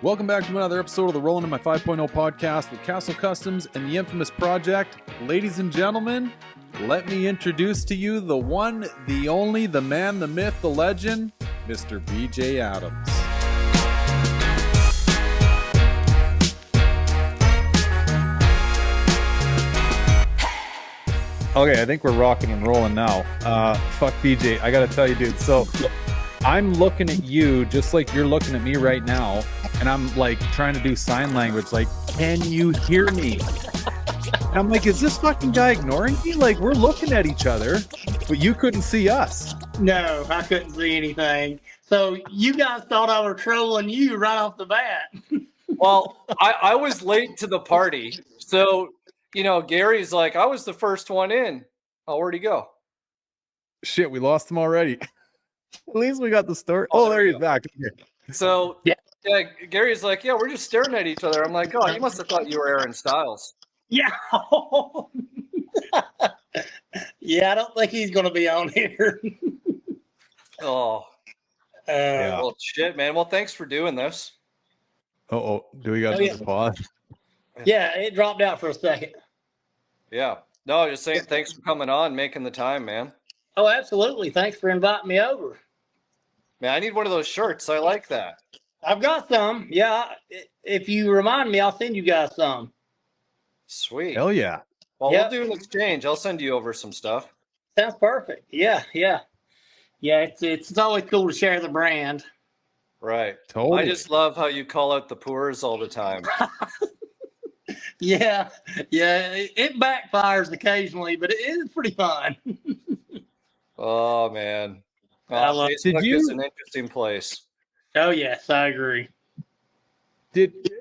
Welcome back to another episode of the Rolling in My 5.0 podcast with KASL Customs and the infamous project. Ladies and gentlemen, let me introduce to you the one, the only, the man, the myth, the legend, Mr. BJ Adams. Okay, I think we're rocking and rolling now. Fuck BJ, I gotta tell you, dude. So I'm looking at you just like you're looking at me right now, and I'm like trying to do sign language, like, can you hear me? And I'm like, is this fucking guy ignoring me? Like, we're looking at each other, but you couldn't see us. No, I couldn't see anything. So you guys thought I was trolling you right off the bat. Well, I was late to the party, so Gary's like, I was the first one in. Oh, where'd he go? Shit, we lost him already. At least we got the story. Oh, there he's back. So yeah, Gary's like, yeah, we're just staring at each other. I'm like, oh, you must have thought you were Aaron Styles. Yeah. Yeah, I don't think he's going to be on here. Oh. Yeah. Well, shit, man. Well, thanks for doing this. Do we got another pause? Yeah, it dropped out for a second. Yeah. No, just saying thanks for coming on, making the time, man. Oh, absolutely. Thanks for inviting me over. Man, I need one of those shirts. I like that. I've got some. Yeah. If you remind me, I'll send you guys some. Sweet. Hell yeah. Well, We'll do an exchange. I'll send you over some stuff. Sounds perfect. Yeah. It's always cool to share the brand. Right. Totally. I just love how you call out the poors all the time. Yeah. It backfires occasionally, but it is pretty fun. Oh man, Facebook is an interesting place. Oh yes, I agree.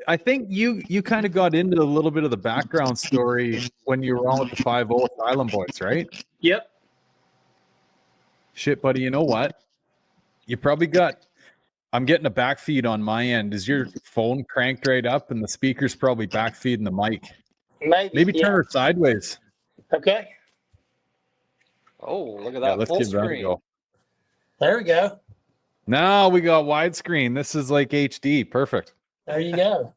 I think you kind of got into a little bit of the background story when you were on with the 5-0 Asylum Boys, right? Yep. Shit, buddy, you know what? You probably got... I'm getting a back feed on my end. Is your phone cranked right up and the speaker's probably back feeding the mic? Maybe turn her sideways. Okay. Oh, look at that. Let's full give that a screen. go. There we go. Now we got widescreen. This is like HD. Perfect. There you go.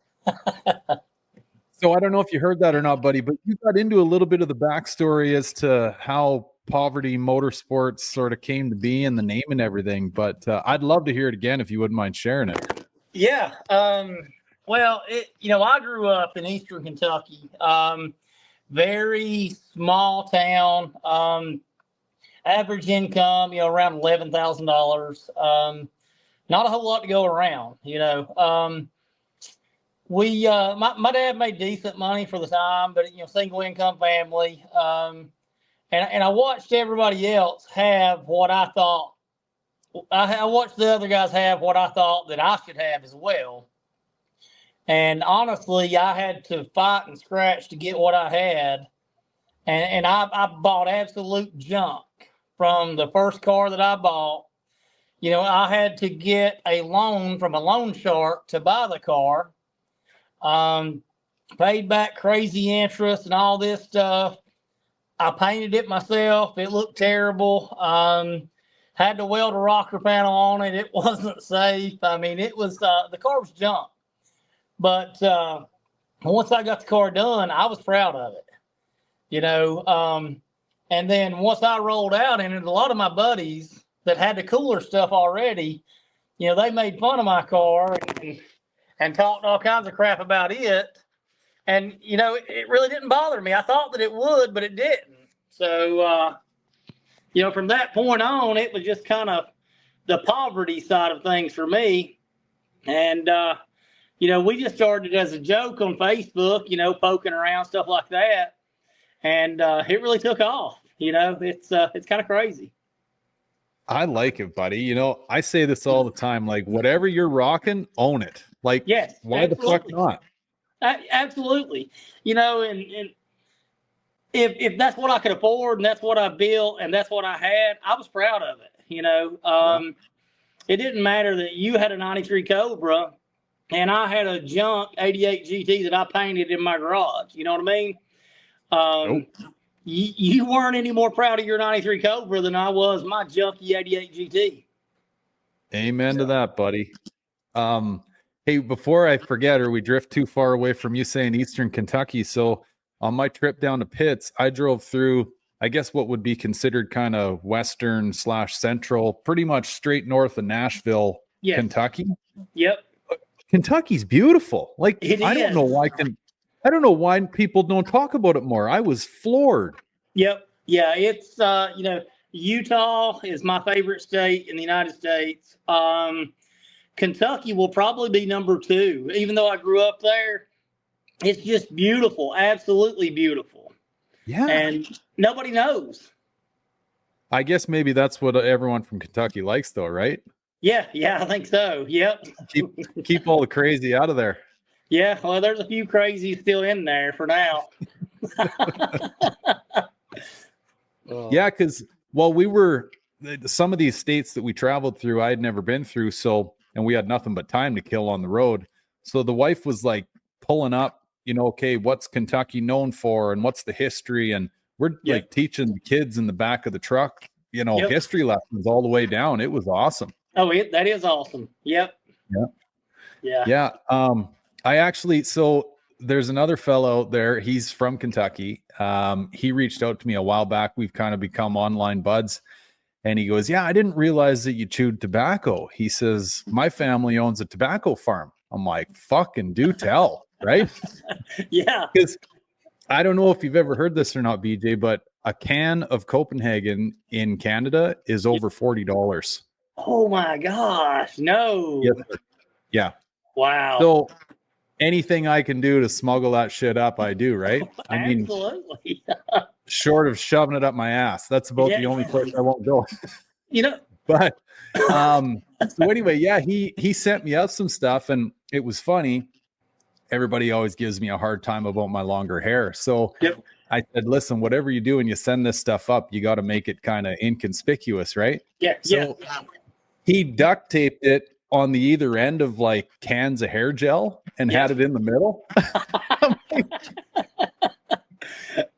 So I don't know if you heard that or not, buddy, but you got into a little bit of the backstory as to how Poverty Motorsports sort of came to be and the name and everything. But I'd love to hear it again if you wouldn't mind sharing it. Yeah. Well, I grew up in Eastern Kentucky. Very small town. Average income, around $11,000. Not a whole lot to go around, My dad made decent money for the time, but single income family. And I watched everybody else have what I thought. I watched the other guys have what I thought that I should have as well. And honestly, I had to fight and scratch to get what I had. And I bought absolute junk from the first car that I bought. I had to get a loan from a loan shark to buy the car. Paid back crazy interest and all this stuff. I painted it myself. It looked terrible. Had to weld a rocker panel on it. It wasn't safe. I mean, it was the car was junk. But once I got the car done, I was proud of it. And then once I rolled out in it, a lot of my buddies that had the cooler stuff already, they made fun of my car and talked all kinds of crap about it. And, it really didn't bother me. I thought that it would, but it didn't. So, from that point on, it was just kind of the poverty side of things for me. And, we just started as a joke on Facebook, poking around, stuff like that. And it really took off. It's kind of crazy. I like it, buddy. I say this all the time, like whatever you're rocking, own it. Like, yes, why absolutely. The fuck not? Absolutely. And if that's what I could afford and that's what I built and that's what I had, I was proud of it. It didn't matter that you had a 93 Cobra and I had a junk 88 GT that I painted in my garage. You know what I mean? Nope. You weren't any more proud of your 93 Cobra than I was my junky 88 GT. Amen to that, buddy. Hey, before I forget or we drift too far away from you saying Eastern Kentucky. So on my trip down to Pitts, I drove through, I guess what would be considered kind of Western / central, pretty much straight north of Nashville, Yes. Kentucky. Yep. Kentucky's beautiful. Like, It I don't is. know why people don't talk about it more. I was floored. Yep. Yeah. It's, Utah is my favorite state in the United States. Kentucky will probably be number 2, even though I grew up there. It's just beautiful, absolutely beautiful. Yeah. And nobody knows. I guess maybe that's what everyone from Kentucky likes, though, right? Yeah, I think so. Yep. Keep all the crazy out of there. Yeah, well, there's a few crazies still in there for now. Yeah, because some of these states that we traveled through, I had never been through. So, and we had nothing but time to kill on the road. So the wife was like pulling up, okay, what's Kentucky known for and what's the history? And we're like teaching the kids in the back of the truck, history lessons all the way down. It was awesome. Oh, that is awesome. Yep. Yeah. So there's another fellow there. He's from Kentucky. He reached out to me a while back. We've kind of become online buds. And he goes, yeah, I didn't realize that you chewed tobacco. He says, my family owns a tobacco farm. I'm like, fucking do tell, right? Yeah. Because I don't know if you've ever heard this or not, BJ, but a can of Copenhagen in Canada is over $40. Oh my gosh. No. Yes, sir. Yeah. Wow. So anything I can do to smuggle that shit up, I do, right? I mean, absolutely. short of shoving it up my ass. That's about the only place I won't go. But so anyway, yeah, he sent me out some stuff and it was funny. Everybody always gives me a hard time about my longer hair. So I said, listen, whatever you do and you send this stuff up, you got to make it kind of inconspicuous, right? Yeah. So he duct taped it on the either end of like cans of hair gel and had it in the middle.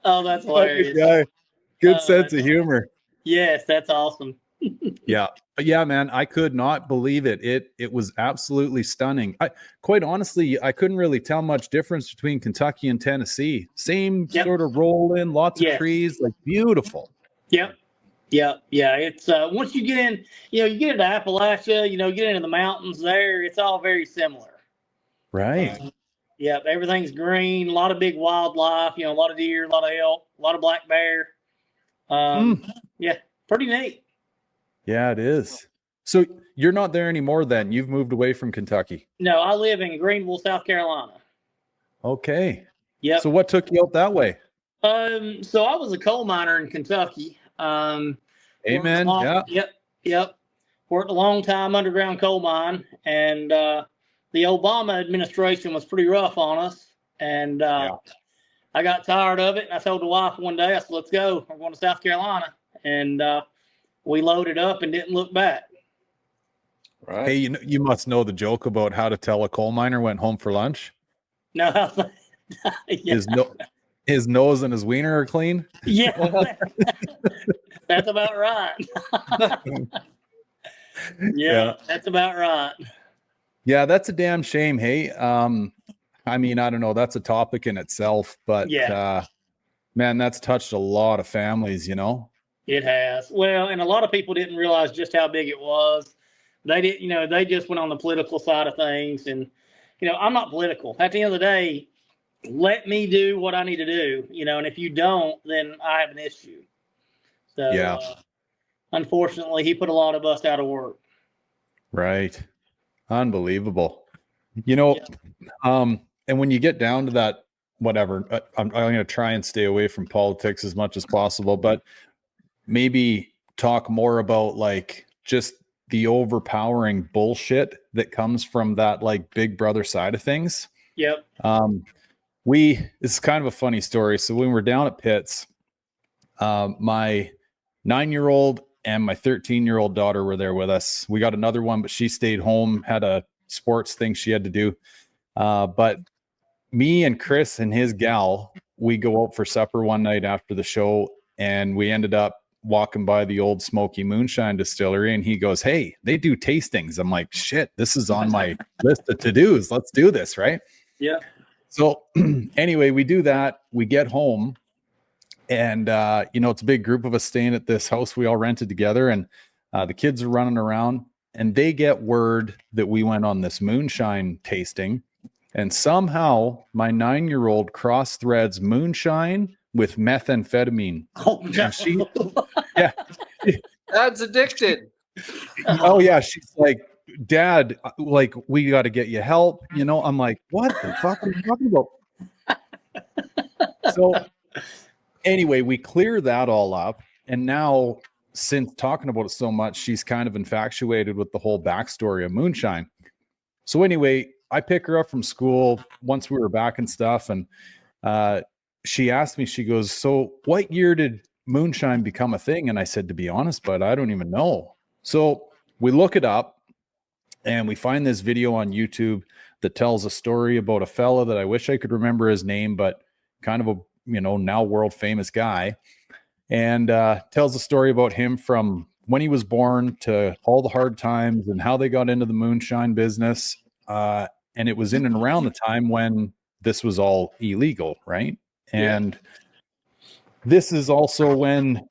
Oh, that's hilarious. Guy. Good sense of humor. Yes, that's awesome. Yeah. But yeah, man, I could not believe it. It was absolutely stunning. Quite honestly, I couldn't really tell much difference between Kentucky and Tennessee. Same sort of roll in, lots of trees, like beautiful. Yep. Yeah. It's once you get in, you get into Appalachia, get into the mountains there, it's all very similar. Right. Everything's green, a lot of big wildlife, a lot of deer, a lot of elk, a lot of black bear. Yeah, pretty neat. Yeah, it is. So you're not there anymore then? You've moved away from Kentucky? No, I live in Greenville, South Carolina. Okay. Yeah. So what took you out that way? So I was a coal miner in Kentucky. Amen. Yep. Worked a long time underground coal mine, and the Obama administration was pretty rough on us. And I got tired of it, and I told the wife one day, I said, let's go. We're going to South Carolina. And we loaded up and didn't look back. Right. Hey, you must know the joke about how to tell a coal miner went home for lunch. No. His nose and his wiener are clean. Yeah. That's about right. That's about right. Yeah, that's a damn shame. Hey, I mean, I don't know. That's a topic in itself, but man, that's touched a lot of families, It has. Well, and a lot of people didn't realize just how big it was. They didn't, they just went on the political side of things. And, I'm not political. At the end of the day, let me do what I need to do, and if you don't, then I have an issue. So, unfortunately, he put a lot of us out of work. Right. Unbelievable. And when you get down to that, whatever, I'm going to try and stay away from politics as much as possible, but maybe talk more about like just the overpowering bullshit that comes from that like big brother side of things. Yep. It's kind of a funny story. So when we're down at Pitts, my 9-year-old and my 13-year-old daughter were there with us. We got another one, but she stayed home, had a sports thing she had to do. But me and Chris and his gal, we go out for supper one night after the show, and we ended up walking by the old Smoky Moonshine Distillery, and he goes, "Hey, they do tastings." I'm like, "Shit, this is on my list of to-dos. Let's do this," right? Yeah. So anyway, we do that. We get home, and it's a big group of us staying at this house we all rented together, and the kids are running around, and they get word that we went on this moonshine tasting, and somehow my 9-year-old cross threads moonshine with methamphetamine. Oh, no. And she, yeah, Dad's addicted. oh yeah, she's like, "Dad, like, we got to get you help." I'm like, "What the fuck are you talking about?" So anyway, we clear that all up, and now, since talking about it so much, she's kind of infatuated with the whole backstory of moonshine. So anyway, I pick her up from school once we were back and stuff, and she asked me, she goes, "So what year did moonshine become a thing?" And I said, "To be honest, bud, I don't even know." So we look it up, and we find this video on YouTube that tells a story about a fella that I wish I could remember his name, but kind of a now world famous guy, and tells a story about him from when he was born to all the hard times and how they got into the moonshine business. And it was in and around the time when this was all illegal, right? And this is also when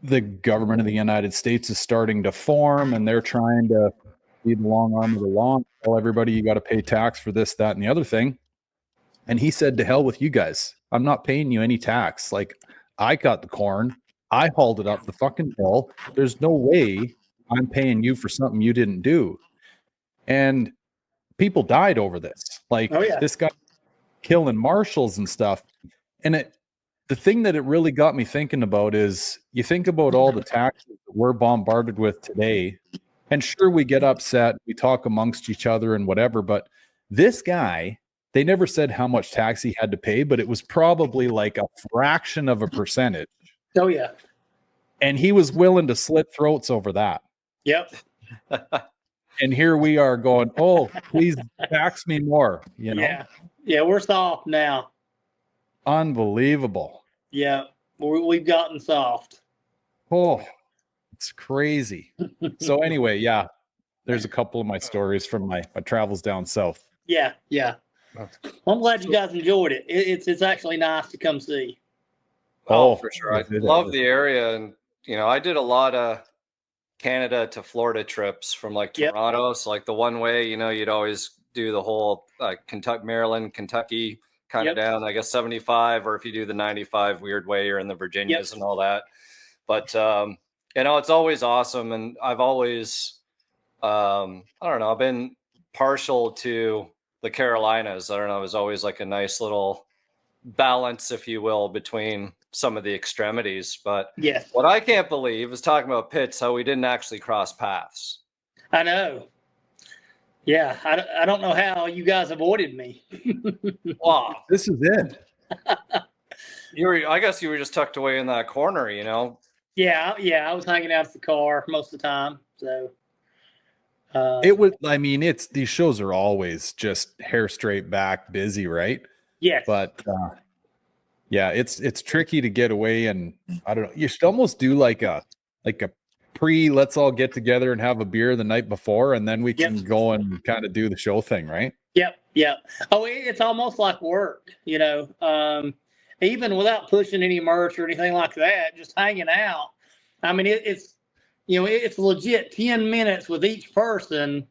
the government of the United States is starting to form, and they're trying to be the long arm of the law, tell everybody you got to pay tax for this, that, and the other thing. And he said, "To hell with you guys. I'm not paying you any tax. Like, I got the corn. I hauled it up the fucking hill. There's no way I'm paying you for something you didn't do." And people died over this. Like, this guy killing marshals and stuff. And the thing that it really got me thinking about is, you think about all the taxes that we're bombarded with today, and sure, we get upset, we talk amongst each other and whatever, but this guy, they never said how much tax he had to pay, but it was probably like a fraction of a percentage. Oh, yeah. And he was willing to slit throats over that. Yep. And here we are going, "Oh, please tax me more." Yeah. Yeah, we're soft now. Unbelievable. Yeah, we've gotten soft. Oh, it's crazy. So anyway, yeah, there's a couple of my stories from my travels down south. Yeah, yeah. Well, I'm glad you guys enjoyed it. It's actually nice to come see. Oh, for sure. I love the area, and I did a lot of Canada to Florida trips from like Toronto. So like the one way, you'd always do the whole Kentucky, Maryland, Kentucky kind of down, I guess 75, or if you do the 95 weird way, you're in the Virginias and all that. But it's always awesome, and I've always I don't know, I've been partial to the Carolinas. I don't know, it was always like a nice little balance, if you will, between some of the extremities. But what I can't believe is, talking about pits, how we didn't actually cross paths. I know. Yeah, I don't know how you guys avoided me. Wow, this is it. I guess you were just tucked away in that corner, Yeah, I was hanging out at the car most of the time. So it would, these shows are always just hair straight back busy, right? Yes. But yeah, it's tricky to get away, and I don't know, you should almost do like a let's all get together and have a beer the night before, and then we can go and kind of do the show thing, right? Yep. Oh, it's almost like work, even without pushing any merch or anything like that, just hanging out. I mean, it's legit 10 minutes with each person,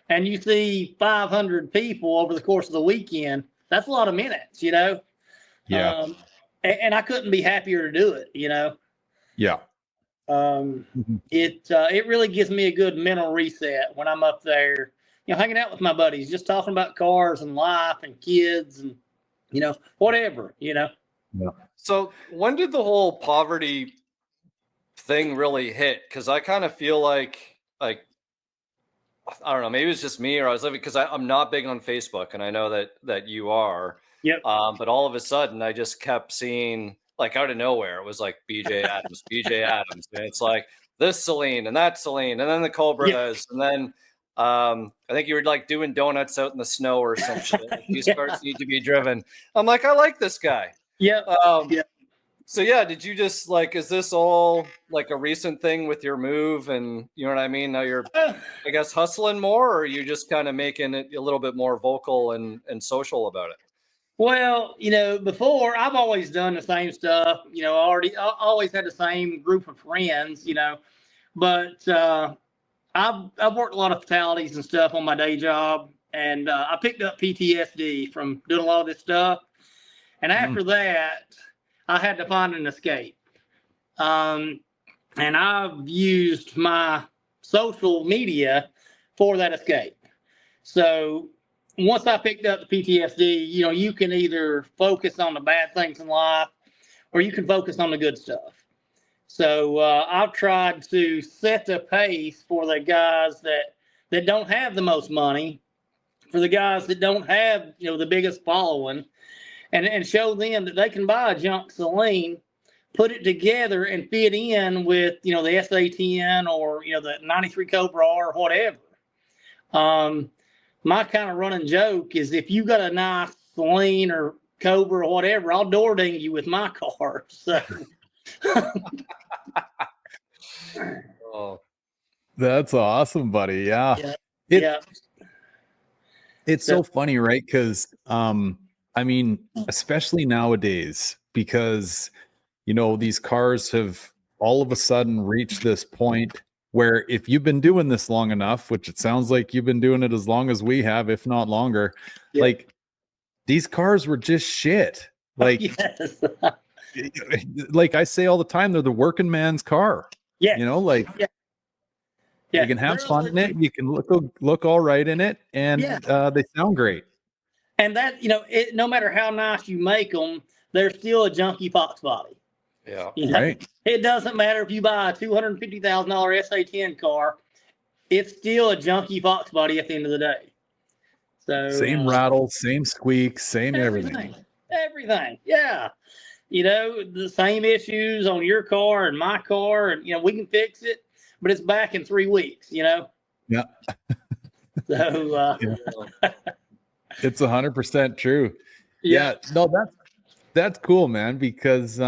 and you see 500 people over the course of the weekend. That's a lot of minutes, Yeah. And I couldn't be happier to do it, Yeah. It really gives me a good mental reset when I'm up there, hanging out with my buddies, just talking about cars and life and kids and, whatever, Yeah. So when did the whole poverty thing really hit? Because I kind of feel like, I don't know, maybe it's just me, or I was living, because I'm not big on Facebook, and I know that you are. Yep. But all of a sudden, I just kept seeing, like, out of nowhere, it was like BJ Adams, BJ Adams, and it's like this Celine and that Celine, and then the Cobras, and then I think you were like doing donuts out in the snow or some shit. These cars need to be driven. I'm like, I like this guy. Yeah. So yeah, did you just like, is this all like a recent thing with your move, and you know what I mean? Now you're, I guess, hustling more, or are you just kind of making it a little bit more vocal and social about it? Well, before I've always done the same stuff. I always had the same group of friends. But I've worked a lot of fatalities and stuff on my day job, and I picked up PTSD from doing a lot of this stuff. And after that, I had to find an escape. And I've used my social media for that escape. So once I picked up the PTSD, you can either focus on the bad things in life or you can focus on the good stuff. So I've tried to set the pace for the guys that don't have the most money, for the guys that don't have the biggest following, and show them that they can buy a junk Celine, put it together, and fit in with the SA10 or the 93 Cobra or whatever. My kind of running joke is, if you got a nice Celine or Cobra or whatever, I'll door ding you with my car. So. Oh, that's awesome, buddy. Yeah. It's so funny, right? Because I mean, especially nowadays, because these cars have all of a sudden reached this point where, if you've been doing this long enough, which it sounds like you've been doing it as long as we have, if not longer, like, these cars were just shit. Like, like I say all the time, they're the working man's car. Yeah. You can have fun in it. You can look all right in it, and they sound great. And that, no matter how nice you make them, they're still a junky fox body. Yeah. Right. It doesn't matter if you buy a $250,000 SA10 car, it's still a junky fox body at the end of the day. So same rattle, same squeak, same everything. Everything. Yeah. The same issues on your car and my car, and we can fix it, but it's back in 3 weeks. Yeah. So it's 100% true. Yeah. No, that's cool, man. Because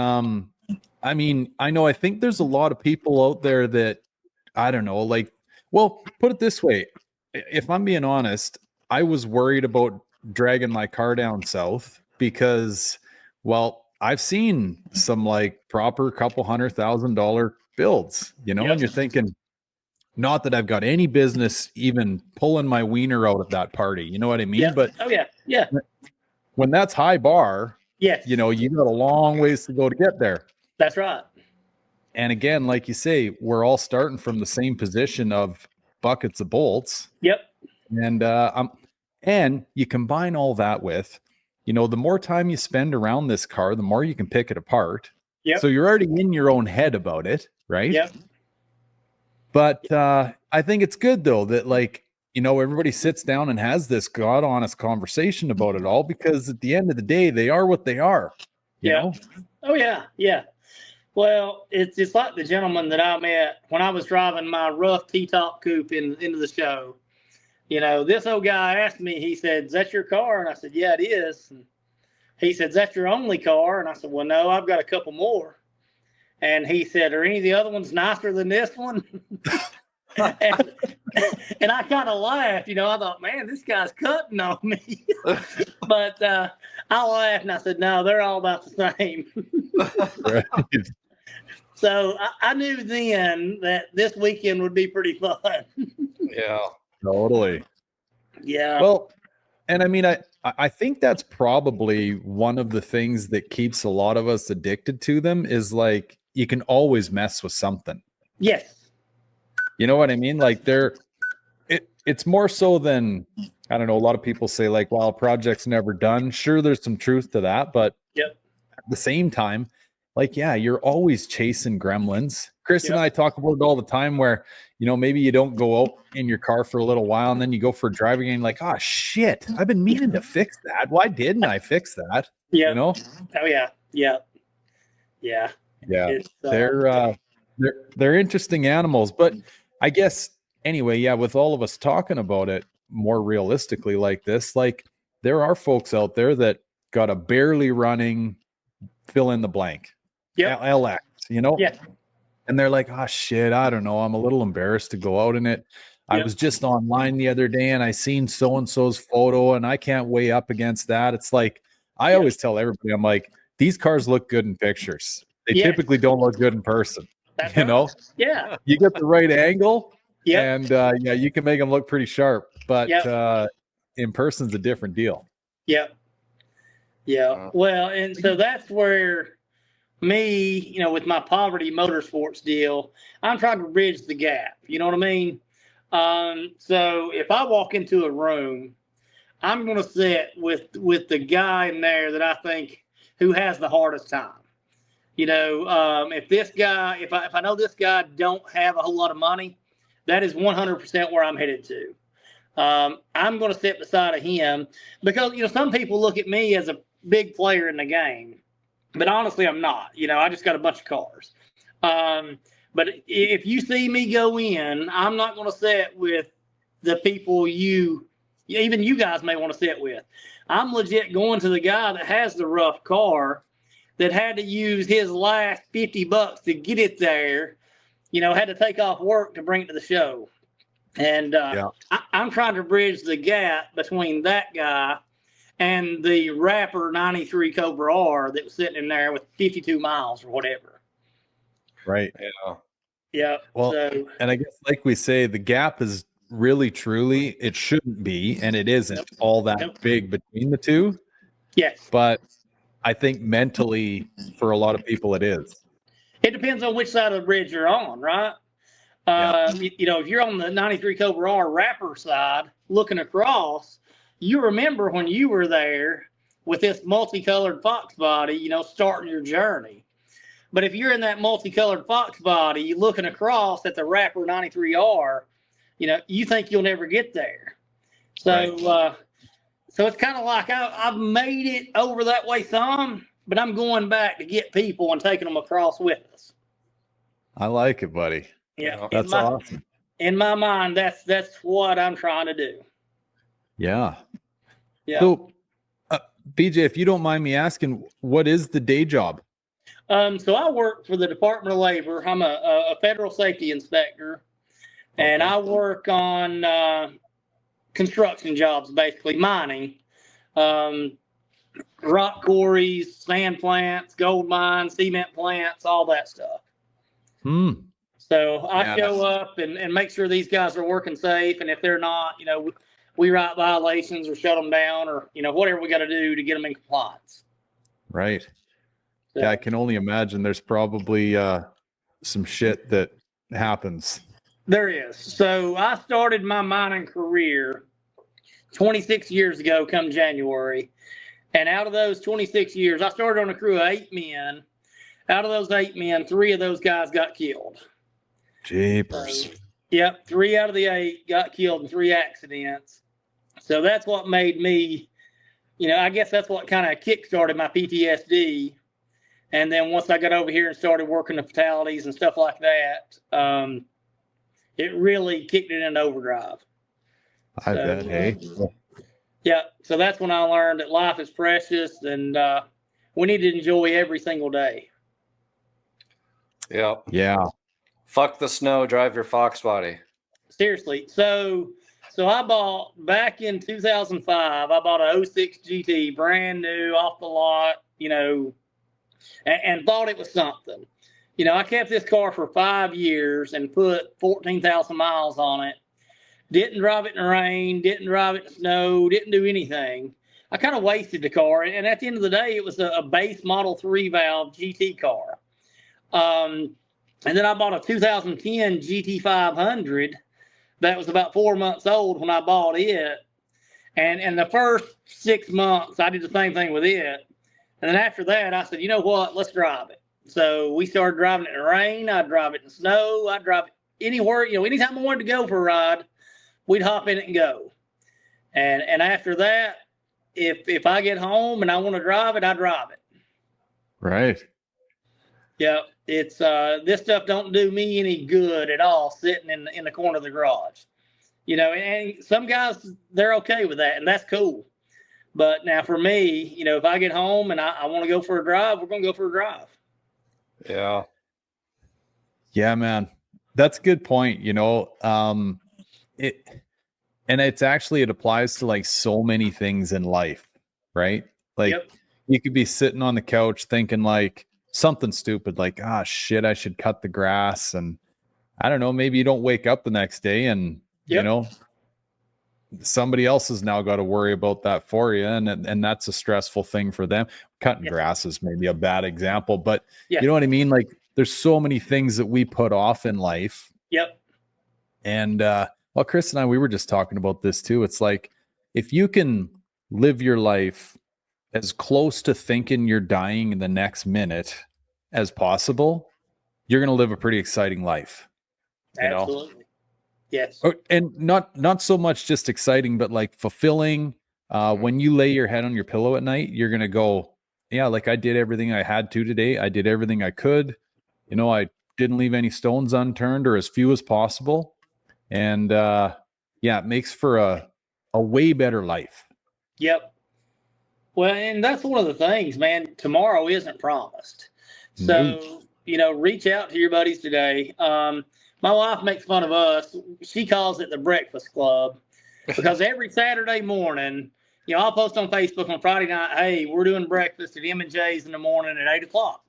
I mean, I think there's a lot of people out there that, I don't know, like, well, put it this way. If I'm being honest, I was worried about dragging my car down south because, well, I've seen some like proper couple $100,000 builds, and you're thinking, not that I've got any business even pulling my wiener out at that party. You know what I mean? Yeah. But when that's high bar, you got a long ways to go to get there. That's right. And again, like you say, we're all starting from the same position of buckets of bolts. Yep. And you combine all that with, the more time you spend around this car, the more you can pick it apart. Yep. So you're already in your own head about it, right? Yep. But I think it's good, though, that, like, everybody sits down and has this God honest conversation about it all, because at the end of the day, they are what they are. You know? Oh, yeah. Yeah. Well, it's like the gentleman that I met when I was driving my rough T-top coupe into the show. This old guy asked me, he said, "Is that your car?" And I said, "Yeah, it is." And he said, "Is that your only car?" And I said, "Well, no, I've got a couple more." And he said, "Are any of the other ones nicer than this one?" and I kind of laughed. I thought, man, this guy's cutting on me. But I laughed and I said, "No, they're all about the same." Right. So I knew then that this weekend would be pretty fun. Yeah. Totally. Yeah. Well, and I mean, I think that's probably one of the things that keeps a lot of us addicted to them, is like, you can always mess with something. Yes. You know what I mean? Like, it's more so than, I don't know, a lot of people say, like, well, project's never done. Sure, there's some truth to that, but at the same time, like, yeah, you're always chasing gremlins. Chris and I talk about it all the time, where, maybe you don't go out in your car for a little while, and then you go for a drive again, like, oh shit, I've been meaning to fix that. Why didn't I fix that? Yeah. Oh yeah. Yeah. Yeah. They're interesting animals, but I guess anyway, with all of us talking about it more realistically like this, like, there are folks out there that got a barely running fill in the blank. LX, you know? Yeah. And they're like, oh shit, I don't know. I'm a little embarrassed to go out in it. I was just online the other day and I seen so-and-so's photo and I can't weigh up against that. It's like, I always tell everybody, I'm like, these cars look good in pictures. They typically don't look good in person. That's you know? Yeah. You get the right angle Yep. and you can make them look pretty sharp, but in person's a different deal. Yep. Yeah. Well, and so that's where me, with my poverty motorsports deal, I'm trying to bridge the gap. You know what I mean? So if I walk into a room, I'm going to sit with the guy in there that I think who has the hardest time. If this guy, if I know this guy don't have a whole lot of money, that is 100% where I'm headed to. I'm going to sit beside of him because, some people look at me as a big player in the game, but honestly, I'm not. I just got a bunch of cars. But if you see me go in, I'm not going to sit with the people even you guys may want to sit with. I'm legit going to the guy that has the rough car that had to use his last $50 to get it there, had to take off work to bring it to the show. And I'm trying to bridge the gap between that guy and the Rapper 93 Cobra R that was sitting in there with 52 miles or whatever. Right. Yeah. Yeah. Well, and I guess like we say, the gap is really, truly, it shouldn't be, and it isn't all that big between the two. Yes. But I think mentally, for a lot of people, it is. It depends on which side of the bridge you're on, right? If you're on the 93 Cobra R Rapper side, looking across, you remember when you were there with this multicolored fox body, starting your journey. But if you're in that multicolored fox body, looking across at the Rapper 93R, you think you'll never get there. So, so it's kind of like I've made it over that way some, but I'm going back to get people and taking them across with us. I like it, buddy. Yeah, that's awesome. In my mind, that's what I'm trying to do. Yeah. Yeah. So, BJ, if you don't mind me asking, what is the day job? So I work for the Department of Labor. I'm a federal safety inspector, and I work on construction jobs, basically mining, rock quarries, sand plants, gold mines, cement plants, all that stuff. So I show up and make sure these guys are working safe, and if they're not, we write violations or shut them down or whatever we got to do to get them in compliance. Right. Yeah, I can only imagine there's probably some shit that happens. There is. So I started my mining career 26 years ago come January. And out of those 26 years, I started on a crew of 8 men. Out of those 8 men, 3 of those guys got killed. Jeepers. Yep, 3 out of the 8 got killed in 3 accidents. So that's what made me, I guess that's what kind of kick-started my PTSD. And then once I got over here and started working the fatalities and stuff like that, it really kicked it into overdrive. I bet, hey? Yeah, so that's when I learned that life is precious and we need to enjoy every single day. Yeah. Yeah. Fuck the snow, drive your fox body. Seriously. So I bought, back in 2005, I bought a 06 GT, brand new, off the lot, and thought it was something. I kept this car for 5 years and put 14,000 miles on it. Didn't drive it in the rain, didn't drive it in the snow, didn't do anything. I kind of wasted the car. And at the end of the day, it was a base Model 3 valve GT car. And then I bought a 2010 GT500 that was about 4 months old when I bought it. And the first 6 months, I did the same thing with it. And then after that, I said, you know what, let's drive it. So we started driving it in the rain. I'd drive it in the snow. I'd drive it anywhere, anytime I wanted to go for a ride, we'd hop in it and go. And after that, if I get home and I want to drive it, I drive it. Right. Yeah. It's this stuff don't do me any good at all sitting in the corner of the garage. And some guys, they're okay with that, and that's cool. But now for me, if I get home and I want to go for a drive, we're going to go for a drive. Yeah. Yeah, man. That's a good point. You know, it's actually, it applies to like so many things in life, right? Like Yep. you could be sitting on the couch thinking like something stupid, like, ah, shit, I should cut the grass. And I don't know, maybe you don't wake up the next day and, you Yep. know, somebody else has now got to worry about that for you. And that's a stressful thing for them. Cutting Yes. grass is maybe a bad example, but Yeah. you know what I mean? Like there's so many things that we put off in life. Yep. And well, Chris and I, we were just talking about this too. It's like if you can live your life as close to thinking you're dying in the next minute as possible, you're going to live a pretty exciting life. Absolutely. Know? Yes. And not so much just exciting, but like fulfilling. When you lay your head on your pillow at night, you're going to go, yeah, like I did everything I had to today. I did everything I could. You know, I didn't leave any stones unturned or as few as possible. And yeah, it makes for a way better life. Yep. Well, and that's one of the things, man. Tomorrow isn't promised. So, you know, reach out to your buddies today. My wife makes fun of us. She calls it the breakfast club because every Saturday morning, you know, I'll post on Facebook on Friday night, hey, we're doing breakfast at M&J's in the morning at 8 o'clock.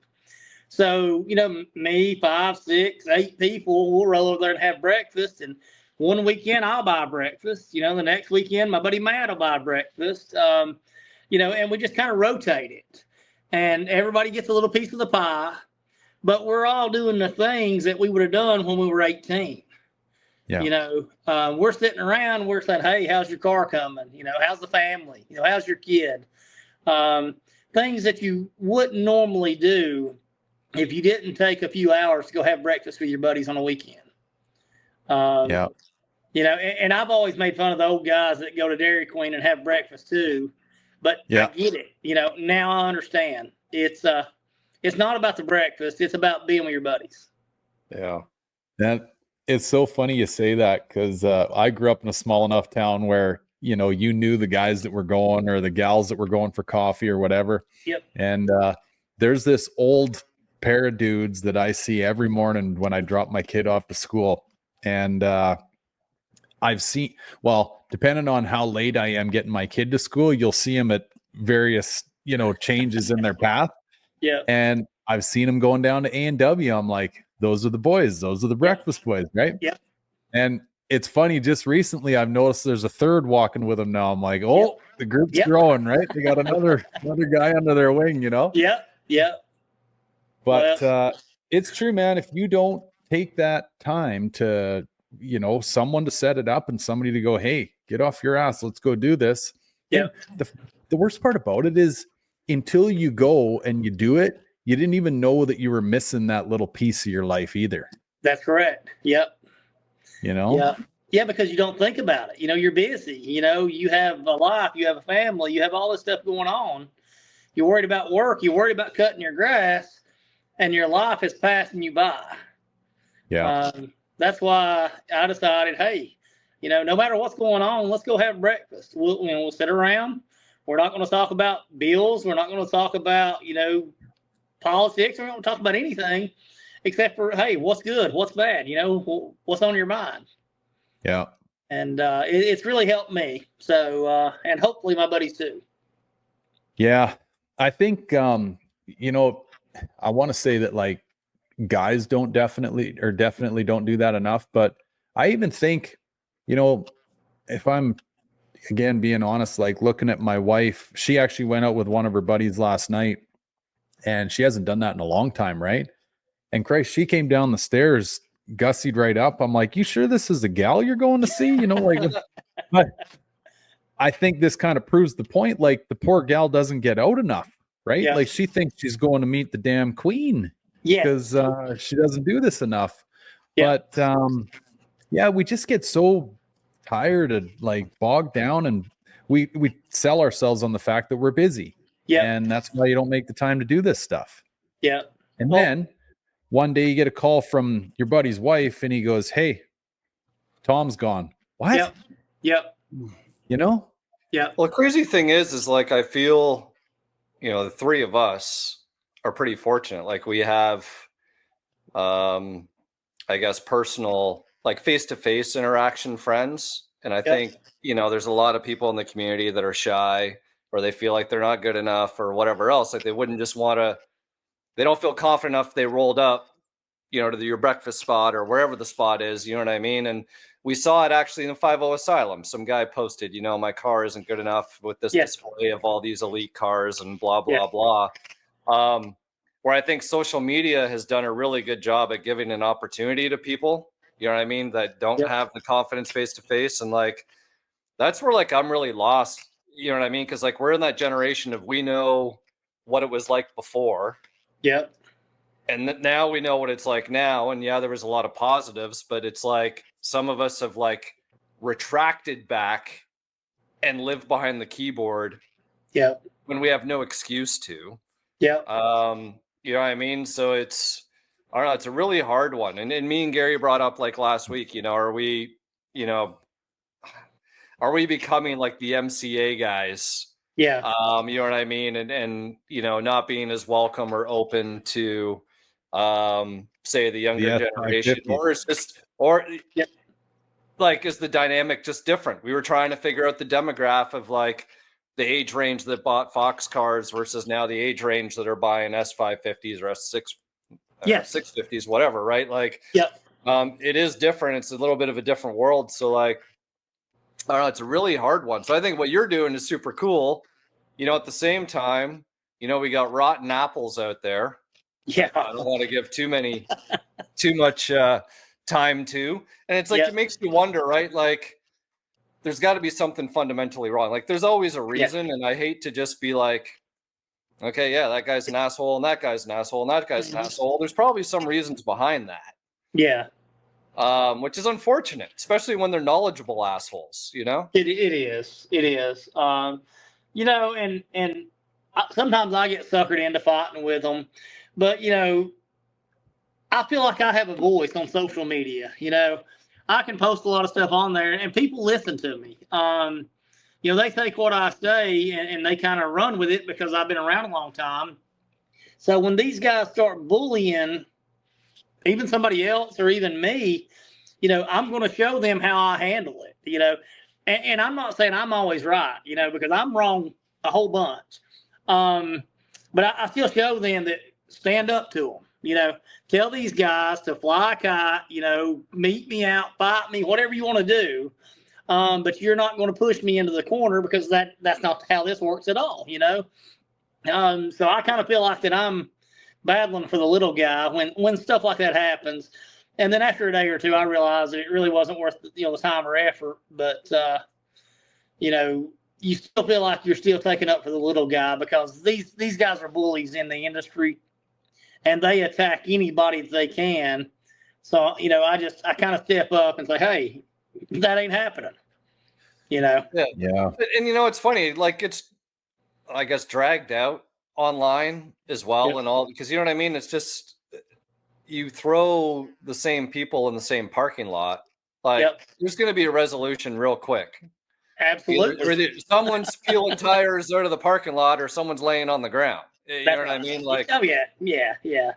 So, you know, me, 5, 6, 8 people, we'll roll over there and have breakfast. And one weekend I'll buy breakfast. You know, the next weekend my buddy Matt will buy breakfast. You know, and we just kind of rotate it. And everybody gets a little piece of the pie, but we're all doing the things that we would have done when we were 18. Yeah. You know, we're sitting around, we're saying, hey, how's your car coming? You know, how's the family? You know, how's your kid? Things that you wouldn't normally do if you didn't take a few hours to go have breakfast with your buddies on a weekend. Yeah. You know, and I've always made fun of the old guys that go to Dairy Queen and have breakfast too. But yeah. I get it. You know, now I understand. It's not about the breakfast. It's about being with your buddies. Yeah. That it's so funny you say that because I grew up in a small enough town where, you know, you knew the guys that were going or the gals that were going for coffee or whatever. Yep. And there's this old pair of dudes that I see every morning when I drop my kid off to school. And I've seen, well, depending on how late I am getting my kid to school, you'll see them at various, you know, changes in their path. Yeah. And I've seen them going down to A&W. I'm like, those are the boys. Those are the breakfast boys, right? Yeah. And it's funny, just recently I've noticed there's a third walking with them now. I'm like, oh, the group's growing, right? They got another guy under their wing, you know? Yeah. Yeah. But it's true, man. If you don't take that time to, you know, someone to set it up and somebody to go, hey, get off your ass, let's go do this. Yeah. The worst part about it is until you go and you do it, you didn't even know that you were missing that little piece of your life either. That's correct. Yep. You know? Yeah. Yeah, because you don't think about it. You know, you're busy. You know, you have a life, you have a family, you have all this stuff going on. You're worried about work, you're worried about cutting your grass, and your life is passing you by. Yeah. That's why I decided, hey, you know, no matter what's going on, let's go have breakfast. We'll sit around. We're not going to talk about bills. We're not going to talk about, you know, politics. We're not going to talk about anything except for, hey, what's good? What's bad? You know, what's on your mind? Yeah. And it's really helped me. So, and hopefully my buddies too. Yeah. I think, you know, I want to say that like guys definitely don't do that enough. But I even think, you know, if I'm, again, being honest, like looking at my wife, she actually went out with one of her buddies last night and she hasn't done that in a long time. Right. And Christ, she came down the stairs, gussied right up. I'm like, you sure this is the gal you're going to see? You know, like, but I think this kind of proves the point. Like the poor gal doesn't get out enough, right? Yeah. Like she thinks she's going to meet the damn queen because she doesn't do this enough. Yeah. But yeah, we just get so tired and like bogged down, and we sell ourselves on the fact that we're busy. Yeah. And that's why you don't make the time to do this stuff. Yeah. And then one day you get a call from your buddy's wife and he goes, hey, Tom's gone. What? Yep. Yep. You know? Yeah. Well, the crazy thing is like, I feel, you know, the three of us, are pretty fortunate. Like we have, I guess, personal, like face-to-face interaction friends. And I think, you know, there's a lot of people in the community that are shy, or they feel like they're not good enough or whatever else. Like they wouldn't just want to, they don't feel confident enough. They rolled up, you know, to your breakfast spot or wherever the spot is, you know what I mean? And we saw it actually in the 50 Asylum. Some guy posted, you know, my car isn't good enough with this display of all these elite cars and blah, blah, blah. Where I think social media has done a really good job at giving an opportunity to people, you know what I mean, that don't have the confidence face to face. And like, that's where like I'm really lost, you know what I mean? Because like we're in that generation of we know what it was like before. Yep. And now we know what it's like now. And yeah, there was a lot of positives, but it's like some of us have like retracted back and lived behind the keyboard. Yeah. When we have no excuse to. Yeah. You know what I mean? So it's, I don't know, it's a really hard one. And me and Gary brought up like last week, you know, are we becoming like the MCA guys? Yeah. You know what I mean? And you know, not being as welcome or open to say the younger generation, or it's just, or like, is the dynamic just different? We were trying to figure out the demographic of like the age range that bought Fox cars versus now the age range that are buying S550s or S650s, whatever, right? Like, it is different. It's a little bit of a different world. So like, I don't know, it's a really hard one. So I think what you're doing is super cool. You know, at the same time, you know, we got rotten apples out there. Yeah. I don't want to give too much time to. And it's like, it makes you wonder, right? Like, there's got to be something fundamentally wrong. Like, there's always a reason. And I hate to just be like, okay, yeah, that guy's an asshole and that guy's an asshole and that guy's an asshole. There's probably some reasons behind that. Yeah. Which is unfortunate, especially when they're knowledgeable assholes, you know? It is. You know, and sometimes I get suckered into fighting with them, but, you know, I feel like I have a voice on social media. You know, I can post a lot of stuff on there and people listen to me. You know, they take what I say and they kind of run with it because I've been around a long time. So when these guys start bullying even somebody else or even me, you know, I'm going to show them how I handle it, you know, and I'm not saying I'm always right, you know, because I'm wrong a whole bunch. But I still show them that stand up to them, you know, tell these guys to fly a kite, you know, meet me out, fight me, whatever you want to do. But you're not going to push me into the corner because that's not how this works at all, you know? So I kind of feel like that I'm battling for the little guy when stuff like that happens. And then after a day or two, I realized that it really wasn't worth the time or effort. But, you know, you still feel like you're still taking up for the little guy because these guys are bullies in the industry and they attack anybody that they can. So, you know, I kind of step up and say, hey, that ain't happening, you know? Yeah. And, you know, it's funny, like it's, I guess, dragged out online as well and all, because you know what I mean? It's just, you throw the same people in the same parking lot, like there's going to be a resolution real quick. Absolutely. Either someone's peeling tires out of the parking lot or someone's laying on the ground. You know what I mean? Like, oh yeah.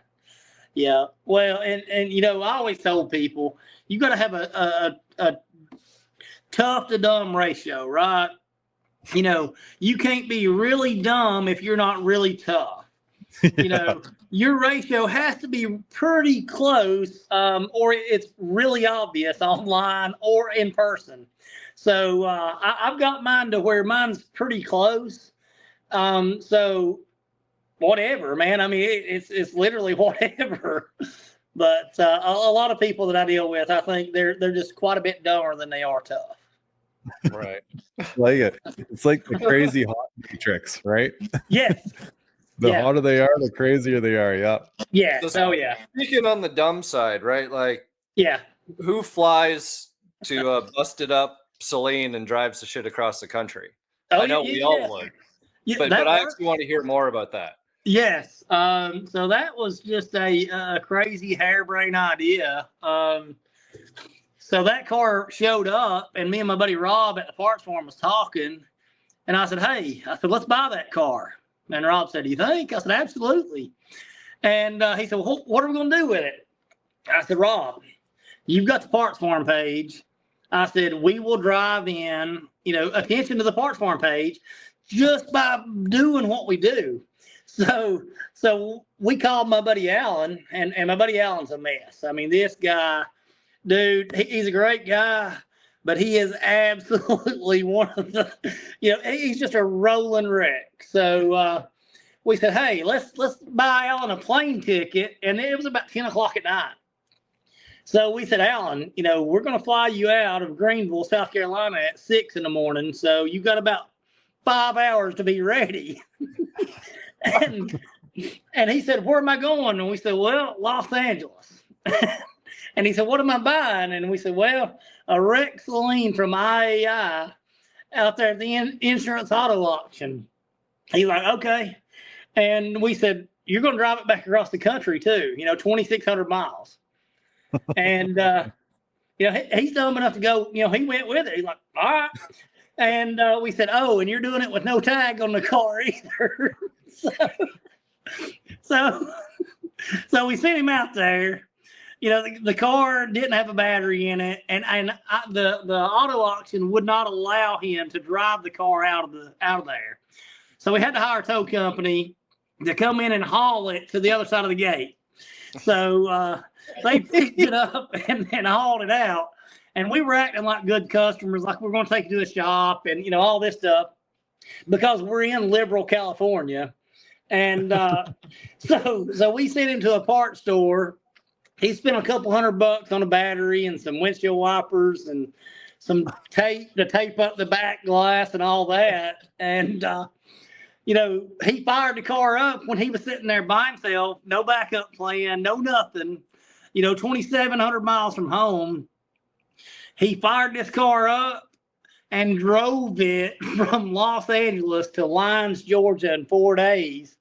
Well, and you know, I always told people you got to have a tough to dumb ratio, right? You know, you can't be really dumb if you're not really tough. You know, your ratio has to be pretty close, or it's really obvious online or in person. So I've got mine to where mine's pretty close. So whatever, man. I mean, it's literally whatever. But a lot of people that I deal with, I think they're just quite a bit dumber than they are tough. Right. Like it. It's like the crazy hot matrix, right? Yes. The hotter they are, the crazier they are. Yeah. Yeah. So, speaking on the dumb side, right? Like, who flies to a busted up Saline and drives the shit across the country? I know we all would. But I actually want to hear more about that. Yes. So that was just a crazy harebrained idea. So that car showed up, and me and my buddy Rob at the parts forum was talking, and I said, "Hey," I said, "let's buy that car." And Rob said, "You think?" I said, "Absolutely." And he said, "Well, what are we going to do with it?" I said, "Rob, you've got the Parts Farm page." I said, "We will drive in, attention to the Parts Farm page just by doing what we do." So we called my buddy Alan, and my buddy Alan's a mess. I mean, this guy, dude, he's a great guy, but he is absolutely one of the, he's just a rolling wreck. So we said, "Hey, let's buy Alan a plane ticket," and it was about 10 o'clock at night. So we said, "Alan, we're going to fly you out of Greenville, South Carolina at 6 in the morning. So you've got about 5 hours to be ready." And he said, "Where am I going?" And we said, "Well, Los Angeles." And he said, "What am I buying?" And we said, "Well, a Rex Saline from IAI out there at the insurance auto auction." He's like, "Okay." And we said, "You're going to drive it back across the country too, 2,600 miles. And, he's dumb enough to go, he went with it. He's like, "All right." And we said, "Oh, and you're doing it with no tag on the car either." So we sent him out there. The car didn't have a battery in it, and the auto auction would not allow him to drive the car out of there. So we had to hire a tow company to come in and haul it to the other side of the gate. So they picked it up and hauled it out. And we were acting like good customers, like we're going to take it to a shop and, all this stuff, because we're in liberal California. And so we sent him to a parts store. He spent a couple $100 on a battery and some windshield wipers and some tape to tape up the back glass and all that. And, he fired the car up when he was sitting there by himself, no backup plan, no nothing, 2,700 miles from home. He fired this car up and drove it from Los Angeles to Lyons, Georgia in 4 days.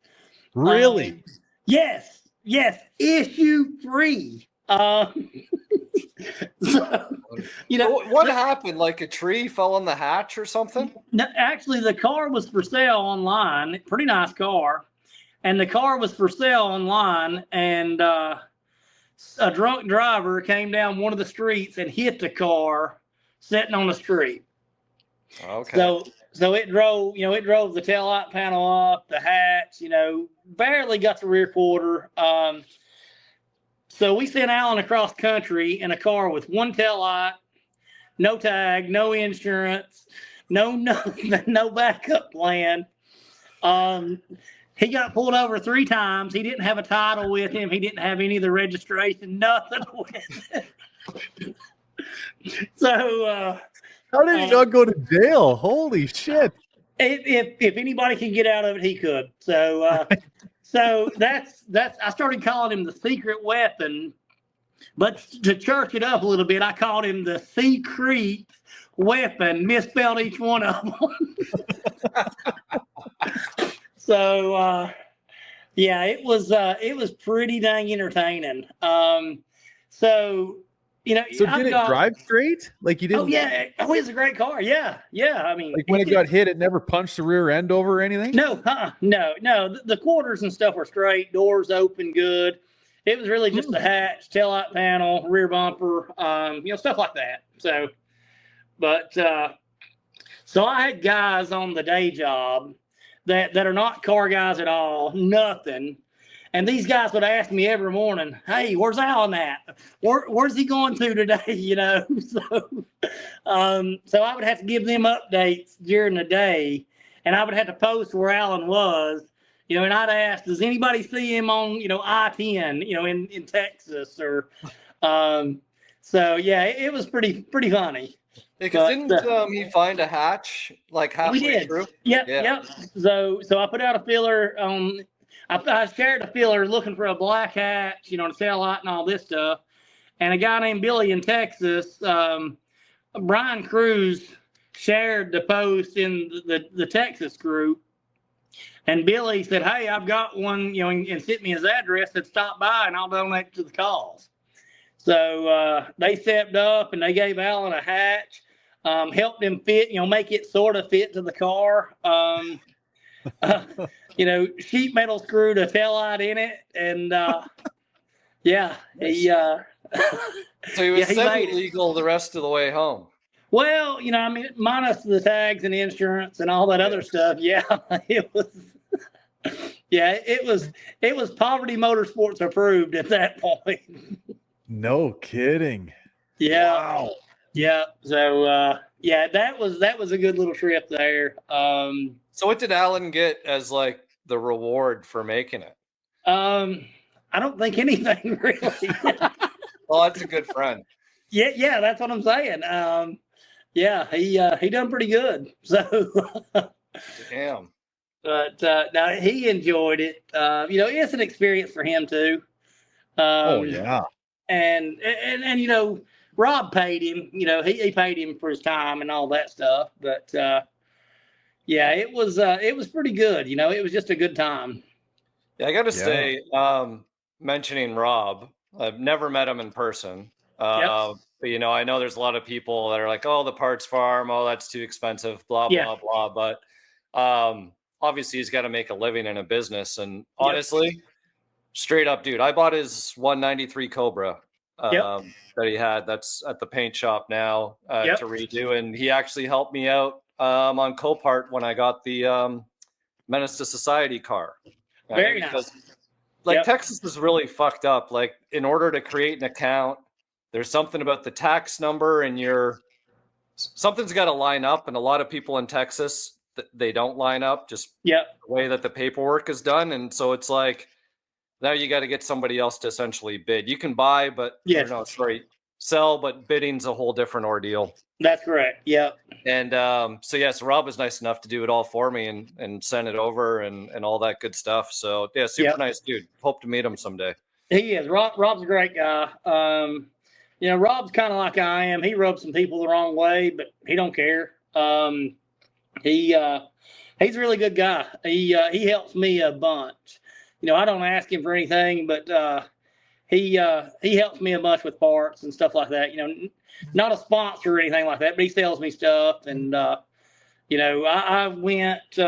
Really? Yes. Issue 3. What happened? Like a tree fell on the hatch or something? No, actually, the car was for sale online. Pretty nice car. And the car was for sale online. And a drunk driver came down one of the streets and hit the car sitting on the street. Okay. So it drove the taillight panel up, the hatch, barely got the rear quarter. So we sent Alan across country in a car with one taillight, no tag, no insurance, no backup plan. He got pulled over 3 times. He didn't have a title with him. He didn't have any of the registration, nothing with it. So how did he not go to jail? Holy shit. If anybody can get out of it, he could. So so that's I started calling him the secret weapon, but to church it up a little bit, I called him the secret weapon, misspelled each one of them. So yeah, it was pretty dang entertaining. So did it drive straight? Like you didn't? Oh yeah, it's a great car. Yeah. I mean, like when it got hit, it never punched the rear end over or anything. No. The quarters and stuff were straight. Doors open good. It was really just the hatch, taillight panel, rear bumper, stuff like that. So, but so I had guys on the day job that are not car guys at all, nothing. And these guys would ask me every morning, "Hey, where's Alan at? Where's he going to today?" So I would have to give them updates during the day, and I would have to post where Alan was, and I'd ask, "Does anybody see him on, I-10, in Texas?" Or, so yeah, it was pretty funny. Because didn't he find a hatch like halfway through? Yep. So I put out a filler on. I shared a filler looking for a black hatch, the taillight and all this stuff. And a guy named Billy in Texas, Brian Cruz, shared the post in the Texas group. And Billy said, "Hey, I've got one, and sent me his address. Said stop by and I'll donate to the cause." So they stepped up and they gave Alan a hatch, helped him fit, make it sort of fit to the car. sheet metal screwed a taillight in it, and yeah, he so he was he made semi-legal the rest of the way home. Well, minus the tags and insurance and all that other stuff. Yeah, it was. Yeah, it was Poverty Motorsports approved at that point. No kidding. Yeah. Wow. Yeah. So yeah, that was a good little trip there. So what did Alan get as like the reward for making it? I don't think anything really. Well, that's a good friend. Yeah, that's what I'm saying. Yeah, he done pretty good. So Damn. But now he enjoyed it. It's an experience for him too. Oh yeah. And Rob paid him. He paid him for his time and all that stuff. But yeah, it was pretty good. It was just a good time. Yeah, I got to say, mentioning Rob, I've never met him in person. But I know there's a lot of people that are like, "Oh, the parts farm. Oh, that's too expensive." Blah blah blah. But obviously, he's got to make a living in a business. And honestly, straight up, dude, I bought his 193 Cobra that he had. That's at the paint shop now to redo, and he actually helped me out on Copart when I got the Menace to Society car. Very nice. Texas is really fucked up. Like, in order to create an account, there's something about the tax number and something's got to line up. And a lot of people in Texas, they don't line up, just the way that the paperwork is done. And so it's like, now you got to get somebody else to essentially bid. You can buy, but sell, but bidding's a whole different ordeal. That's correct. Yeah. And so Rob was nice enough to do it all for me and send it over and all that good stuff. So yeah, super nice dude. Hope to meet him someday. He is. Rob's a great guy. Rob's kind of like I am. He rubs some people the wrong way, but he don't care. He's a really good guy. He helps me a bunch. I don't ask him for anything, but he helps me a bunch with parts and stuff like that. Not a sponsor or anything like that, but he sells me stuff. And I went. We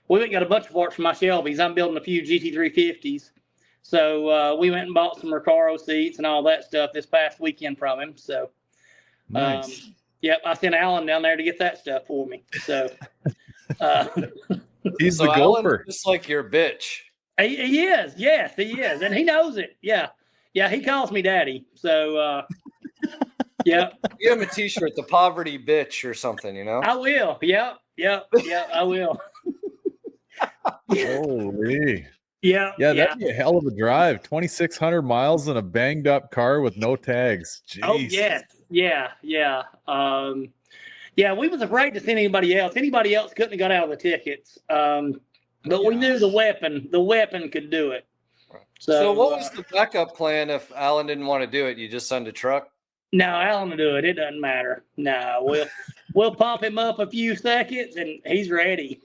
went and got a bunch of parts from my Shelby's. I'm building a few GT350s. So we went and bought some Recaro seats and all that stuff this past weekend from him. So, nice. I sent Alan down there to get that stuff for me. So, he's the gopher. Just like your bitch. He is. Yes, he is. And he knows it. Yeah. Yeah, he calls me daddy. So, yeah. Give him a t-shirt, the poverty bitch or something, I will. Yeah, I will. Holy. Yeah, that'd be a hell of a drive. 2,600 miles in a banged up car with no tags. Jeez. Oh, yes. Yeah. We was afraid to send anybody else. Anybody else couldn't have got out of the tickets. But we knew the weapon could do it. So what was the backup plan if Alan didn't want to do it? You just send a truck? No, Alan will do it. It doesn't matter. No, we'll pump him up a few seconds and he's ready.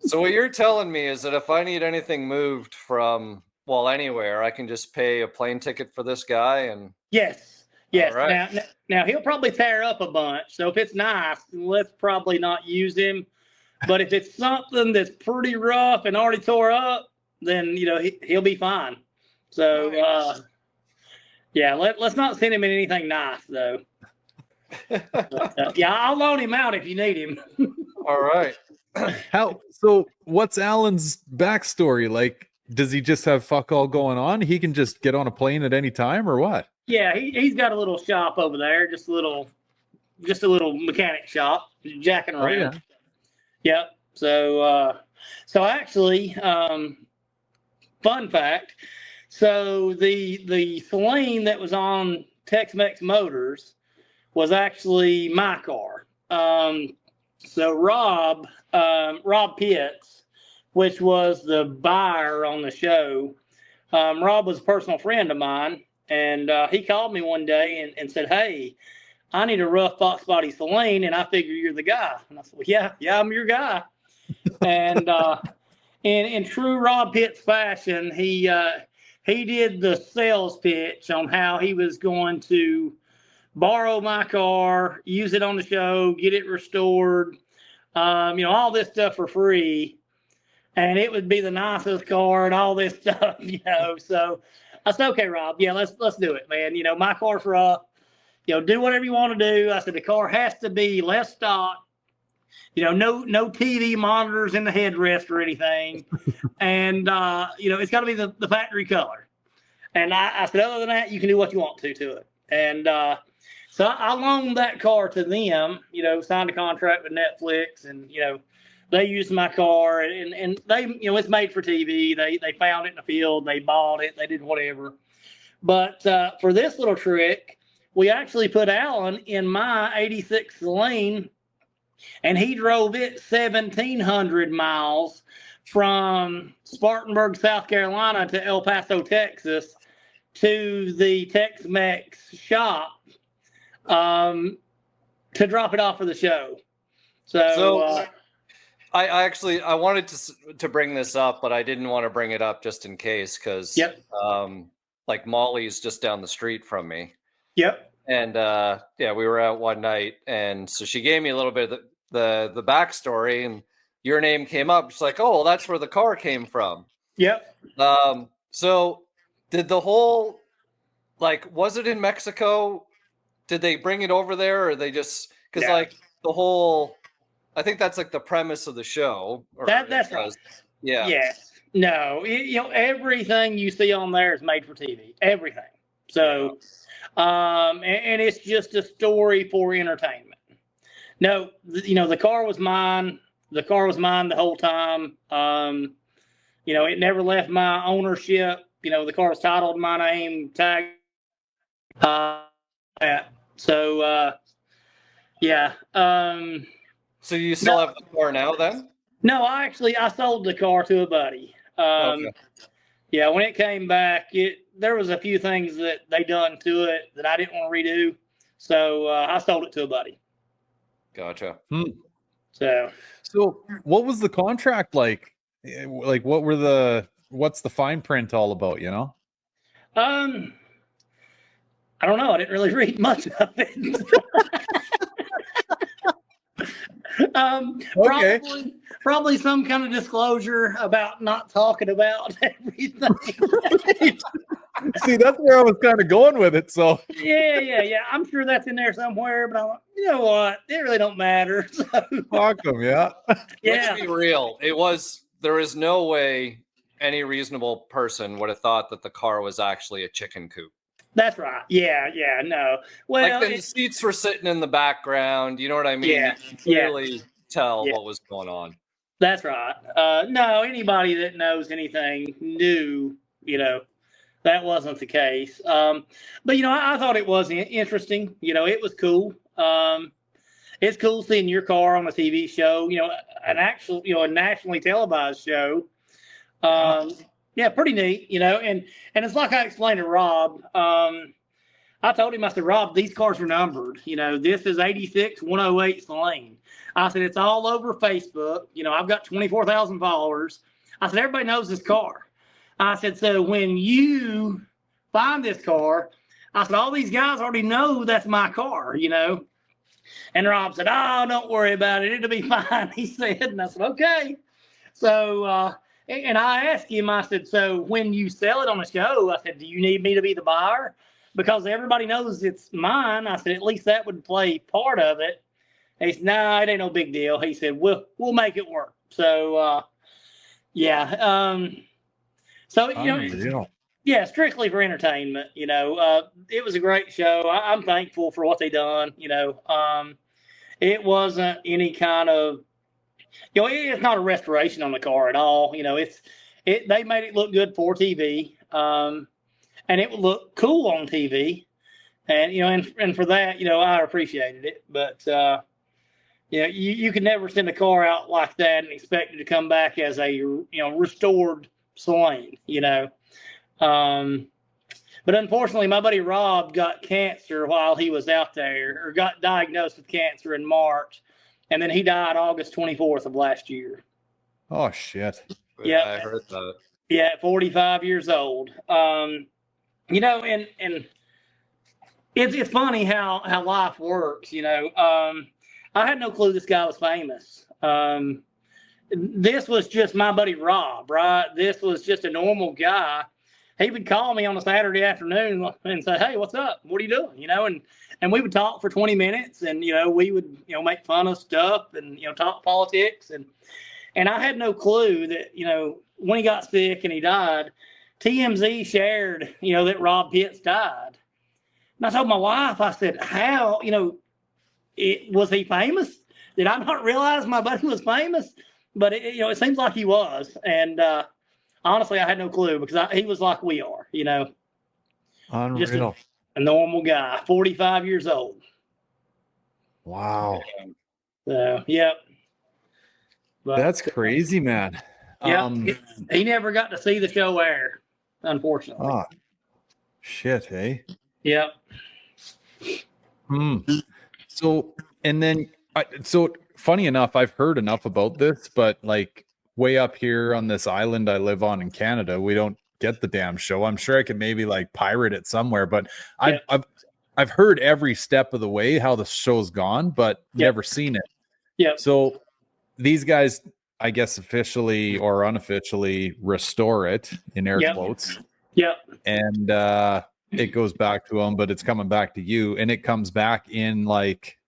So what you're telling me is that if I need anything moved from anywhere, I can just pay a plane ticket for this guy and Yes. Right. Now he'll probably tear up a bunch. So if it's nice, let's probably not use him. But if it's something that's pretty rough and already tore up, then he'll be fine. So let's not send him in anything nice though. But, I'll loan him out if you need him. All right. So what's Alan's backstory? Like, does he just have fuck all going on? He can just get on a plane at any time or what? Yeah, he's got a little shop over there, just a little mechanic shop, jacking around. Oh, yeah. Yep. So actually, fun fact. So the Celine that was on Tex-Mex Motors was actually my car. So Rob Pitts, which was the buyer on the show, Rob was a personal friend of mine, and he called me one day and said, "Hey, I need a rough foxbody Celine, and I figure you're the guy." And I said, "Well, yeah, I'm your guy." And in true Rob Pitts fashion, he did the sales pitch on how he was going to borrow my car, use it on the show, get it restored, all this stuff for free. and it would be the nicest car and all this stuff, you know. So I said, okay, Rob, yeah, let's do it, man. You know, my car's rough. You know, do whatever you want to do. I said the car has to be less stock. You know, no TV monitors in the headrest or anything, and you know, it's got to be the factory color. And I said, other than that, you can do what you want to it. And so I loaned that car to them. You know, signed a contract with Netflix, and you know, they used my car, and they, you know, it's made for TV. They found it in the field, they bought it, they did whatever. But for this little trick, we actually put Alan in my '86 Celine, and he drove it 1,700 miles from Spartanburg, South Carolina to El Paso, Texas, to the Tex-Mex shop to drop it off for the show. So I actually I wanted to bring this up, but I didn't want to bring it up just in case, because like Molly's just down the street from me. Yep. And yeah, we were out one night, and so she gave me a little bit of the backstory, and your name came up. She's like, "Oh, well, that's where the car came from." Yep. So did the whole, like, was it in Mexico? Did they bring it over there, or they just, because like the whole, I think that's like the premise of the show. That's right. Yeah. Yes. No. You know, everything you see on there is made for TV. Everything. So. And it's just a story for entertainment. No, you know, the car was mine. The car was mine the whole time. You know, it never left my ownership. You know, the car was titled in my name, tagged. So, yeah. So you still have the car now then? No, I sold the car to a buddy. Okay. Yeah, when it came back, there was a few things that they done to it that I didn't want to redo, so I sold it to a buddy. Gotcha. So what was the contract like? Like, what's the fine print all about? You know? I don't know. I didn't really read much of it. Okay. Probably some kind of disclosure about not talking about everything. See, that's where I was kind of going with it. So yeah. I'm sure that's in there somewhere, but I'm like, you know what? It really don't matter. So, fuck them, yeah. Let's be real. There is no way any reasonable person would have thought that the car was actually a chicken coop. That's right. Yeah, no. Well, like the seats were sitting in the background. You know what I mean? Yeah, you can clearly tell what was going on. That's right. No, anybody that knows anything knew, you know, that wasn't the case. But, you know, I thought it was interesting. You know, it was cool. It's cool seeing your car on a TV show, you know, a nationally televised show. Yeah, pretty neat, you know, and it's like I explained to Rob. I told him, I said, Rob, these cars are numbered. You know, this is 86 108 Celine. I said, it's all over Facebook. You know, I've got 24,000 followers. I said, everybody knows this car. I said, so when you find this car, I said, all these guys already know that's my car, you know. And Rob said, oh, don't worry about it. It'll be fine, he said. And I said, okay. So, and I asked him, I said, so when you sell it on the show, I said, do you need me to be the buyer? Because everybody knows it's mine. I said, at least that would play part of it. He said, nah, it ain't no big deal. He said, we'll make it work. So, yeah. So, you know, yeah, strictly for entertainment, you know, it was a great show. I'm thankful for what they done, you know. It wasn't any kind of, you know, it's not a restoration on the car at all. You know, they made it look good for TV, and it would look cool on TV, and you know, and for that, you know, I appreciated it. But you know, you could never send a car out like that and expect it to come back as a, you know, restored Celine, you know. But unfortunately, my buddy Rob got cancer while he was out there, or got diagnosed with cancer in March. And then he died August 24th of last year. Oh, shit. Yeah, I heard that. Yeah, 45 years old. You know, and it's funny how life works, you know. I had no clue this guy was famous. this was just my buddy Rob, right? This was just a normal guy. He would call me on a Saturday afternoon and say, "Hey, what's up? What are you doing?" And we would talk for 20 minutes, and we would make fun of stuff and talk politics, and I had no clue that when he got sick and he died, TMZ shared that Rob Pitts died, and I told my wife, I said, "How was he famous? Did I not realize my buddy was famous?" But it seems like he was, and honestly, I had no clue because he was like we are, Unreal. just a normal guy, 45 years old. Wow. So, yep. But, that's crazy, man. Yeah, he never got to see the show air, unfortunately. Oh, shit, hey? Yep. So, and then, so funny enough, I've heard enough about this, but like way up here on this island I live on in Canada, we don't get the damn show. I'm sure I could maybe like pirate it somewhere, but I've heard every step of the way how the show's gone, but never seen it. Yeah. So these guys, I guess, officially or unofficially restore it in air quotes. Yep. And it goes back to them, but it's coming back to you, and it comes back in like,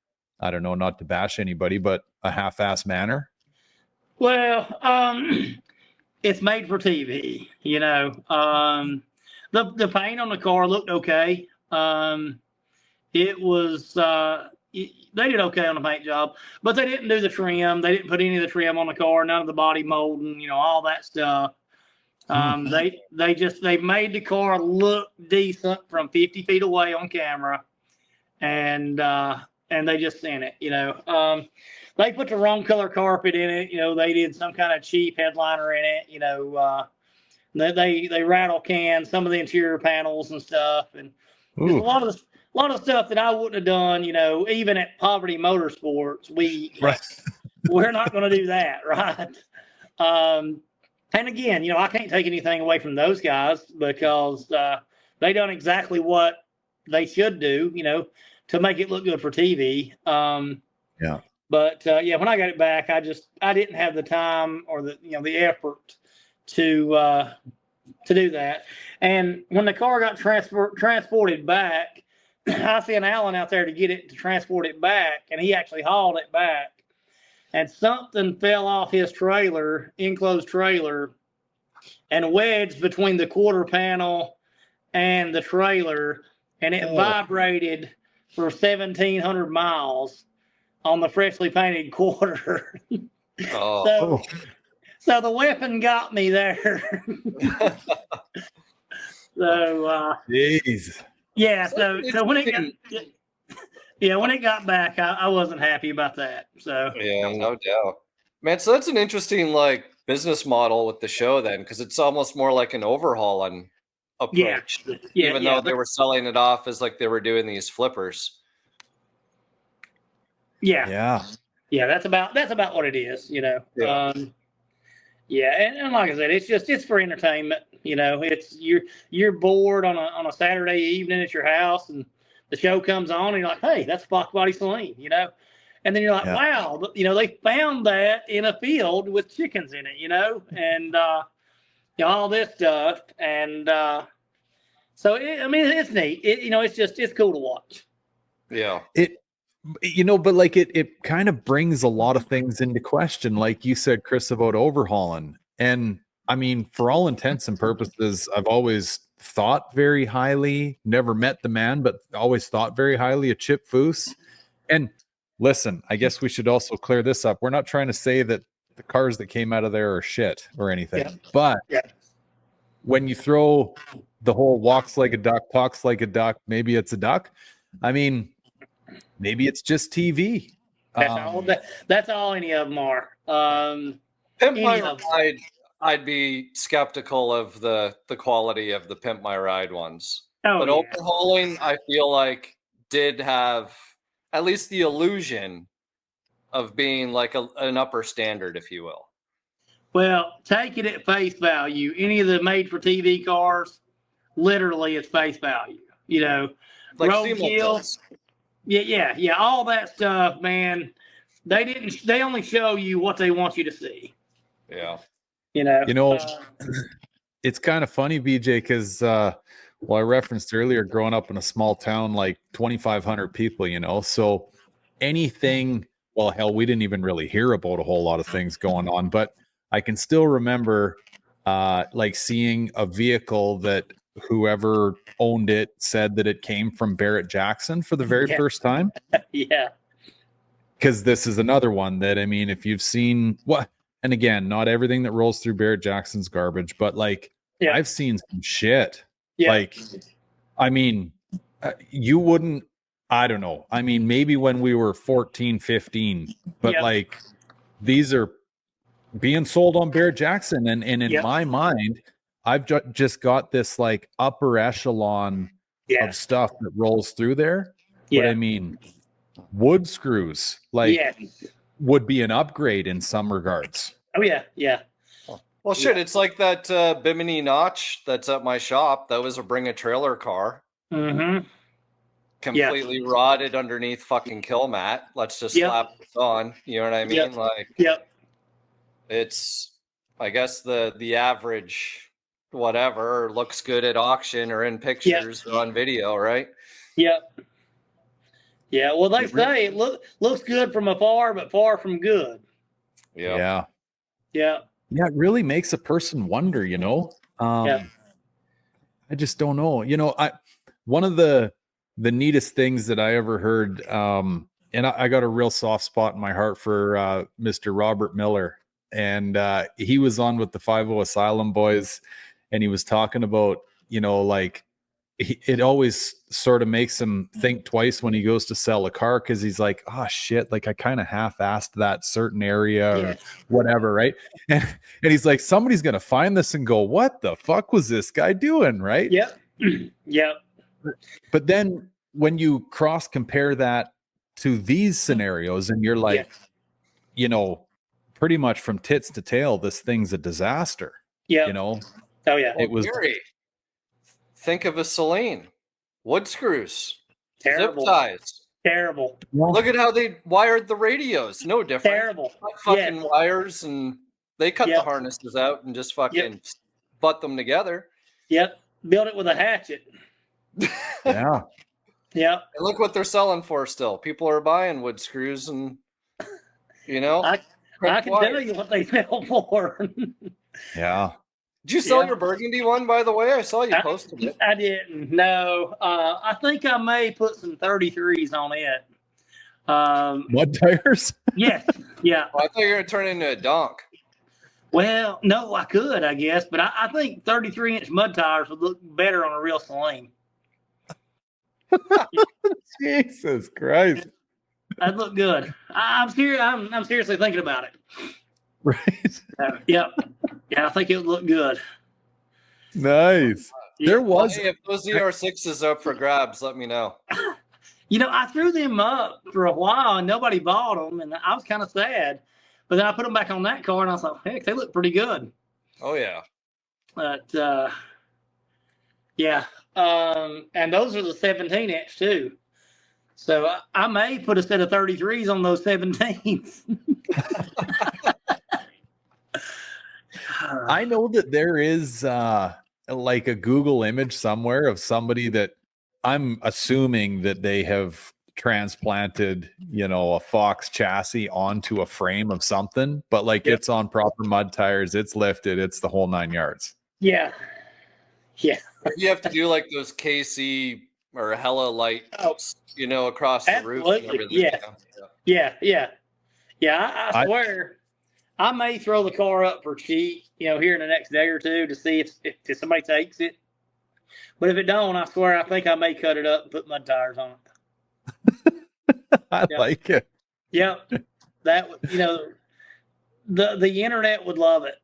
I don't know, not to bash anybody, but a half-ass manner. Well, it's made for TV, the paint on the car looked okay. It was, they did okay on the paint job, but they didn't do the trim. They didn't put any of the trim on the car, none of the body molding, all that stuff. They made the car look decent from 50 feet away on camera, and they just sent it. They put the wrong color carpet in it. They did some kind of cheap headliner in it. They rattle can some of the interior panels and stuff, and a lot of stuff that I wouldn't have done. Even at Poverty Motorsports, we're not going to do that, right? And again, I can't take anything away from those guys because they done exactly what they should do, to make it look good for TV. But when I got it back, I didn't have the time or the effort to do that. And when the car got transported back, I sent Alan out there to get it to transport it back, and he actually hauled it back. And something fell off his trailer, enclosed trailer, and wedged between the quarter panel and the trailer, and it vibrated for 1,700 miles on the freshly painted quarter. So the weapon got me there. Jeez. Yeah. So when it got back, I wasn't happy about that. So yeah, no doubt, man. So that's an interesting business model with the show then, because it's almost more like an overhauling approach. Even though they were selling it off as like they were doing these flippers. Yeah. That's about what it is. And like I said, it's for entertainment. It's you're bored on a Saturday evening at your house, and the show comes on, and you're like, hey, that's Foxbody Celine, and then you're like, wow, they found that in a field with chickens in it, and all this stuff, and so it's neat. It's cool to watch. Yeah. But it kind of brings a lot of things into question, like you said, Chris, about overhauling. And I mean, for all intents and purposes, I've always thought very highly, never met the man, but always thought very highly of Chip Foose. And listen, I guess we should also clear this up. We're not trying to say that the cars that came out of there are shit or anything, but when you throw the whole walks like a duck, talks like a duck, maybe it's a duck. I mean, maybe it's just TV. That's all any of them are. Pimp My Ride, I'd be skeptical of the quality of the Pimp My Ride ones. But overhauling, I feel like did have at least the illusion of being like an upper standard, if you will. Well, take it at face value. Any of the made-for-TV cars, literally, it's face value. Like roadkill. Yeah. All that stuff, man. They only show you what they want you to see. Yeah. You know, it's kind of funny, BJ, because well, I referenced earlier growing up in a small town, like 2,500 people, so anything, well, hell, we didn't even really hear about a whole lot of things going on, but I can still remember like seeing a vehicle that whoever owned it said that it came from Barrett Jackson for the very first time. Yeah. Because this is another one that, I mean, if you've seen what, and again, not everything that rolls through Barrett Jackson's garbage, but like I've seen some shit. Yeah. Like, I mean, you wouldn't, I don't know. I mean, maybe when we were 14, 15, but like these are being sold on Barrett Jackson. And in my mind, I've just got this like upper echelon of stuff that rolls through there. But I mean, wood screws like would be an upgrade in some regards. Oh yeah. Yeah. Well, shit, it's like that Bimini notch that's at my shop. That was a bring a trailer car. Mm-hmm. Completely rotted underneath fucking kill mat. Let's just slap this on. You know what I mean? Like, it's, I guess the average whatever looks good at auction or in pictures or on video, right? Yep. Yeah. Well, they say it looks good from afar, but far from good. Yeah. Yeah. Yeah, it really makes a person wonder, I just don't know. One of the neatest things that I ever heard, and I got a real soft spot in my heart for Mr. Robert Miller. And he was on with the 5-0 Asylum boys, and he was talking about, like, it always sort of makes him think twice when he goes to sell a car, because he's like, oh shit, like I kind of half-assed that certain area or whatever, right? And he's like, somebody's gonna find this and go, what the fuck was this guy doing, right? But then when you cross compare that to these scenarios, and you're like, pretty much from tits to tail, this thing's a disaster. Oh yeah. It was Gary, think of a Celine. Wood screws. Terrible. Zip ties. Terrible. Look at how they wired the radios. No different. Terrible. Fucking wires, and they cut the harnesses out and just fucking butt them together. Yep. Build it with a hatchet. Yeah. Yeah. And look what they're selling for still. People are buying wood screws, and I can tell you what they sell for. Yeah. Did you sell your burgundy one, by the way? I saw you posted it. I didn't. No. I think I may put some 33s on it. Mud tires? Yes. Yeah. Well, I thought you were going to turn it into a donk. Well, no, I could, I guess. But I think 33-inch mud tires would look better on a real Celine. Jesus Christ. That'd look good. I'm serious. I'm seriously thinking about it. Right. Yeah, I think it would look good. Nice. There was. Hey, if those ER6s are up for grabs, let me know. I threw them up for a while and nobody bought them, and I was kind of sad. But then I put them back on that car, and I was like, heck, they look pretty good. Oh yeah. But and those are the 17-inch too. So I may put a set of 33s on those 17s. I know that there is like a Google image somewhere of somebody that I'm assuming that they have transplanted, a Fox chassis onto a frame of something, but like it's on proper mud tires, it's lifted, it's the whole 9 yards. Yeah. Yeah. You have to do like those KC or Hella lights, across the roof and everything. Yeah. I swear I may throw the car up for cheap, here in the next day or two to see if somebody takes it. But if it don't, I swear I think I may cut it up and put mud tires on it. I like it. Yep. That the internet would love it.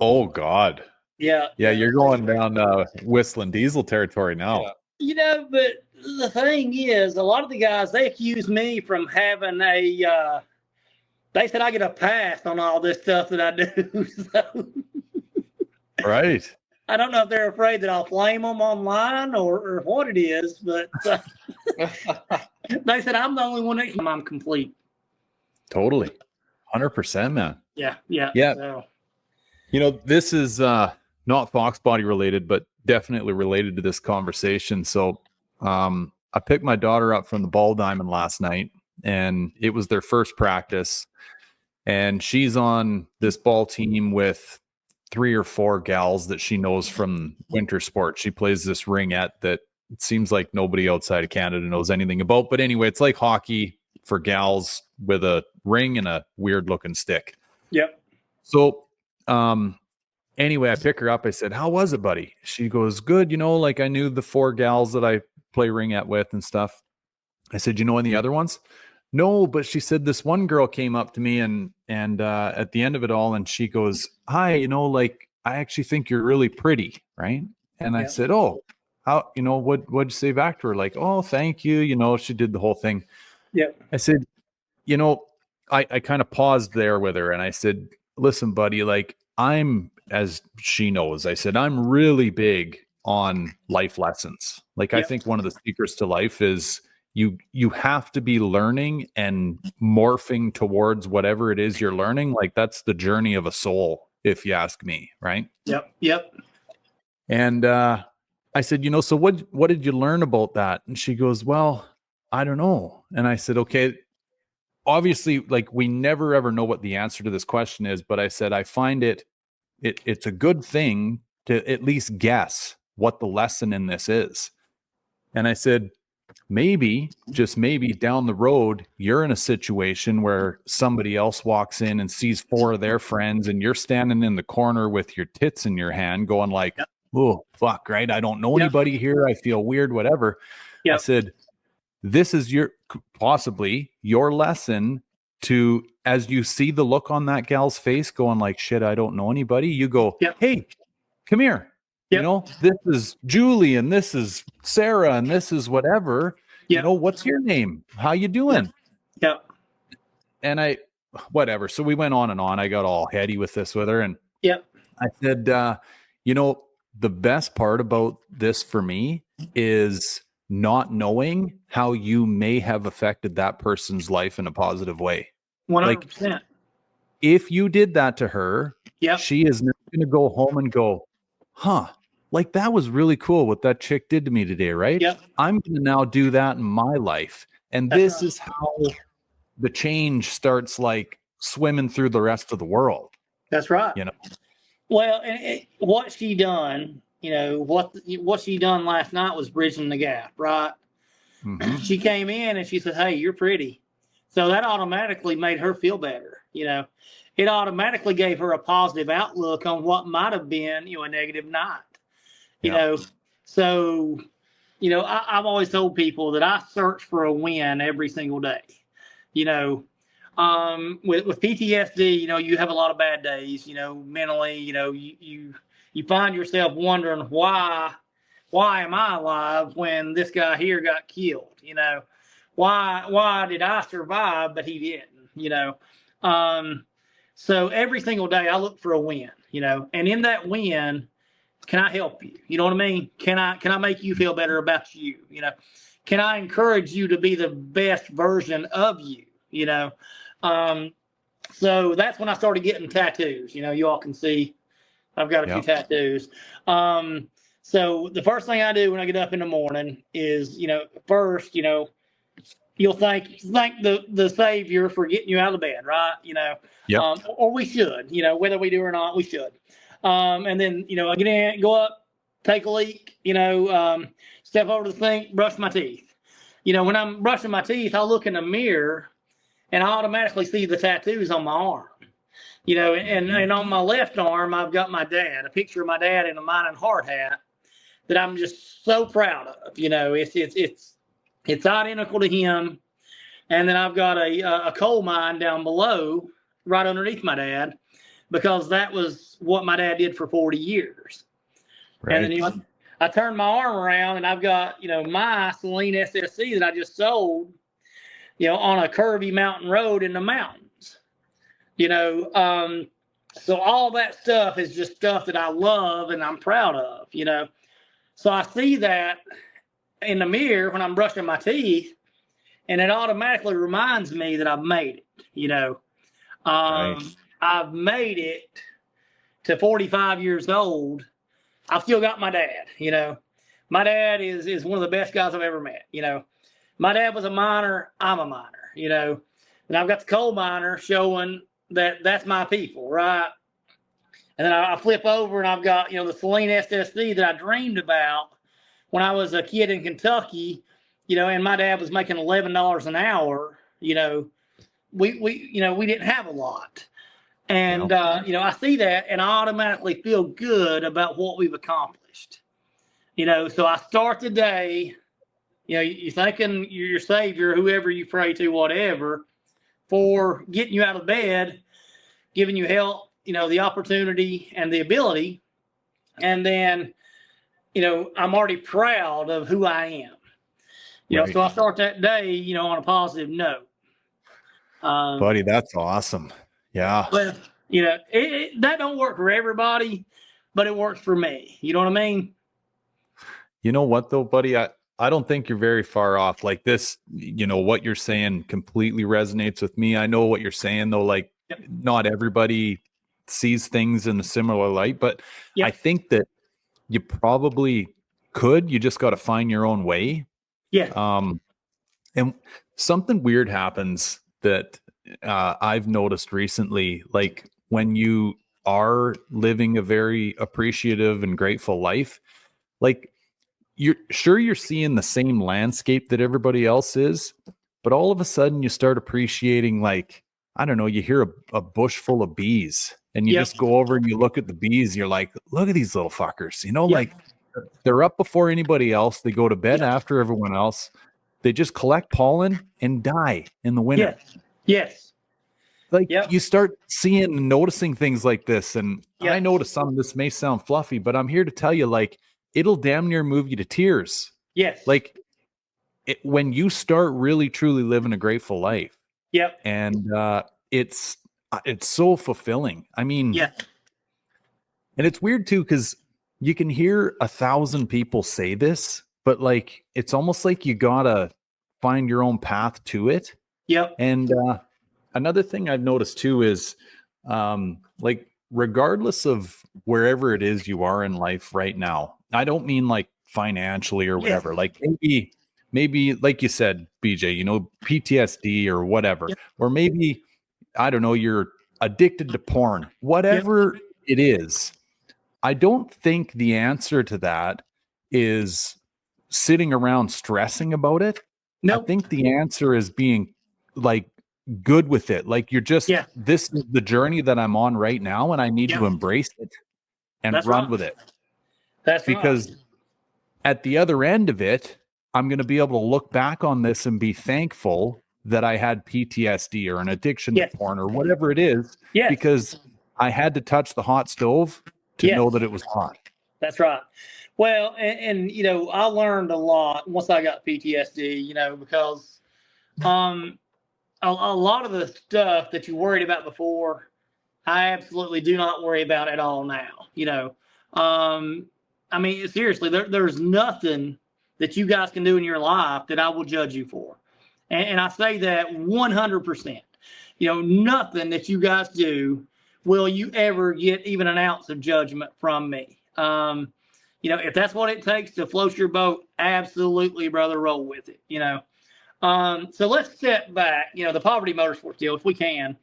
Oh God. Yeah. Yeah, you're going down Whistling Diesel territory now. Yeah. But the thing is, a lot of the guys, they accuse me from having they said I get a pass on all this stuff that I do. So. Right. I don't know if they're afraid that I'll flame them online or what it is, but they said I'm the only one that I'm complete. Totally. 100%, man. Yeah. So. This is not fox body related, but definitely related to this conversation. So I picked my daughter up from the ball diamond last night, and it was their first practice. And she's on this ball team with 3 or 4 gals that she knows from winter sports. She plays this ringette that it seems like nobody outside of Canada knows anything about. But anyway, it's like hockey for gals with a ring and a weird looking stick. Yep. So anyway, I pick her up. I said, "How was it, buddy?" She goes, "Good. Like I knew the 4 gals that I play ringette with and stuff." I said, "You know any other ones?" "No," but she said this one girl came up to me and at the end of it all, and she goes, "Hi, like I actually think you're really pretty, right?" And I said, "Oh, how, what'd you say back to her?" Like, "Oh, thank you." She did the whole thing. Yeah. I said, I kind of paused there with her and I said, "Listen, buddy, like as she knows, I said, I'm really big on life lessons. Like, I think one of the secrets to life is you have to be learning and morphing towards whatever it is you're learning. Like, that's the journey of a soul, if you ask me, right?" Yep. And I said, "So what did you learn about that?" And she goes, "Well, I don't know." And I said, "Okay, obviously, like we never ever know what the answer to this question is, but I said I find it's a good thing to at least guess what the lesson in this is." And I said, maybe, just maybe down the road, you're in a situation where somebody else walks in and sees 4 of their friends and you're standing in the corner with your tits in your hand going like, "Oh, fuck, right? I don't know anybody here. I feel weird, whatever." I said, this is possibly your lesson to, as you see the look on that gal's face going like, "Shit, I don't know anybody," you go, "Hey, come here. This is Julie and this is Sarah and this is whatever. What's your name? How you doing?" And whatever. So we went on and on. I got all heady with this with her. And I said, the best part about this for me is not knowing how you may have affected that person's life in a positive way. 100%. Like, if you did that to her, she is not going to go home and go, "Huh, like that was really cool what that chick did to me today, right? I'm going to now do that in my life." And this is how the change starts, like swimming through the rest of the world. That's right. Well, and what she done, what she done last night was bridging the gap, right? Mm-hmm. She came in and she said, "Hey, you're pretty." So that automatically made her feel better. It automatically gave her a positive outlook on what might have been, a negative night. So, I've always told people that I search for a win every single day. With PTSD, you have a lot of bad days, mentally, you find yourself wondering why am I alive when this guy here got killed? Why did I survive, but he didn't, so every single day I look for a win, and in that win, can I help you? You know what I mean? Can I make you feel better about you? Can I encourage you to be the best version of you? So that's when I started getting tattoos. You all can see I've got a few tattoos. So the first thing I do when I get up in the morning is, first, you'll thank the Savior for getting you out of bed, right? Or we should, whether we do or not, we should. And then, I get in, go up, take a leak, step over to the sink, brush my teeth. When I'm brushing my teeth, I'll look in the mirror and I automatically see the tattoos on my arm. And on my left arm, I've got my dad, a picture of my dad in a mine and heart hat that I'm just so proud of. It's identical to him. And then I've got a coal mine down below, right underneath my dad, because that was what my dad did for 40 years. Right. And then I turned my arm around and I've got, my Celine SSC that I just sold, on a curvy mountain road in the mountains. So all that stuff is just stuff that I love and I'm proud of, So I see that in the mirror when I'm brushing my teeth, and it automatically reminds me that I've made it, Right. I've made it to 45 years old, I've still got my dad. You know, my dad is one of the best guys I've ever met. You know, my dad was a miner. I'm a miner. You know, and I've got the coal miner showing that that's my people, right? And then I flip over and I've got, you know, the Celine SSC that I dreamed about when I was a kid in Kentucky. You know, and my dad was making $11 an hour. You know, we didn't have a lot. And, you know, I see that and I automatically feel good about what we've accomplished. You know, so I start the day, you know, you're thanking your Savior, whoever you pray to, whatever, for getting you out of bed, giving you help, you know, the opportunity and the ability. And then, you know, I'm already proud of who I am. You know, so I start that day, you know, on a positive note. Buddy, that's awesome. Yeah. Well, you know, that don't work for everybody, but it works for me. You know what I mean? You know what though, buddy? I don't think you're very far off. Like this, you know, what you're saying completely resonates with me. I know what you're saying though, like not everybody sees things in a similar light, but I think that you probably could. You just got to find your own way. Yeah. And something weird happens that I've noticed recently, like when you are living a very appreciative and grateful life, like you're seeing the same landscape that everybody else is, but all of a sudden you start appreciating, like, I don't know, you hear a bush full of bees and you just go over and you look at the bees. You're like, look at these little fuckers, you know, like they're up before anybody else. They go to bed after everyone else. They just collect pollen and die in the winter. Yes. Like you start seeing and noticing things like this. And I know to some this may sound fluffy, but I'm here to tell you, like, it'll damn near move you to tears. Yes. Like when you start really truly living a grateful life. Yep. And it's so fulfilling. I mean, and it's weird too, because you can hear 1,000 people say this, but like it's almost like you gotta find your own path to it. Yep. And another thing I've noticed too is like regardless of wherever it is you are in life right now, I don't mean like financially or whatever, like maybe like you said, BJ, you know, PTSD or whatever, or maybe, I don't know, you're addicted to porn, whatever it is. I don't think the answer to that is sitting around stressing about it. I think the answer is being like good with it. Like you're just, this is the journey that I'm on right now, and I need to embrace it and run with it. That's because at the other end of it, I'm going to be able to look back on this and be thankful that I had PTSD or an addiction to porn or whatever it is, because I had to touch the hot stove to know that it was hot. That's right. Well, and you know, I learned a lot once I got PTSD, you know, because a lot of the stuff that you worried about before, I absolutely do not worry about at all now. You know, I mean, seriously, there's nothing that you guys can do in your life that I will judge you for. And I say that 100%. You know, nothing that you guys do will you ever get even an ounce of judgment from me. You know, if that's what it takes to float your boat, absolutely, brother, roll with it, you know. So let's step back, you know, the poverty motorsports deal, if we can.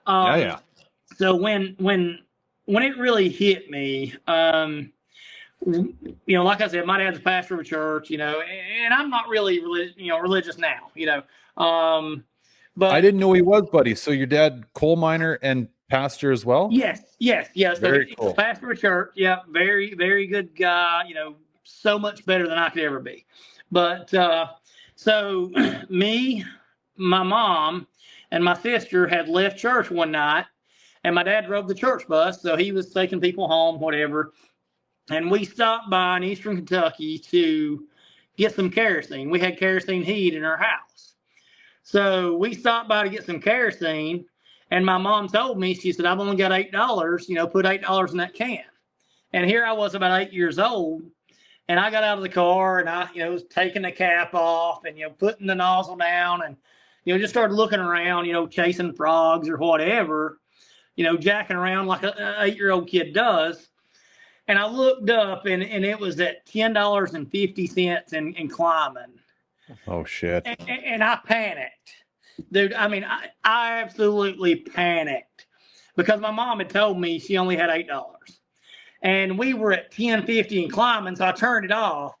So when it really hit me, you know, like I said, my dad's a pastor of a church, you know, and I'm not really religious now, you know. But I didn't know he was, buddy. So your dad, coal miner and pastor as well? Yes. So very cool. Pastor of a church. Yeah, very, very good guy. You know, so much better than I could ever be. But so me, my mom, and my sister had left church one night, and my dad drove the church bus, so he was taking people home, whatever. And we stopped by in Eastern Kentucky to get some kerosene. We had kerosene heat in our house. So we stopped by to get some kerosene, and my mom told me, she said, I've only got $8, you know, put $8 in that can. And here I was about 8 years old, and I got out of the car, and I, you know, was taking the cap off and, you know, putting the nozzle down and, you know, just started looking around, you know, chasing frogs or whatever. jacking around like an 8-year-old kid does. And I looked up and it was at $10.50 in climbing. Oh shit. And I panicked. Dude, I mean, I absolutely panicked because my mom had told me she only had $8. And we were at $10.50 in climbing, so I turned it off.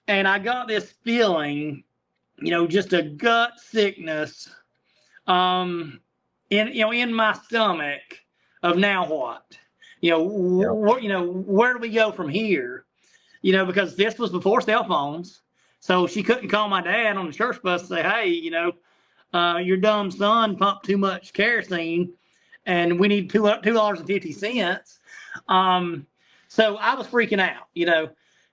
And I got this feeling, just a gut sickness in my stomach of now what? Where do we go from here? Because this was before cell phones. So she couldn't call my dad on the church bus and say, hey, your dumb son pumped too much kerosene and we need $2.50. So I was freaking out,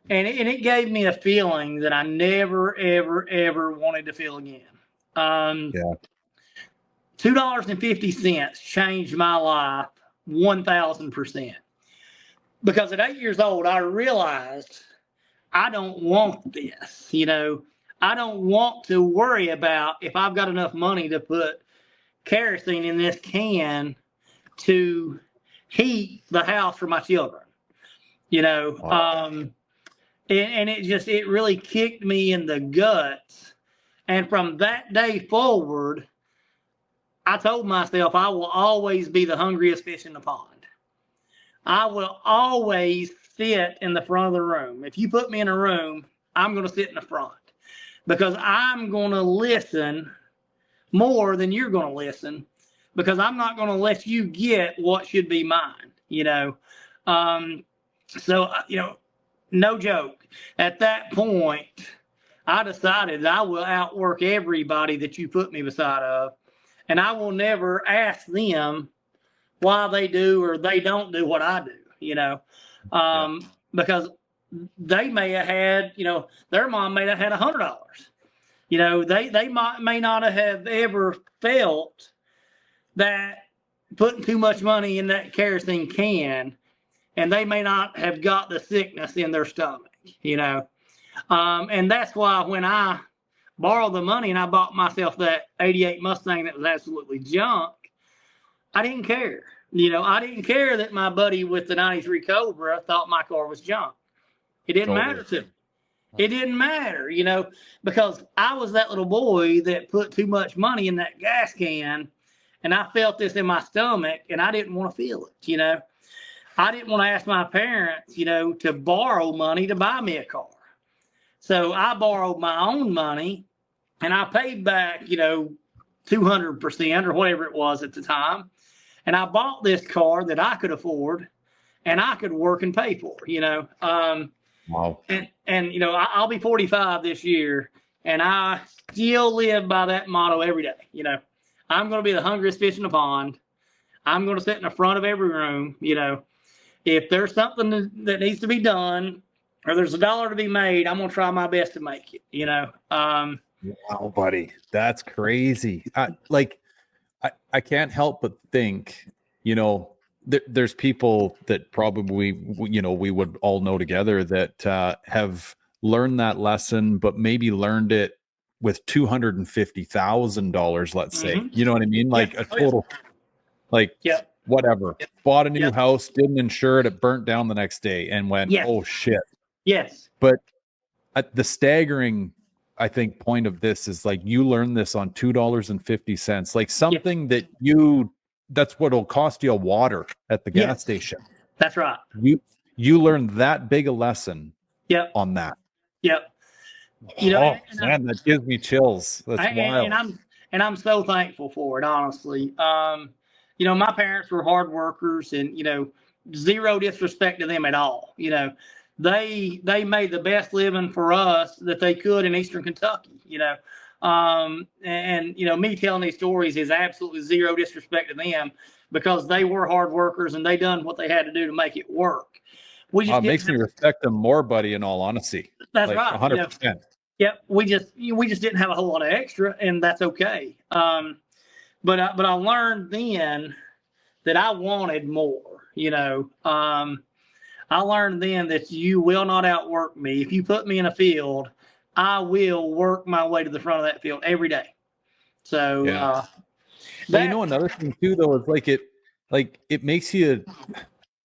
and it gave me a feeling that I never, ever, ever wanted to feel again. $2.50 changed my life 1,000%. Because at 8 years old, I realized I don't want this. I don't want to worry about if I've got enough money to put kerosene in this can to heat the house for my children. And it really kicked me in the guts. And from that day forward, I told myself I will always be the hungriest fish in the pond. I will always sit in the front of the room. If you put me in a room, I'm going to sit in the front because I'm going to listen more than you're going to listen because I'm not going to let you get what should be mine, So, no joke. At that point, I decided I will outwork everybody that you put me beside of, and I will never ask them why they do or they don't do what I do, because they may have had, their mom may have had $100. They may not have ever felt that putting too much money in that kerosene can, and they may not have got the sickness in their stomach, and that's why when I borrowed the money and I bought myself that 88 Mustang that was absolutely junk, I didn't care. I didn't care that my buddy with the 93 Cobra thought my car was junk. It didn't matter to me. It didn't matter, because I was that little boy that put too much money in that gas can, and I felt this in my stomach, and I didn't want to feel it, I didn't want to ask my parents, to borrow money to buy me a car. So I borrowed my own money, and I paid back, 200% or whatever it was at the time. And I bought this car that I could afford and I could work and pay for, Wow. And I'll be 45 this year, and I still live by that motto every day. I'm going to be the hungriest fish in the pond. I'm going to sit in the front of every room. If there's something that needs to be done or there's $1 to be made, I'm going to try my best to make it, Wow, buddy. That's crazy. I can't help but think, there's people that probably, we would all know together that have learned that lesson, but maybe learned it with $250,000, let's say. You know what I mean? Like a total, whatever. Bought a new house, didn't insure it, it burnt down the next day and went, oh shit. Yes. But the staggering, I think, point of this is like you learn this on $2.50, like something that that's what'll cost you a water at the gas station. That's right. You learned that big a lesson on that. Yep. Man, that gives me chills. That's wild. And I'm so thankful for it, honestly. My parents were hard workers, and zero disrespect to them at all. They made the best living for us that they could in Eastern Kentucky. Me telling these stories is absolutely zero disrespect to them because they were hard workers and they done what they had to do to make it work. It makes me respect them more, buddy. In all honesty, that's right. 100%. We just didn't have a whole lot of extra, and that's okay. But I learned then that I wanted more. I learned then that you will not outwork me. If you put me in a field, I will work my way to the front of that field every day. So, another thing too, though, is like like it makes you,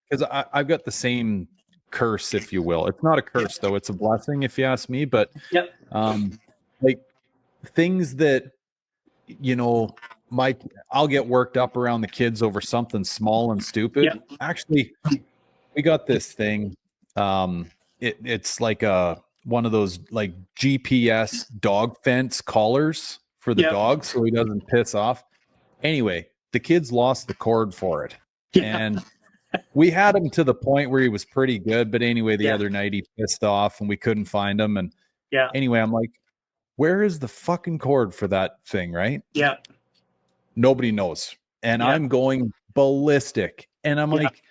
because I've got the same curse, if you will. It's not a curse though; it's a blessing, if you ask me. But like things that I'll get worked up around the kids over something small and stupid. Actually, we got this thing. It's like one of those like GPS dog fence collars for the dog, so he doesn't piss off. Anyway, the kids lost the cord for it, and we had him to the point where he was pretty good. But anyway, the other night he pissed off, and we couldn't find him. And anyway, I'm like, where is the fucking cord for that thing? Right? Yeah. Nobody knows. And I'm going ballistic. And I'm like,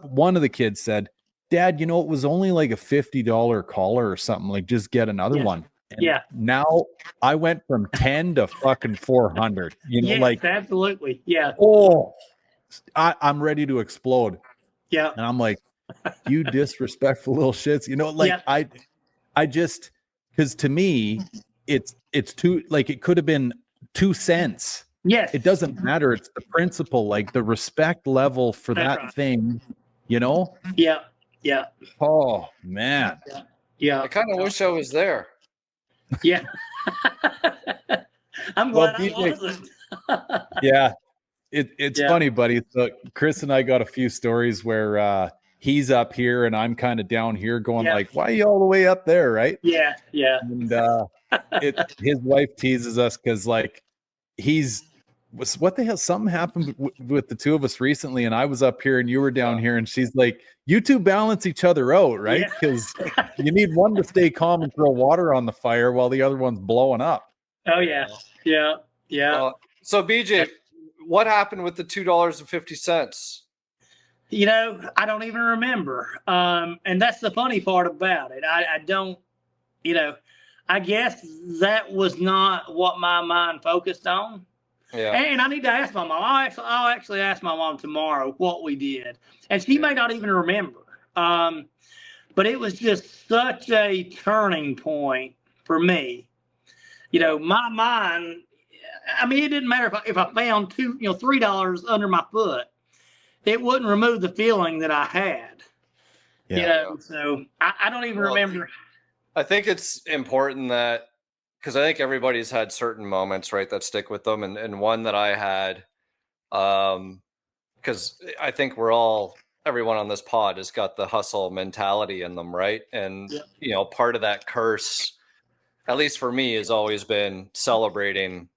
one of the kids said, Dad, it was only like a $50 collar or something. Like, just get another one. And now I went from 10 to fucking 400. Like absolutely. Yeah. Oh, I'm ready to explode. Yeah. And I'm like, you disrespectful little shits. I just, because to me, it's too, like, it could have been 2 cents. Yes. It doesn't matter. It's the principle, like the respect level for that thing, Yeah. Yeah. Oh, man. Yeah. I kind of wish I was there. Yeah. I'm glad I wasn't. Yeah. It's funny, buddy. So Chris and I got a few stories where he's up here and I'm kind of down here going like, why are you all the way up there? Right. Yeah. Yeah. And his wife teases us because like what the hell, something happened with the two of us recently, and I was up here and you were down here, and she's like, you two balance each other out, right? Because you need one to stay calm and throw water on the fire while the other one's blowing up. Oh yeah. So BJ, what happened with the $2.50? I don't even remember. And that's the funny part about it. I don't, I guess that was not what my mind focused on. Yeah. And I need to ask my mom. I'll actually ask my mom tomorrow what we did. And she may not even remember. But it was just such a turning point for me. My mind, I mean, it didn't matter if I found $3 under my foot. It wouldn't remove the feeling that I had. So I don't even remember. I think it's important that, because I think everybody's had certain moments, right, that stick with them. And one that I had, because I think everyone on this pod has got the hustle mentality in them, right? And, part of that curse, at least for me, has always been celebrating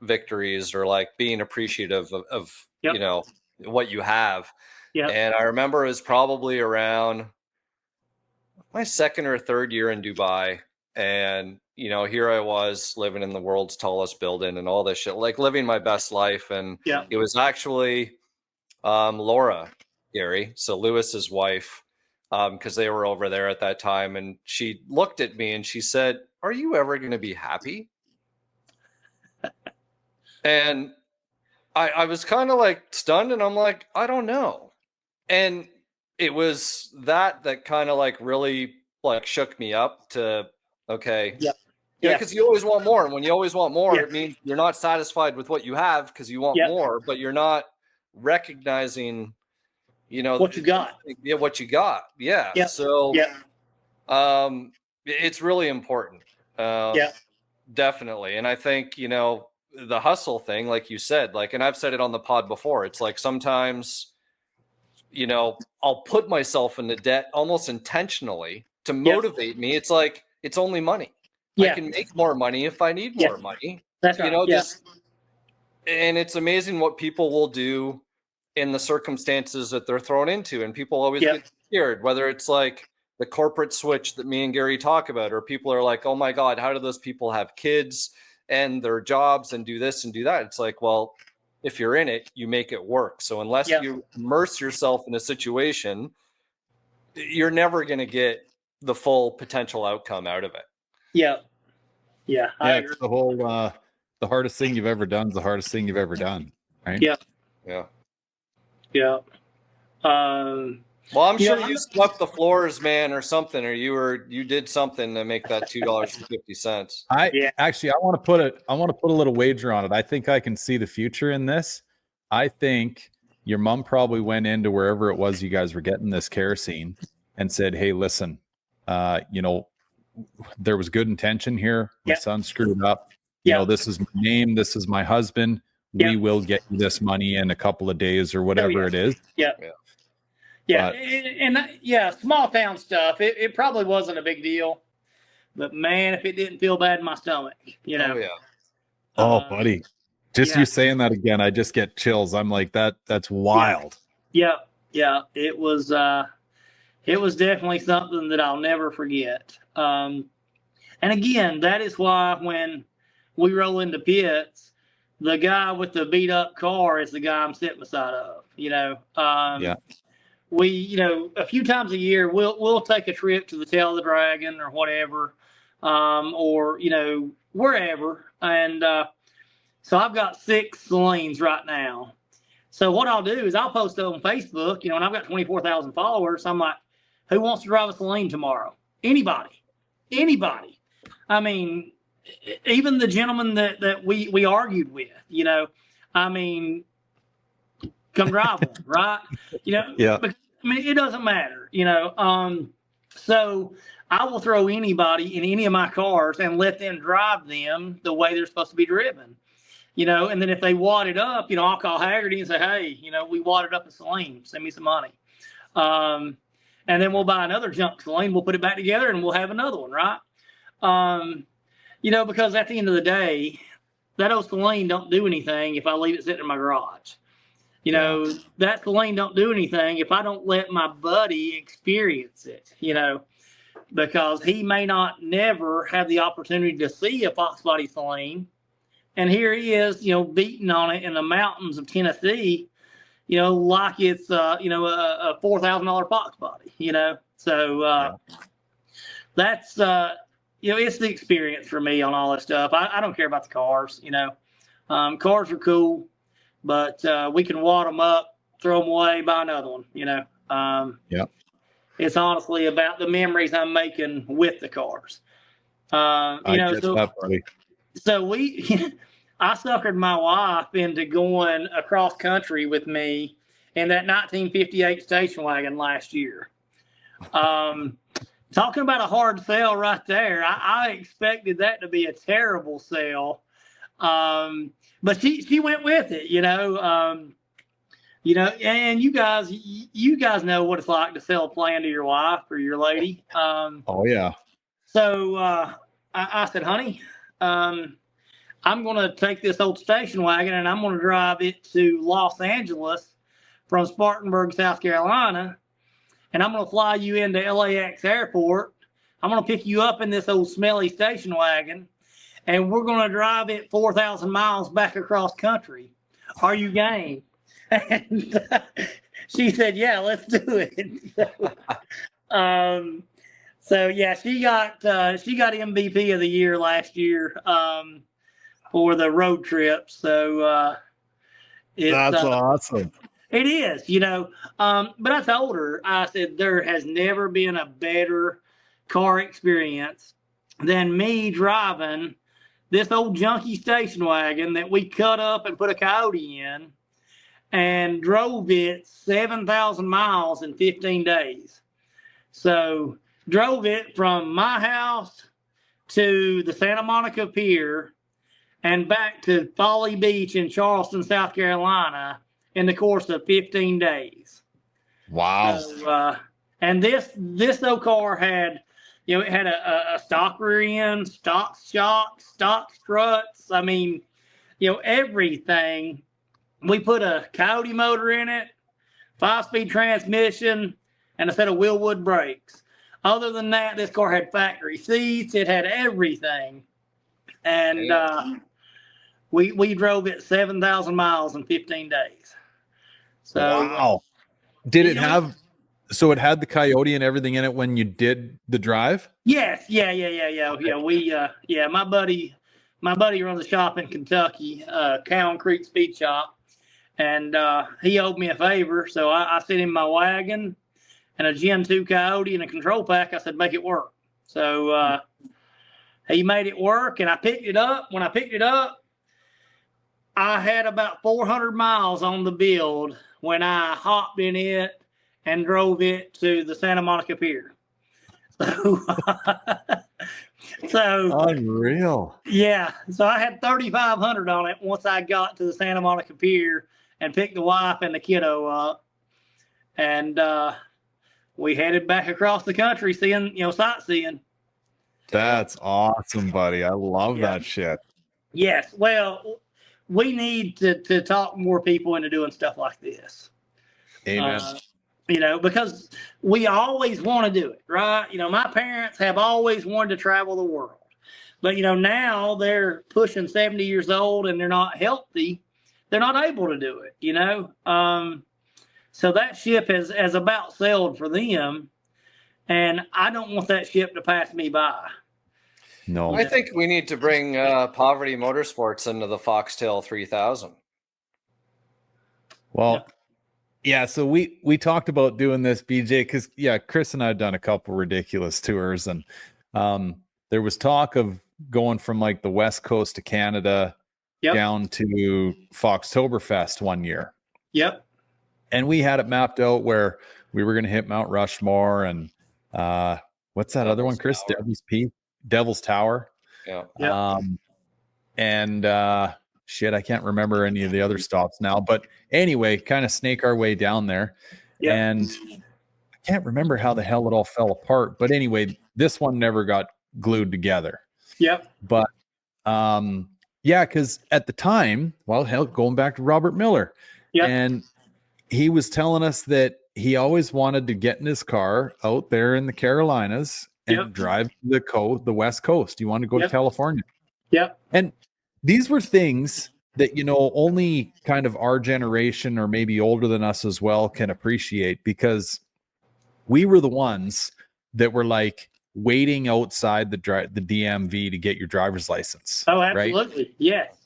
victories or like being appreciative of what you have. And I remember it was probably around my second or third year in Dubai, and here I was living in the world's tallest building and all this shit, like living my best life. And it was actually Laura, Gary, so Lewis's wife, because they were over there at that time, and she looked at me and she said, are you ever going to be happy? And I was kind of like stunned, and I'm like, I don't know. And it was that kind of like really like shook me up to, okay. Because you always want more. And when you always want more, it means you're not satisfied with what you have because you want more, but you're not recognizing, what you got. Yeah, what you got. Yeah. So it's really important. Definitely. And I think, the hustle thing, like you said, like, and I've said it on the pod before, it's like sometimes, I'll put myself into debt almost intentionally to motivate me. It's like, it's only money. I can make more money if I need more money. That's right. And it's amazing what people will do in the circumstances that they're thrown into. And people always get scared, whether it's like the corporate switch that me and Gary talk about, or people are like, oh my God, how do those people have kids and their jobs and do this and do that? It's like, well, if you're in it, you make it work. So unless you immerse yourself in a situation, you're never going to get the full potential outcome out of it. It's the whole the hardest thing you've ever done is the hardest thing you've ever done, right? Well, I'm sure you swept the floors, man, or something, or you did something to make that $2.50. Actually, I want to put a little wager on it. I think I can see the future in this. I think your mom probably went into wherever it was you guys were getting this kerosene and said, hey, listen, you know, there was good intention here. My son screwed up. You know, this is my name. This is my husband. We will get you this money in a couple of days or whatever it is. Small town stuff. It probably wasn't a big deal, but man, if it didn't feel bad in my stomach, you know. Oh, buddy. Just you saying that again, I just get chills. I'm like, that's wild. Yeah. It was definitely something that I'll never forget. And again, that is why when we roll into pits, the guy with the beat up car is the guy I'm sitting beside of, you know. We, you know, a few times a year, we'll take a trip to the Tail of the Dragon or whatever, or, you know, wherever. And so I've got 6 Celine's right now. So what I'll do is I'll post it on Facebook, you know, and I've got 24,000 followers. I'm like, who wants to drive a Celine tomorrow? Anybody. I mean, even the gentleman that we argued with, you know, I mean, come drive one, right? You know, but, I mean, it doesn't matter, you know. So I will throw anybody in any of my cars and let them drive them the way they're supposed to be driven, you know. And then if they wad it up, you know, I'll call Haggerty and say, hey, you know, we wadded up a Celine, send me some money. And then we'll buy another junk Celine, we'll put it back together, and we'll have another one, right? You know, because at the end of the day, that old Celine don't do anything if I leave it sitting in my garage. You know, that Celine don't do anything if I don't let my buddy experience it, you know, because he may not never have the opportunity to see a foxbody Celine. And here he is, you know, beating on it in the mountains of Tennessee, you know, like it's, you know, a $4,000 foxbody, you know. So that's, you know, it's the experience for me on all this stuff. I don't care about the cars, you know. Cars are cool. But we can wad them up, throw them away, buy another one, you know. It's honestly about the memories I'm making with the cars. You know, so I suckered my wife into going across country with me in that 1958 station wagon last year. Talking about a hard sell right there. I expected that to be a terrible sell. But she went with it, you know. You know, and you guys know what it's like to sell a plan to your wife or your lady. So I said, honey, I'm going to take this old station wagon and I'm going to drive it to Los Angeles from Spartanburg, South Carolina, and I'm going to fly you into LAX airport. I'm going to pick you up in this old smelly station wagon, and we're going to drive it 4,000 miles back across country. Are you game? And she said, yeah, let's do it. So yeah, she got MVP of the year last year for the road trip. So that's awesome. It is, you know. But I told her, I said, there has never been a better car experience than me driving this old junky station wagon that we cut up and put a Coyote in and drove it 7,000 miles in 15 days. So drove it from my house to the Santa Monica Pier and back to Folly Beach in Charleston, South Carolina in the course of 15 days. Wow. So, and this old car had, you know, it had a stock rear end, stock shocks, stock struts. I mean, you know, everything. We put a Coyote motor in it, 5-speed transmission, and a set of Willwood brakes. Other than that, this car had factory seats. It had everything. And we drove it 7,000 miles in 15 days. So, wow. Did it have, so it had the Coyote and everything in it when you did the drive? Yes. Yeah. We, my buddy runs a shop in Kentucky, Cowan Creek Speed Shop. And he owed me a favor. So I sent him my wagon and a Gen 2 Coyote and a control pack. I said, make it work. So he made it work, and I picked it up. When I picked it up, I had about 400 miles on the build when I hopped in it and drove it to the Santa Monica Pier. So, so unreal. Yeah. So I had 3,500 on it once I got to the Santa Monica Pier and picked the wife and the kiddo up. And we headed back across the country seeing, sightseeing. That's awesome, buddy. I love that shit. Yes. Well, we need to talk more people into doing stuff like this. Amen. Because we always want to do it, right? My parents have always wanted to travel the world. But, now they're pushing 70 years old and they're not healthy. They're not able to do it, So that ship has about sailed for them. And I don't want that ship to pass me by. No. I think we need to bring Poverty Motorsports into the Foxtail 3000. Well, yeah, so we talked about doing this, BJ, because Chris and I have done a couple ridiculous tours, and there was talk of going from like the West Coast of Canada down to Foxtoberfest one year. Yep. And we had it mapped out where we were going to hit Mount Rushmore and what's that other one, Chris? Devil's Tower. Yeah. And shit, I can't remember any of the other stops now. But anyway, kind of snake our way down there. Yep. And I can't remember how the hell it all fell apart. But anyway, this one never got glued together. Yep. But because at the time, well, hell, going back to Robert Miller. Yep. And he was telling us that he always wanted to get in his car out there in the Carolinas and drive the West Coast. You want to go to California. Yep. And these were things that, only kind of our generation or maybe older than us as well can appreciate, because we were the ones that were like waiting outside the DMV to get your driver's license. Oh, absolutely. Right? Yes.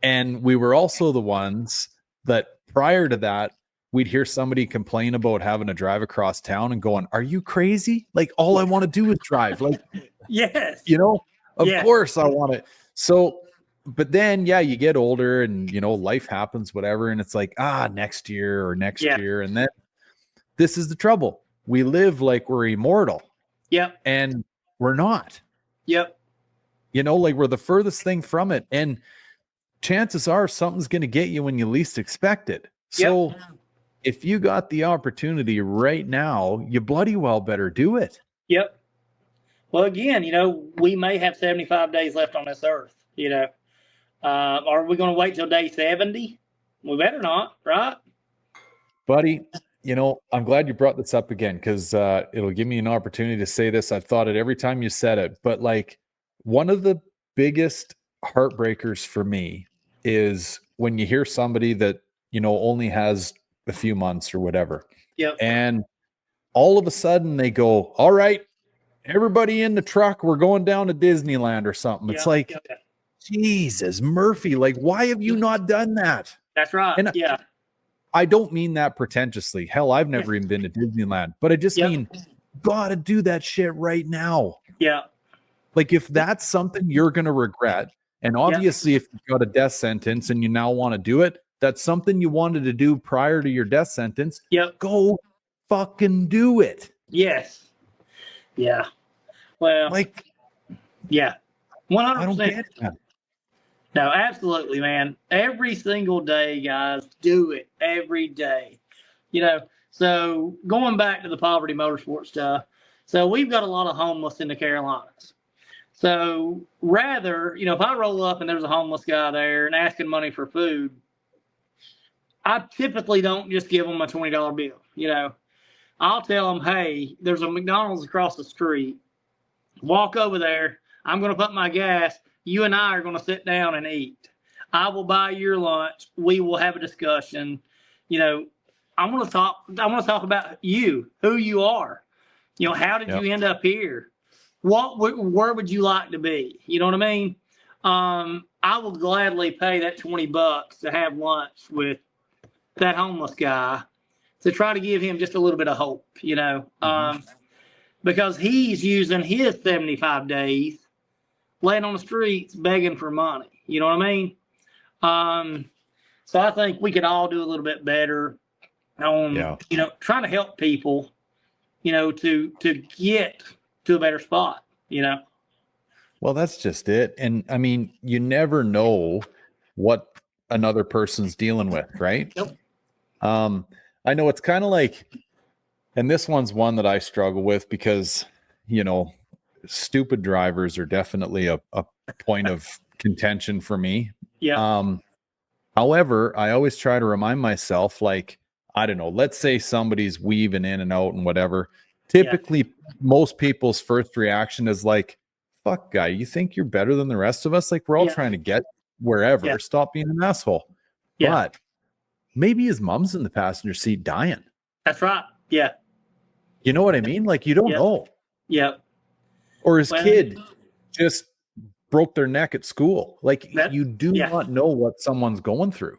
And we were also the ones that prior to that, we'd hear somebody complain about having to drive across town and going, "Are you crazy? Like, all I want to do is drive." Like, yes. Of course I want it. So, but then, you get older and, life happens, whatever. And it's like, next year or next year. And then this is the trouble. We live like we're immortal. Yep. And we're not. Yep. Like we're the furthest thing from it. And chances are something's going to get you when you least expect it. So if you got the opportunity right now, you bloody well better do it. Yep. Well, again, we may have 75 days left on this earth, Are we going to wait till day 70? We better not, right? Buddy, I'm glad you brought this up again, because it'll give me an opportunity to say this. I've thought it every time you said it, but like one of the biggest heartbreakers for me is when you hear somebody that, only has a few months or whatever. Yep. And all of a sudden they go, "All right, everybody in the truck, we're going down to Disneyland or something." It's like, Jesus, Murphy, like, why have you not done that? That's right. And I don't mean that pretentiously. Hell, I've never even been to Disneyland, but I just mean, gotta do that shit right now. Yeah. Like, if that's something you're going to regret, and obviously if you've got a death sentence and you now want to do it, that's something you wanted to do prior to your death sentence. Go fucking do it. Yes. Yeah. Well, 100%. I don't get that. No, absolutely, man. Every single day, guys, do it every day. So going back to the Poverty Motorsports stuff, so we've got a lot of homeless in the Carolinas. So rather, if I roll up and there's a homeless guy there and asking money for food, I typically don't just give them a $20 bill. I'll tell them, "Hey, there's a McDonald's across the street. Walk over there. I'm going to put my gas. You and I are going to sit down and eat. I will buy your lunch. We will have a discussion. I want to talk about you, who you are. How did you end up here? Where would you like to be? You know what I mean? I will gladly pay that $20 to have lunch with that homeless guy to try to give him just a little bit of hope, because he's using his 75 days laying on the streets begging for money. You know what I mean? So I think we could all do a little bit better on, trying to help people, to get to a better spot, Well, that's just it. And I mean, you never know what another person's dealing with, right? Nope. I know it's kind of like, and this one's one that I struggle with because, stupid drivers are definitely a point of contention for me. Yeah. However, I always try to remind myself, like, I don't know, let's say somebody's weaving in and out and whatever. Typically, most people's first reaction is like, fuck, guy, you think you're better than the rest of us? Like, we're all trying to get wherever. Yeah. Stop being an asshole. Yeah. But maybe his mom's in the passenger seat dying. That's right. Yeah. You know what I mean? Like, you don't know. Yeah. Or his kid just broke their neck at school. Like, you do not know what someone's going through.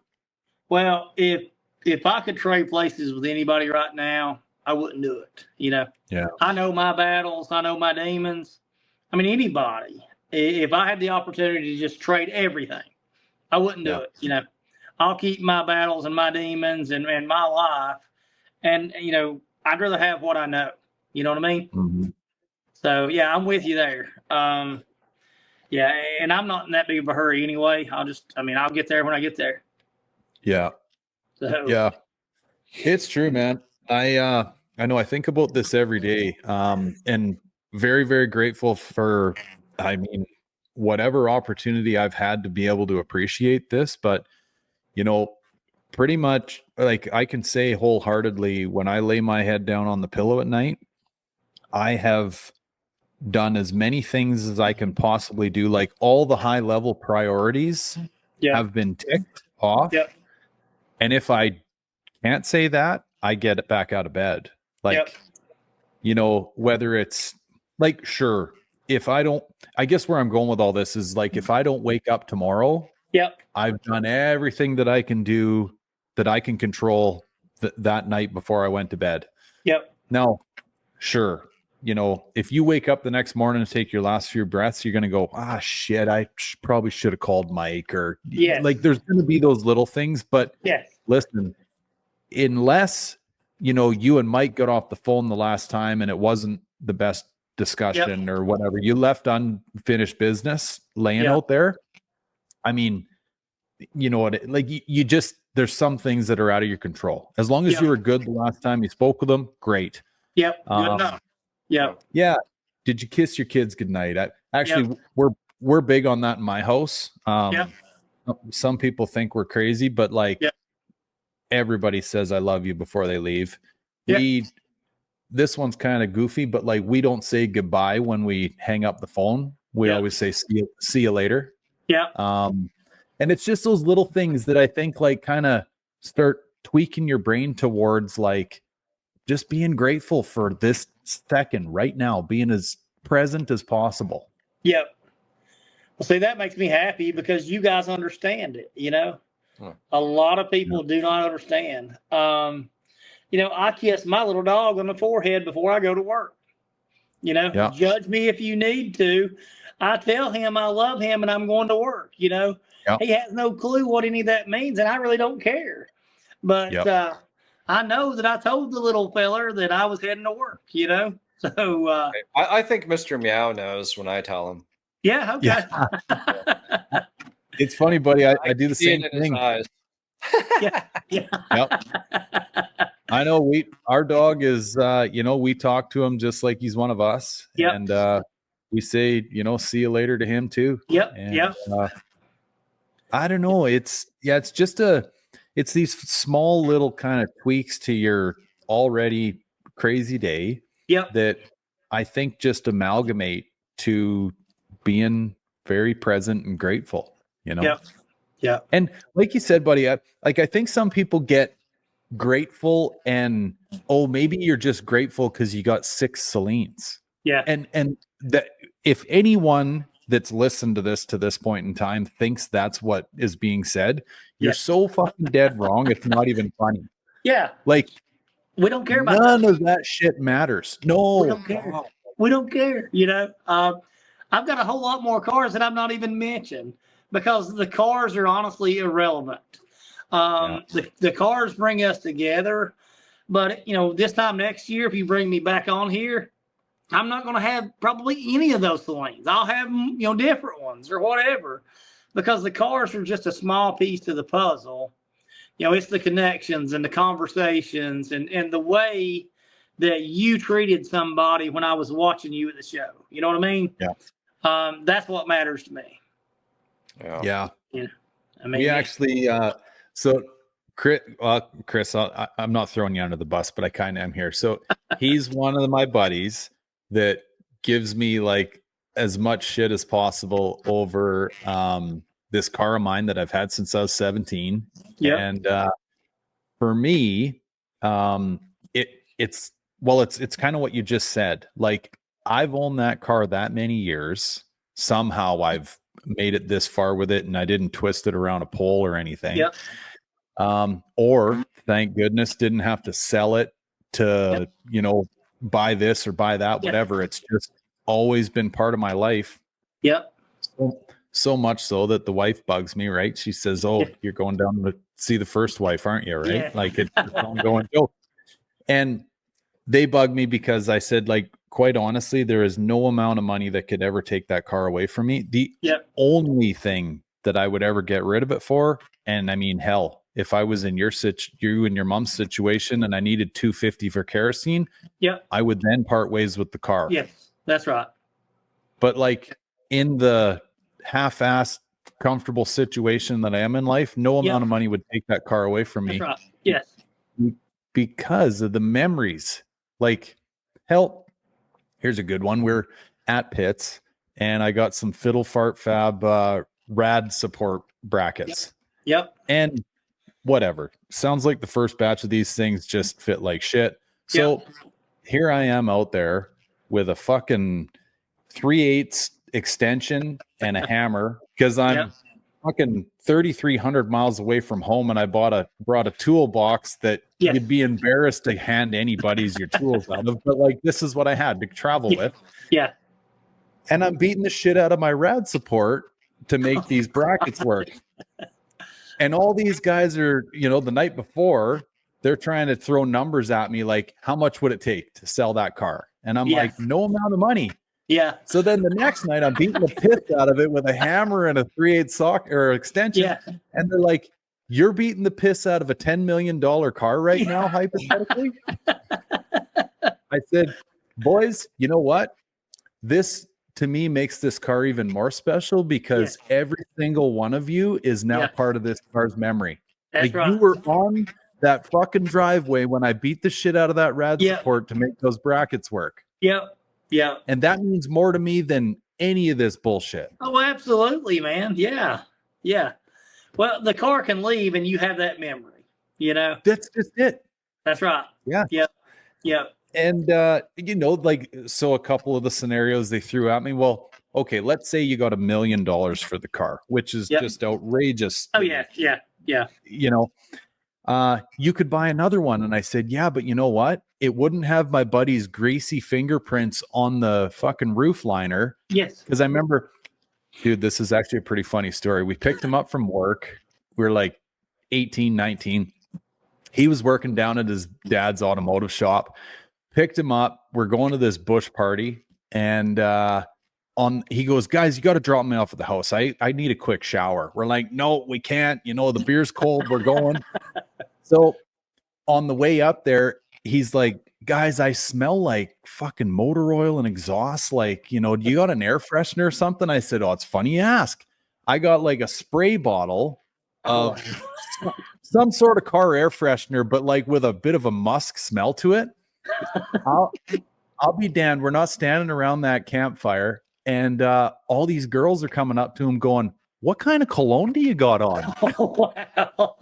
Well, if I could trade places with anybody right now, I wouldn't do it. Yeah. I know my battles. I know my demons. I mean, anybody. If I had the opportunity to just trade everything, I wouldn't do it. I'll keep my battles and my demons and my life. And, I'd rather have what I know. You know what I mean? Mm-hmm. So, yeah, I'm with you there. Yeah, and I'm not in that big of a hurry anyway. I'll get there when I get there. Yeah. So. Yeah. It's true, man. I know I think about this every day. And very, very grateful for, whatever opportunity I've had to be able to appreciate this. But, pretty much like I can say wholeheartedly, when I lay my head down on the pillow at night, I have done as many things as I can possibly do. Like all the high level priorities have been ticked off. Yep. And if I can't say that, I get it back out of bed. Like, whether it's like, sure, if I don't, I guess where I'm going with all this is like, if I don't wake up tomorrow, I've done everything that I can do, that I can control that night before I went to bed. Yep. Now, sure, if you wake up the next morning to take your last few breaths, you're going to go, shit, I probably should have called Mike, or like there's going to be those little things. But listen, unless, you and Mike got off the phone the last time and it wasn't the best discussion or whatever, you left unfinished business laying out there. I mean, you know what, like you just, there's some things that are out of your control. As long as you were good the last time you spoke with them, great. Yep. Good enough. Yeah. Yeah. Did you kiss your kids goodnight? Actually, we're big on that in my house. Some people think we're crazy, but like everybody says I love you before they leave. This one's kind of goofy, but like we don't say goodbye when we hang up the phone. We always say see you later. Yeah. And it's just those little things that I think like kind of start tweaking your brain towards like just being grateful for this second right now, being as present as possible. Yep. Well, see, that makes me happy because you guys understand it. A lot of people do not understand. I kiss my little dog on the forehead before I go to work. Judge me if you need to. I tell him I love him and I'm going to work. He has no clue what any of that means, and I really don't care. But I know that I told the little feller that I was heading to work, So I think Mr. Meow knows when I tell him. Yeah, okay. Yeah. It's funny, buddy. I do the same thing. Yep. I know our dog is we talk to him just like he's one of us. Yep. And we say, see you later to him too. Yep. And, I don't know. It's just it's these small little kind of tweaks to your already crazy day that I think just amalgamate to being very present and grateful, Yeah. And like you said, buddy, I think some people get grateful and, maybe you're just grateful because you got 6 Celines. Yeah. And that if anyone that's listened to this point in time thinks that's what is being said, you're so fucking dead wrong. It's not even funny. Yeah. Like, we don't care about none of that shit matters. No, we don't care. We don't care. I've got a whole lot more cars that I'm not even mentioning because the cars are honestly irrelevant. The cars bring us together. But, this time next year, if you bring me back on here, I'm not going to have probably any of those lanes. I'll have them, different ones or whatever, because the cars are just a small piece to the puzzle. It's the connections and the conversations and the way that you treated somebody when I was watching you at the show. You know what I mean? Yeah. That's what matters to me. Yeah. I mean, we actually, so Chris, I'm not throwing you under the bus, but I kind of am here. So he's one of my buddies that gives me like as much shit as possible over this car of mine that I've had since I was 17. Yep. And for me, it's kind of what you just said. Like, I've owned that car that many years. Somehow I've made it this far with it, and I didn't twist it around a pole or anything. Yep. Or thank goodness didn't have to sell it to, buy this or buy that, whatever. It's just always been part of my life. Yep. So much so that the wife bugs me, right? She says, "Oh, you're going down to see the first wife, aren't you?" Right? Yeah. Like, it's an ongoing joke. And they bug me because I said, like, quite honestly, there is no amount of money that could ever take that car away from me. The only thing that I would ever get rid of it for, and I mean, hell, if I was in you and your mom's situation and I needed $250 for kerosene, I would then part ways with the car. Yes, that's right. But like, in the half-assed comfortable situation that I am in life, no amount of money would take that car away from me. That's right. Yes. Because of the memories. Like, hell, here's a good one. We're at Pitts and I got some Fiddle Fart Fab rad support brackets. Yep. And whatever. Sounds like the first batch of these things just fit like shit. So here I am out there with a fucking 3/8 extension and a hammer, because I'm fucking 3,300 miles away from home, and I brought a toolbox that you'd be embarrassed to hand anybody's your tools out of, but like, this is what I had to travel with. Yeah. And I'm beating the shit out of my rad support to make these brackets work. And all these guys are, the night before, they're trying to throw numbers at me like, how much would it take to sell that car? And I'm like, no amount of money. Yeah. So then the next night I'm beating the piss out of it with a hammer and a 3/8 socket or extension. Yeah. And they're like, you're beating the piss out of a $10 million car right now, hypothetically? I said, boys, you know what? This, to me, makes this car even more special because every single one of you is now part of this car's memory. That's right. You were on that fucking driveway when I beat the shit out of that rad support to make those brackets work. Yep. Yeah. And that means more to me than any of this bullshit. Oh, absolutely, man. Yeah. Yeah. Well, the car can leave and you have that memory, That's just it. That's right. Yeah. Yep. Yep. And, like, so a couple of the scenarios they threw at me, well, okay, let's say you got $1 million for the car, which is just outrageous. Oh, yeah. Yeah. Yeah. You could buy another one. And I said, yeah, but you know what? It wouldn't have my buddy's greasy fingerprints on the fucking roof liner. Yes. Because I remember, dude, this is actually a pretty funny story. We picked him up from work. We were like 18, 19. He was working down at his dad's automotive shop. Picked him up. We're going to this bush party. And he goes, guys, you got to drop me off at the house. I need a quick shower. We're like, no, we can't. The beer's cold. We're going. So on the way up there, he's like, guys, I smell like fucking motor oil and exhaust. Like, do you got an air freshener or something? I said, oh, it's funny you ask. I got like a spray bottle of some sort of car air freshener, but like with a bit of a musk smell to it. I'll be damned. We're not standing around that campfire. And all these girls are coming up to him going, what kind of cologne do you got on? Oh, wow.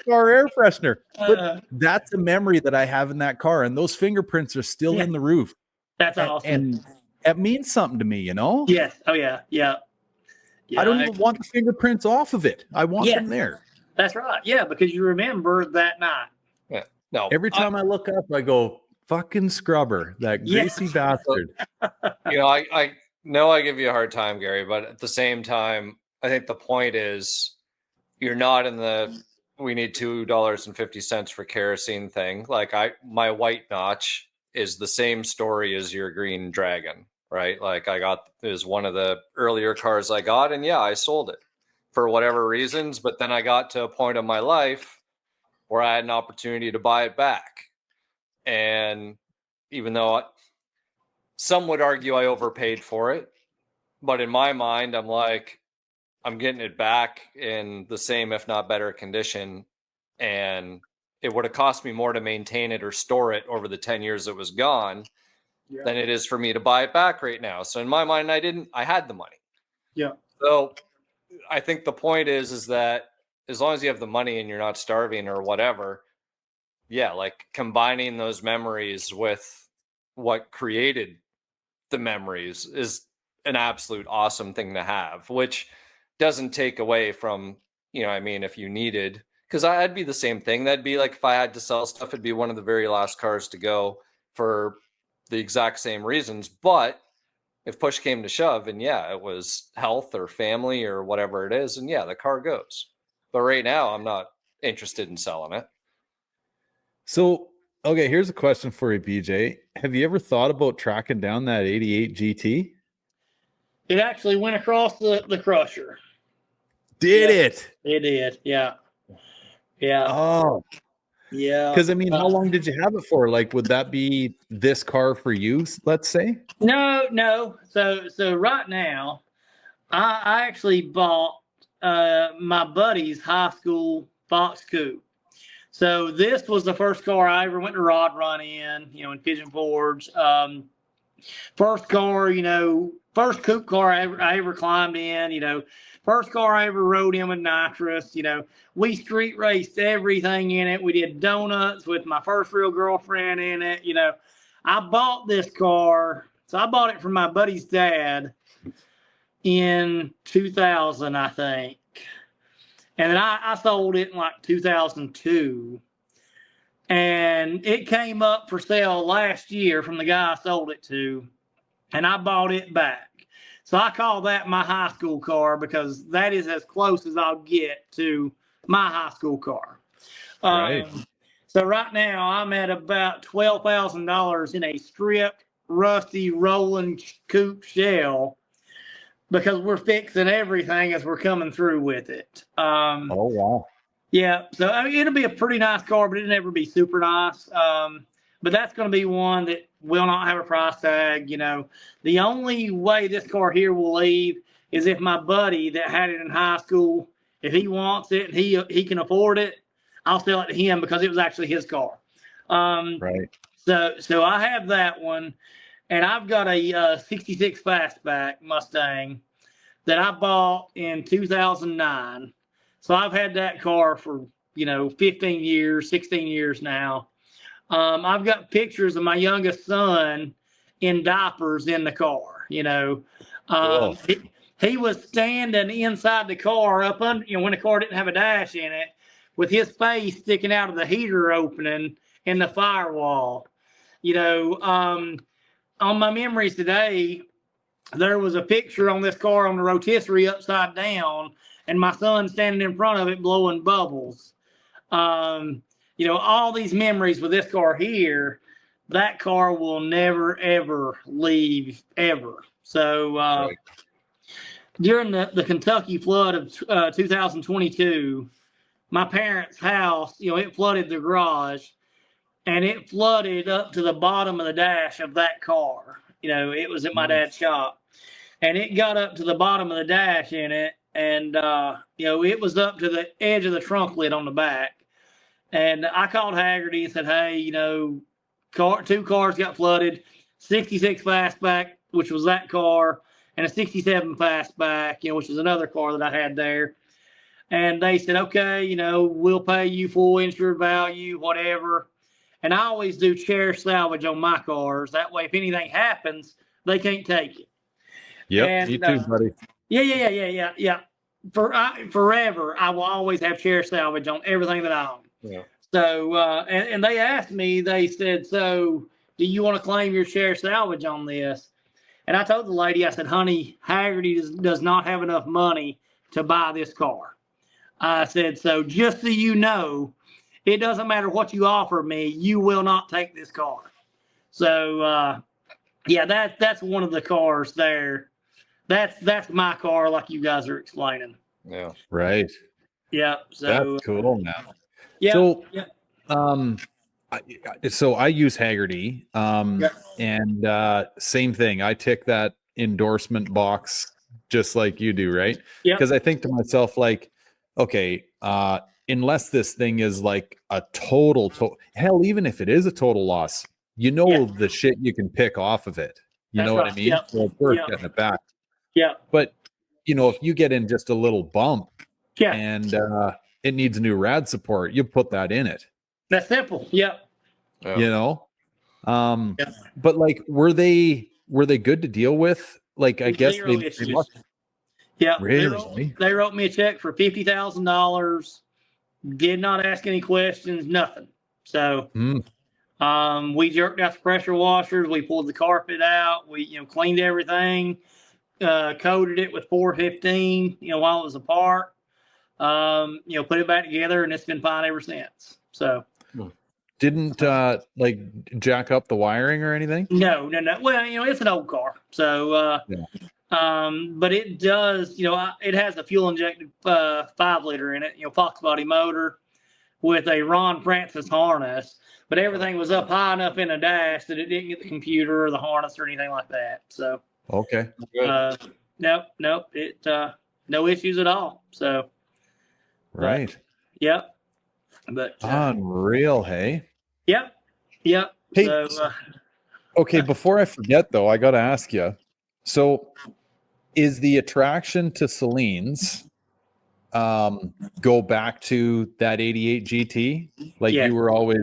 Car air freshener. But that's a memory that I have in that car, and those fingerprints are still in the roof. That's awesome. And it means something to me, Yes. Oh, yeah. Yeah. I don't even want the fingerprints off of it. I want them there. That's right. Yeah, because you remember that night. Yeah. No. Every time I look up, I go, fucking scrubber, that greasy bastard. I know I give you a hard time, Gary, but at the same time, I think the point is you're not in the we need $2.50 for kerosene thing. Like my white notch is the same story as your green dragon, right? Like it was one of the earlier cars I got, and yeah, I sold it for whatever reasons. But then I got to a point in my life where I had an opportunity to buy it back. And even though some would argue I overpaid for it, but in my mind, I'm like, I'm getting it back in the same, if not better condition. And it would have cost me more to maintain it or store it over the 10 years it was gone than it is for me to buy it back right now. So in my mind, I had the money. Yeah. So I think the point is that as long as you have the money and you're not starving or whatever, yeah, like combining those memories with what created the memories is an absolute awesome thing to have, which doesn't take away from, I mean, if you needed, because I'd be the same thing. That'd be like if I had to sell stuff, it'd be one of the very last cars to go for the exact same reasons. But if push came to shove and yeah, it was health or family or whatever it is, and yeah, the car goes. But right now I'm not interested in selling it. So, okay, here's a question for you, BJ. Have you ever thought about tracking down that 88 GT? It actually went across the crusher. Did it? It did. Yeah. Yeah. Oh, yeah. Because I mean, how long did you have it for? Like, would that be this car for you? Let's say. No. So right now, I actually bought my buddy's high school Fox Coupe. So this was the first car I ever went to rod run in, in Pigeon Forge. First car, first coupe car I ever climbed in, first car I ever rode in with nitrous, we street raced everything in it. We did donuts with my first real girlfriend in it. I bought this car. So I bought it from my buddy's dad in 2000, I think. And then I sold it in like 2002. And it came up for sale last year from the guy I sold it to. And I bought it back. So I call that my high school car because that is as close as I'll get to my high school car. Right. So right now I'm at about $12,000 in a stripped, rusty, rolling coupe shell because we're fixing everything as we're coming through with it. Oh, wow. Yeah. So I mean, it'll be a pretty nice car, but it'll never be super nice. But that's going to be one that will not have a price tag. The only way this car here will leave is if my buddy that had it in high school, if he wants it and he can afford it, I'll sell it to him because it was actually his car. Right. So I have that one, and I've got a 66 Fastback Mustang that I bought in 2009. So I've had that car for 15 years, 16 years now. I've got pictures of my youngest son in diapers in the car. He was standing inside the car up under, when the car didn't have a dash in it, with his face sticking out of the heater opening in the firewall. On my memories today, there was a picture on this car on the rotisserie upside down, and my son standing in front of it blowing bubbles. All these memories with this car here, that car will never, ever leave, ever. So Right. During the Kentucky flood of 2022, my parents' house, it flooded the garage, and it flooded up to the bottom of the dash of that car. It was at my dad's shop, and it got up to the bottom of the dash in it, and it was up to the edge of the trunk lid on the back. And I called Haggerty and said, hey, two cars got flooded, 66 Fastback, which was that car, and a 67 Fastback, which was another car that I had there. And they said, okay, we'll pay you full insured value, whatever. And I always do chair salvage on my cars. That way, if anything happens, they can't take it. Yep, me too, buddy. Yeah. Forever, I will always have chair salvage on everything that I own. Yeah. So, and they asked me, they said, so do you want to claim your chair salvage on this? And I told the lady, I said, honey, Haggerty does not have enough money to buy this car. I said, so just so you know, it doesn't matter what you offer me, you will not take this car. So yeah, that's one of the cars there. That's my car, like you guys are explaining. Yeah. Right. Yeah. So That's cool, man. yeah. So, yeah. I use Haggerty, Yeah. and same thing. I tick that endorsement box just like you do, right? Yep. Because I think to myself, like, okay, unless this thing is like a total, hell, even if it is a total loss, you know, Yeah. the shit you can pick off of it. You That's know what I right. mean? Yep. So it's worth Yep. getting it back. Yeah. But you know, if you get in just a little bump Yeah. and it needs new rad support, you put that in it. That's simple. Yep. Yeah. You know, Yeah. but like, were they good to deal with? Like, I guess Zero they issues. must. Yeah. Really? They wrote me a check for $50,000. Did not ask any questions. Nothing. So. We jerked out the pressure washers. We pulled the carpet out. We, cleaned everything, coated it with 415, while it was apart. Put it back together, and it's been fine ever since. So Didn't like jack up the wiring or anything? no. Well, it's an old car, so but it does. It has a fuel injected 5-liter in it. Foxbody motor with a Ron Francis harness. But everything was up high enough in the dash that it didn't get the computer or the harness or anything like that. So Okay. nope, it no issues at all. So Right. Yep. But Unreal, hey? Yep. Hey, So okay, before I forget though, I gotta ask you. So is the attraction to Celine's go back to that 88 GT? Like, Yeah. you were always,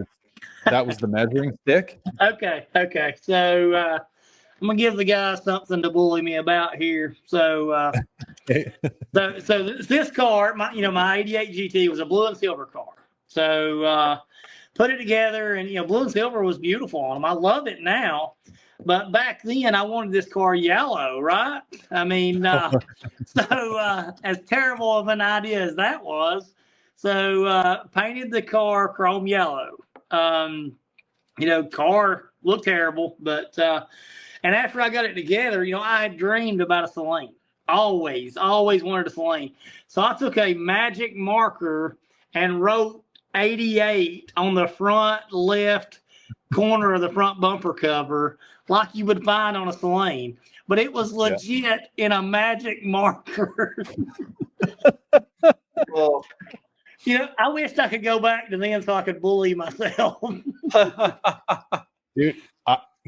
that was the measuring stick? Okay. So I'm gonna give the guys something to bully me about here. So so this car, my 88 GT was a blue and silver car. So put it together, and blue and silver was beautiful on them. I love it now, but back then I wanted this car yellow, right? I mean, so as terrible of an idea as that was, so painted the car chrome yellow. Car looked terrible, but and after I got it together, I had dreamed about a Celine. Always wanted a Celine. So I took a magic marker and wrote 88 on the front left corner of the front bumper cover, like you would find on a Celine. But it was legit in a magic marker. Well, I wished I could go back to then so I could bully myself. Dude,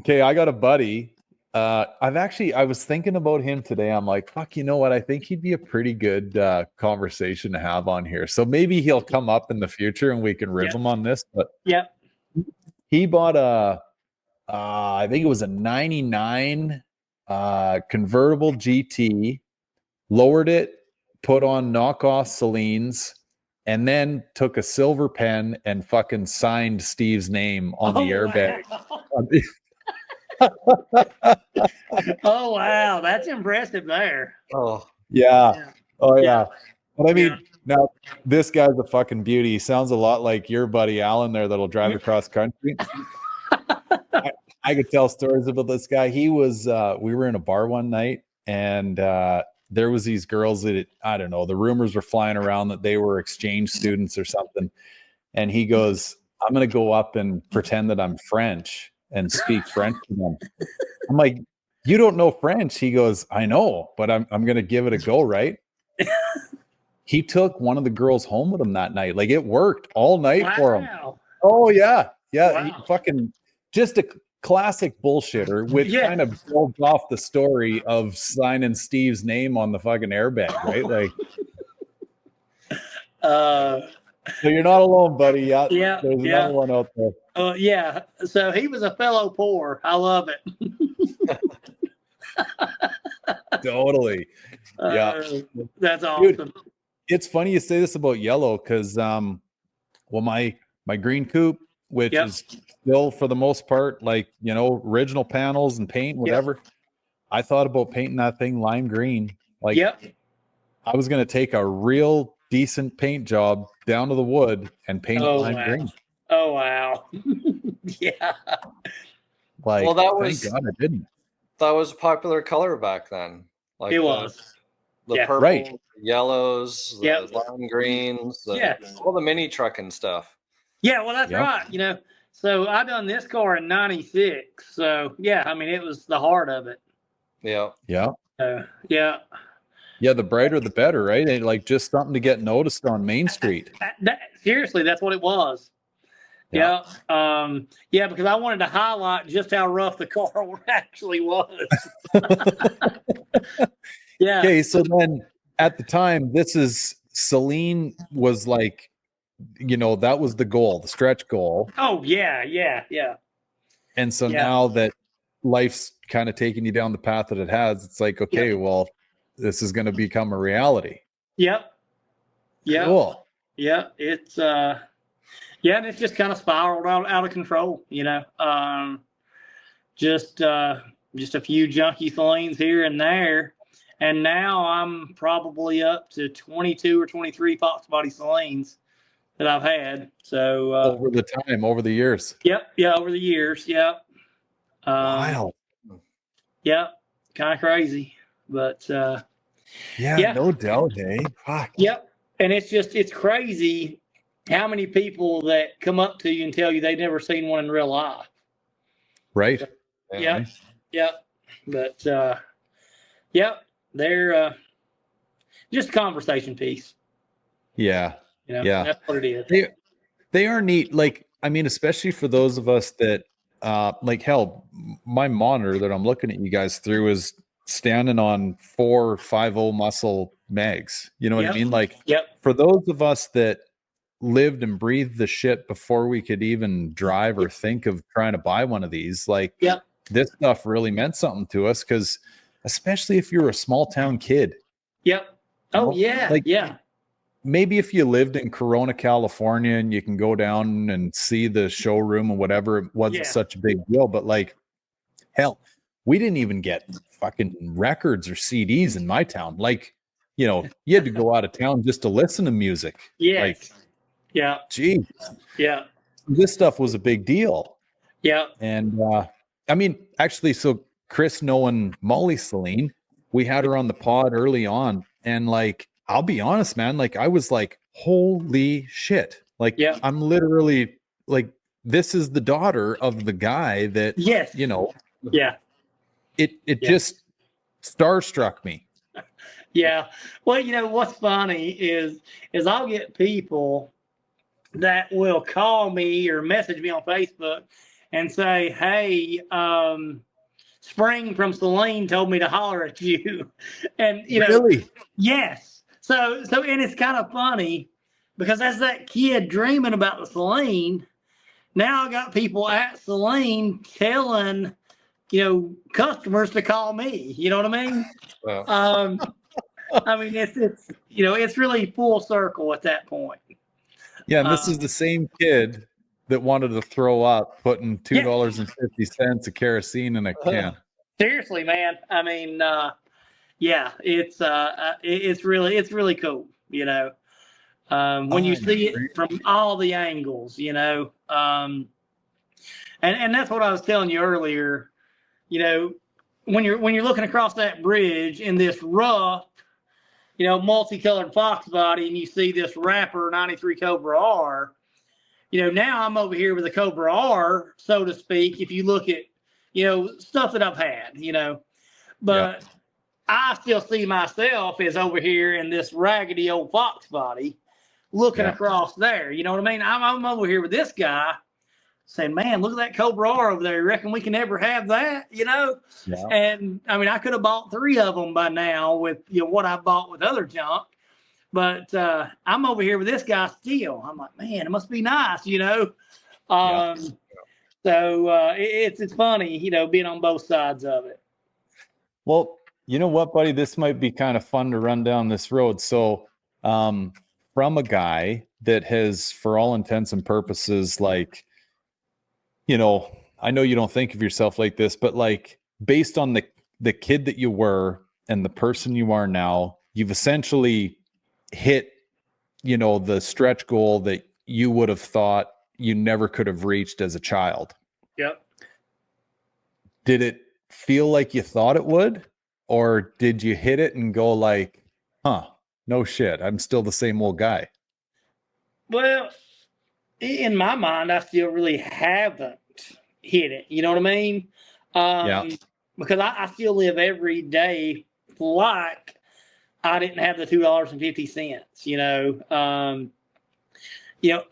okay, I got a buddy. I was thinking about him today. I'm like, fuck, you know what? I think he'd be a pretty good conversation to have on here. So maybe he'll come up in the future and we can rib him on this. But he bought I think it was a 99 convertible GT, lowered it, put on knockoff Celine's, and then took a silver pen and fucking signed Steve's name on the airbag. Wow. Oh wow, that's impressive there. Oh yeah. But I mean, now this guy's a fucking beauty. He sounds a lot like your buddy Alan there that'll drive across country. I could tell stories about this guy. He was we were in a bar one night, and there was these girls that, I don't know, the rumors were flying around that they were exchange students or something. And he goes, I'm going to go up and pretend that I'm French and speak French to them. I'm like, you don't know French? He goes, I know, but I'm going to give it a go, right? He took one of the girls home with him that night. Like, it worked all night for him. Oh, yeah. Wow. He fucking just a classic bullshitter, which kind of builds off the story of signing Steve's name on the fucking airbag, right? Like, so you're not alone, buddy. There's another one out there. So he was a fellow poor. I love it. Totally. That's awesome. Dude, it's funny you say this about yellow, because my green coupe, which is still for the most part like, original panels and paint, whatever. I thought about painting that thing lime green. Like, I was going to take a real decent paint job down to the wood and paint it lime green. Oh wow. Yeah. Like, well, that thank God I didn't. That was a popular color back then. Like it was. The Yeah. purple, Right. yellows, the Yep. lime greens, Yeah. all the mini trucking stuff. Yeah, well, that's Yep. right. You know, so I done this car in '96. So yeah, I mean, it was the heart of it. Yeah. Yeah. Yeah. Yeah, the brighter the better, right? And like just something to get noticed on Main Street. Seriously, that's what it was. Yeah. Yeah, because I wanted to highlight just how rough the car actually was. Yeah. Okay, so then at the time, Celine was like, that was the goal, the stretch goal. Oh yeah. And so Yeah. now that life's kind of taking you down the path that it has, it's like, okay, well, this is going to become a reality. Yep. Yeah. Cool. Yeah. It's and it's just kind of spiraled out of control, just a few junky Celines here and there. And now I'm probably up to 22 or 23 foxbody Celines that I've had. So over the years. Yep. Yeah. Over the years. Yep. Wow. Yep. Kind of crazy, but yeah, no doubt. Hey, fuck. Yep. And it's crazy how many people that come up to you and tell you they've never seen one in real life. Right. Yep. Yep. But yep, they're just a conversation piece. Yeah. Yeah. That's what it is. They are neat. Like, I mean, especially for those of us that like, hell, my monitor that I'm looking at you guys through is standing on 450 muscle mags. You know what I mean? Like, for those of us that lived and breathed the shit before we could even drive or think of trying to buy one of these, like, this stuff really meant something to us, because especially if you're a small town kid. Yep. Oh, yeah. Like, yeah. Maybe if you lived in Corona, California, and you can go down and see the showroom or whatever, it wasn't such a big deal. But like, hell, we didn't even get fucking records or CDs in my town. Like, you had to go out of town just to listen to music. Yeah. Like, yeah. Gee. Yeah. This stuff was a big deal. Yeah. And I mean, actually, so Chris knowing Molly Celine, we had her on the pod early on, and like, I'll be honest, man, like, I was like, holy shit. Like, I'm literally like, this is the daughter of the guy that, it just starstruck me. Yeah. Well, what's funny is I'll get people that will call me or message me on Facebook and say, hey, Spring from Celine told me to holler at you. And, really? Yes. So, and it's kind of funny because as that kid dreaming about the Celine, now I got people at Celine telling, customers to call me. You know what I mean? Wow. I mean, it's really full circle at that point. Yeah, and this is the same kid that wanted to throw up putting $2.50 of kerosene in a can. Seriously, man. I mean, it's really cool, when you see it from all the angles, and that's what I was telling you earlier, when you're looking across that bridge in this rough, multicolored fox body, and you see this Rapper 93 Cobra R, now I'm over here with a Cobra R, so to speak, if you look at, stuff that I've had, but I still see myself as over here in this raggedy old fox body looking across there. You know what I mean? I'm over here with this guy saying, man, look at that Cobra R over there. You reckon we can ever have that? Yeah. And I mean, I could have bought 3 of them by now with what I bought with other junk. But I'm over here with this guy still. I'm like, man, it must be nice, So it's funny, being on both sides of it. Well, you know what, buddy? This might be kind of fun to run down this road. So from a guy that has, for all intents and purposes, like, I know you don't think of yourself like this, but like, based on the kid that you were and the person you are now, you've essentially hit you know, the stretch goal that you would have thought you never could have reached as a child. Yep. Did it feel like you thought it would, or did you hit it and go like, huh, no shit, I'm still the same old guy? Well, in my mind, I still really haven't hit it. You know what I mean? Yeah. Because I still live every day like I didn't have the $2.50. You know,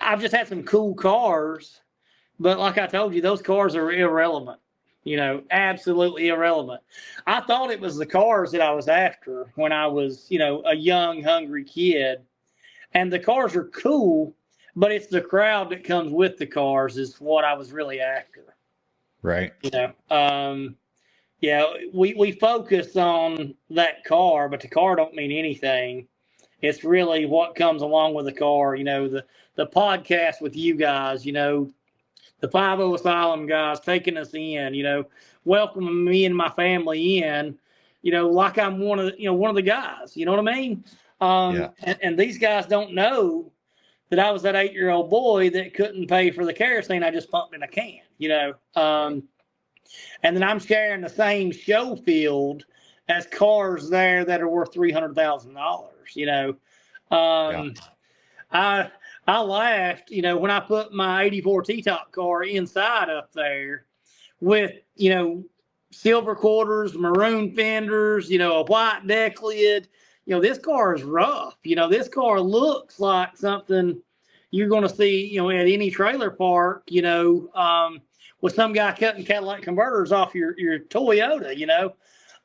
I've just had some cool cars, but like I told you, those cars are irrelevant. You know, absolutely irrelevant. I thought it was the cars that I was after when I was, you know, a young, hungry kid. And the cars are cool, but it's the crowd that comes with the cars is what I was really after. Right. You know, yeah, we focus on that car, but the car don't mean anything. It's really what comes along with the car. You know, the podcast with you guys, you know, the 50 Asylum guys taking us in, you know, welcoming me and my family in, you know, like I'm one of the guys, you know what I mean? Yeah. And these guys don't know that I was that 8-year-old boy that couldn't pay for the kerosene I just pumped in a can, you know. And then I'm sharing the same show field as cars there that are worth $300,000, you know. I laughed, you know, when I put my 84 T-top car inside up there with, you know, silver quarters, maroon fenders, you know, a white deck lid. You know, this car is rough. You know, this car looks like something you're going to see, you know, at any trailer park, you know, with some guy cutting Cadillac converters off your Toyota, you know.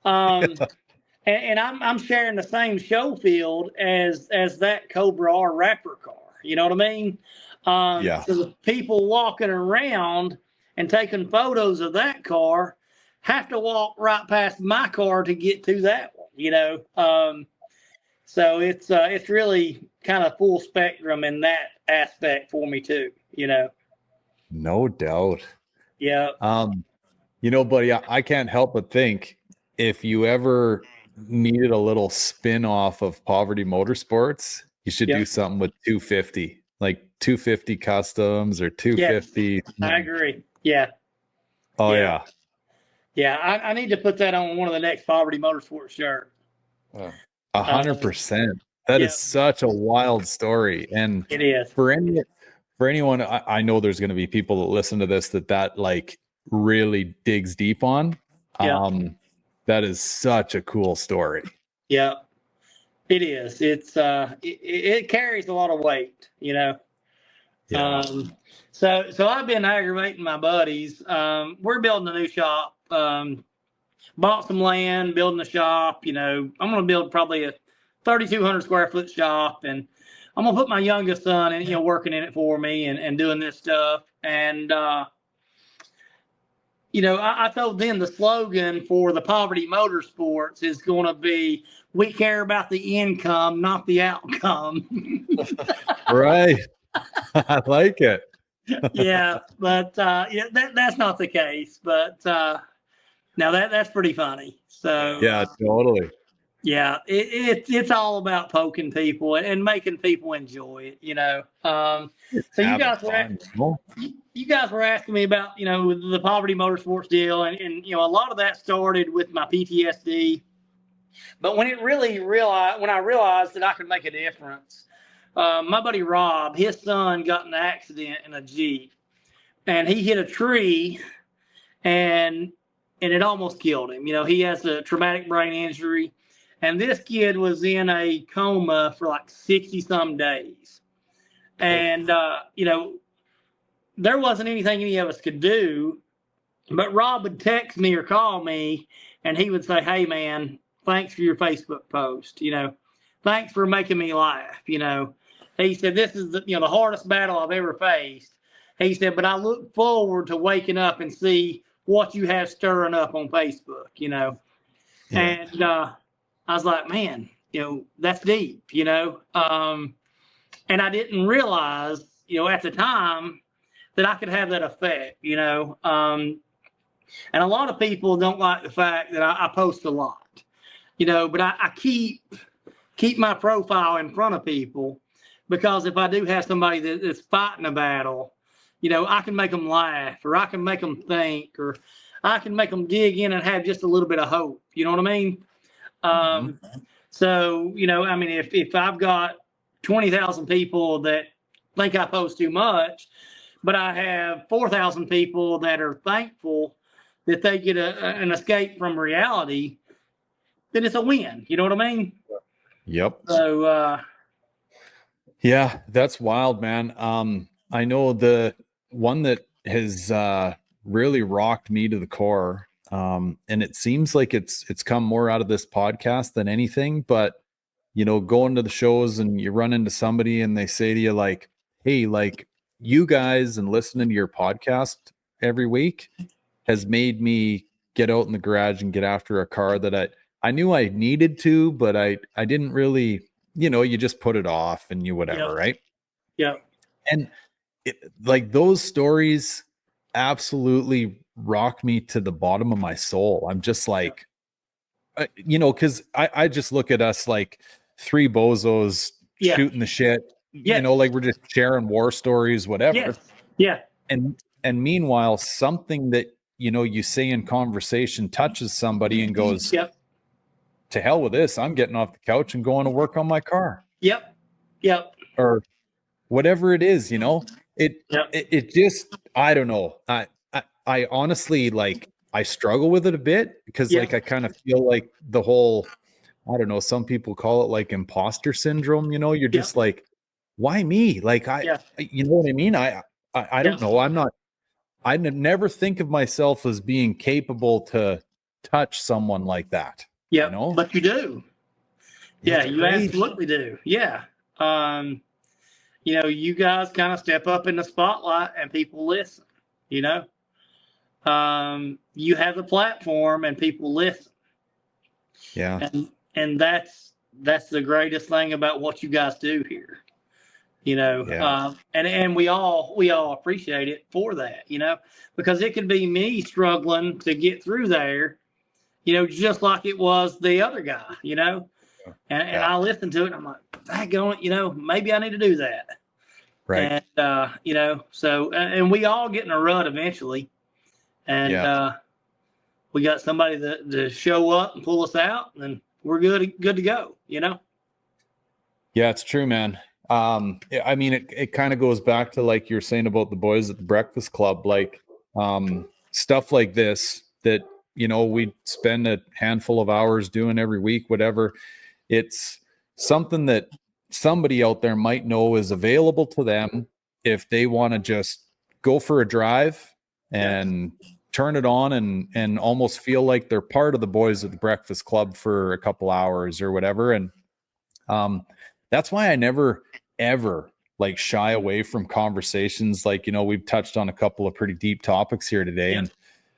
And I'm sharing the same show field as that Cobra R Raptor car. You know what I mean? Yeah. So the people walking around and taking photos of that car have to walk right past my car to get to that one. You know, so it's really kind of full spectrum in that aspect for me too. You know. No doubt. Yeah. You know, buddy, I can't help but think if you ever needed a little spin off of Poverty Motorsports, you should do something with 250, like 250 Customs or 250. Yes, I agree. Yeah. Oh yeah. Yeah, I need to put that on one of the next Poverty Motorsports shirts. 100%. That is such a wild story, and it is for anyone. I know there's going to be people that listen to this that like really digs deep on. That is such a cool story. Yeah, it is. It carries a lot of weight, you know. Yeah. So I've been aggravating my buddies. We're building a new shop. Bought some land, building a shop. You know, I'm going to build probably a 3,200 square foot shop, and I'm going to put my youngest son in, you know, working in it for me and doing this stuff. And you know, I told them the slogan for the Poverty Motorsports is going to be, we care about the income, not the outcome. Right. I like it. Yeah, but yeah, that's not the case. But now that's pretty funny. So yeah, totally. Yeah, it's all about poking people and making people enjoy it, you know. So you guys were asking me about, you know, the Poverty Motorsports deal, and you know, a lot of that started with my PTSD. But when I realized that I could make a difference, my buddy Rob, his son got in an accident in a Jeep, and he hit a tree, and it almost killed him. You know, he has a traumatic brain injury. And this kid was in a coma for like 60 some days. And, you know, there wasn't anything any of us could do, but Rob would text me or call me and he would say, hey man, thanks for your Facebook post. You know, thanks for making me laugh. You know, he said, this is the hardest battle I've ever faced. He said, but I look forward to waking up and see what you have stirring up on Facebook, you know? Yeah. And, I was like, man, you know, that's deep, you know? And I didn't realize, you know, at the time that I could have that effect, you know? And a lot of people don't like the fact that I post a lot, you know, but I keep my profile in front of people because if I do have somebody that's fighting a battle, you know, I can make them laugh, or I can make them think, or I can make them dig in and have just a little bit of hope. You know what I mean? So, you know, I mean, if I've got 20,000 people that think I post too much, but I have 4,000 people that are thankful that they get an escape from reality, then it's a win. You know what I mean? Yep. So, yeah, that's wild, man. I know the one that has really rocked me to the core. And it seems like it's come more out of this podcast than anything, but you know, going to the shows and you run into somebody and they say to you like, hey, like you guys and listening to your podcast every week has made me get out in the garage and get after a car that I knew I needed to, but I didn't really, you know, you just put it off and you whatever, right? yeah. And like those stories absolutely rock me to the bottom of my soul. I'm just like, you know, because I just look at us like three bozos shooting the shit, you know, like we're just sharing war stories, whatever. Yeah. And meanwhile, something that, you know, you say in conversation touches somebody and goes, to hell with this. I'm getting off the couch and going to work on my car. Yep. Or whatever it is, you know, it just, I don't know. I honestly, like, I struggle with it a bit because like, I kind of feel like the whole, I don't know, some people call it like imposter syndrome, you know, you're just like, why me? Like, you know what I mean? I don't know. I never think of myself as being capable to touch someone like that. Yeah, you know? but you do. Yeah, you absolutely do. Yeah. You know, you guys kind of step up in the spotlight and people listen, you know. You have the platform and people listen. Yeah. And that's the greatest thing about what you guys do here. You know, and we all appreciate it for that, you know, because it could be me struggling to get through there, you know, just like it was the other guy, you know. And I listen to it and I'm like, that going, you know, maybe I need to do that. Right. And you know, so and we all get in a rut eventually. And we got somebody to show up and pull us out, and we're good to go, you know. Yeah, it's true, man. I mean, it kind of goes back to like you're saying about the boys at the Breakfast Club, like stuff like this that, you know, we spend a handful of hours doing every week, whatever. It's something that somebody out there might know is available to them if they want to just go for a drive and turn it on and almost feel like they're part of the boys at the Breakfast Club for a couple hours or whatever. And that's why I never ever like shy away from conversations. Like, you know, we've touched on a couple of pretty deep topics here today, and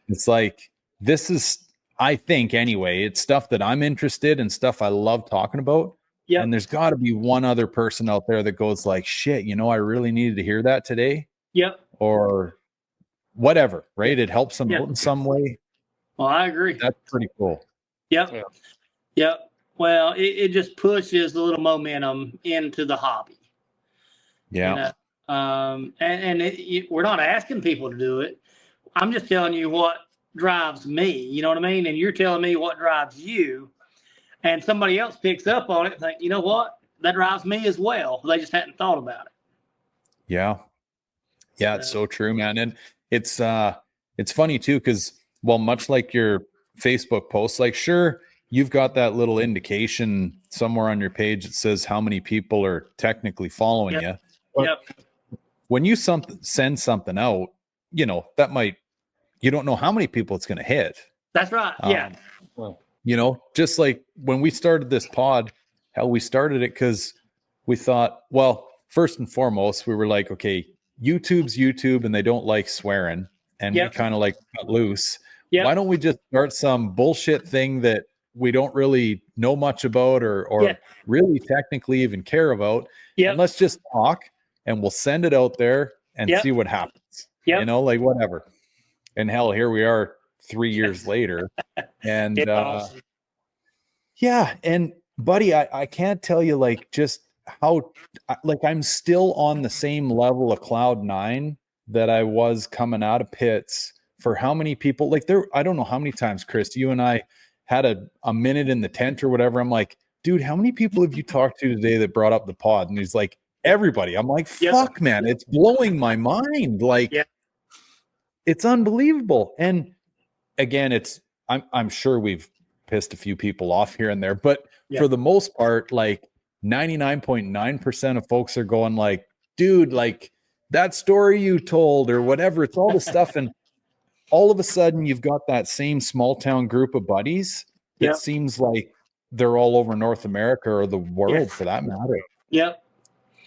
it's like, this is, I think anyway, it's stuff that I'm interested in, stuff I love talking about. And there's got to be one other person out there that goes like, shit, you know, I really needed to hear that today. Or whatever, right? It helps them out in some way. Well, I agree. That's pretty cool. Yep. Well, it just pushes a little momentum into the hobby. Yeah. You know? We're not asking people to do it. I'm just telling you what drives me, you know what I mean? And you're telling me what drives you. And somebody else picks up on it and think, you know what? That drives me as well. They just hadn't thought about it. Yeah. Yeah, it's so true, man. And it's funny too, because, well, much like your Facebook posts, like, sure, you've got that little indication somewhere on your page that says how many people are technically following you. But when you send something out, you know, that might, you don't know how many people it's going to hit. That's right. You know, just like when we started this pod, hell, we started it because we thought, well, first and foremost, we were like, okay, YouTube's YouTube and they don't like swearing, and we kind of like cut loose. Why don't we just start some bullshit thing that we don't really know much about or really technically even care about, and let's just talk and we'll send it out there and see what happens. You know, like whatever. And hell, here we are 3 years later. And awesome. yeah, and buddy, I can't tell you like just how, like, I'm still on the same level of cloud nine that I was coming out of pits for how many people, like I don't know how many times, Chris, you and I had a minute in the tent or whatever. I'm like, dude, how many people have you talked to today that brought up the pod? And he's like, everybody. I'm like, fuck, man, it's blowing my mind. Like, it's unbelievable. And again, I'm sure we've pissed a few people off here and there, but for the most part, like 99.9% of folks are going like, dude, like that story you told or whatever, it's all the stuff. And all of a sudden you've got that same small town group of buddies that seems like they're all over North America or the world for that matter. Yep.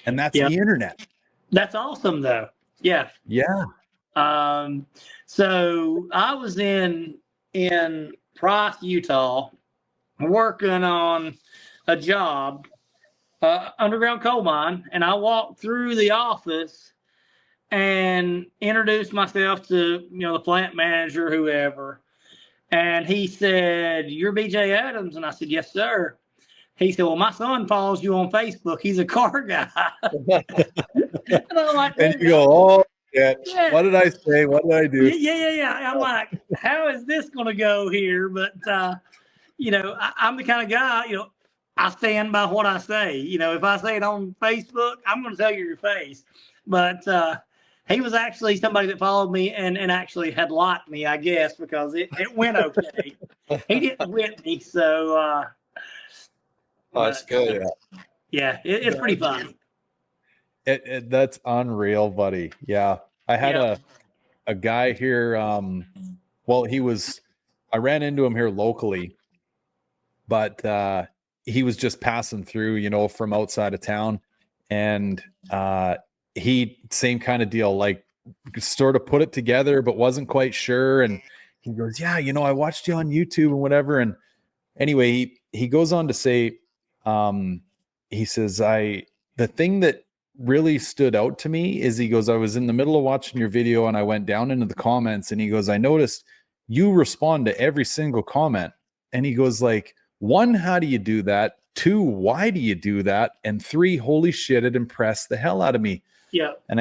And that's the internet. That's awesome though. Yeah. Yeah. So I was in Price, Utah, working on a job, underground coal mine, and I walked through the office and introduced myself to, the plant manager, whoever. And he said, "You're BJ Adams?" And I said, "Yes, sir." He said, "Well, my son follows you on Facebook. He's a car guy." And I'm like, and you go, "Oh, yeah. What did I say? What did I do?" Yeah. I'm like, how is this going to go here? But, I'm the kind of guy, I stand by what I say. If I say it on Facebook, I'm going to tell you your face. But he was actually somebody that followed me and actually had liked me, I guess, because it went okay. He didn't whip me. So, that's good. Yeah, it's pretty fun. That's unreal, buddy. Yeah. I had a guy here. Well, I ran into him here locally, but he was just passing through, from outside of town. And he, same kind of deal, like sort of put it together, but wasn't quite sure. And he goes, "Yeah, I watched you on YouTube and whatever." And anyway, he goes on to say, he says, the thing that really stood out to me is, he goes, "I was in the middle of watching your video and I went down into the comments," and he goes, "I noticed you respond to every single comment." And he goes like, 1, how do you do that? 2, why do you do that? And 3, holy shit, it impressed the hell out of me. Yeah. And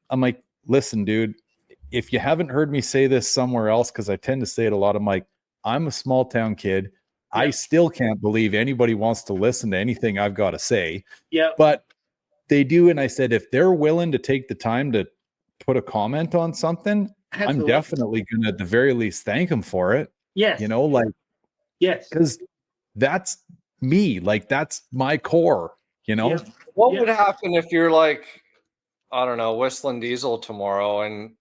I'm like, "Listen, dude, if you haven't heard me say this somewhere else, because I tend to say it a lot, I'm like, I'm a small town kid. I still can't believe anybody wants to listen to anything I've got to say." Yeah. But they do. And I said, if they're willing to take the time to put a comment on something, absolutely, I'm definitely going to at the very least thank them for it. Yes. Yes. Because that's me. Like, that's my core, Yeah. What would happen if you're like, I don't know, Whistling Diesel tomorrow, and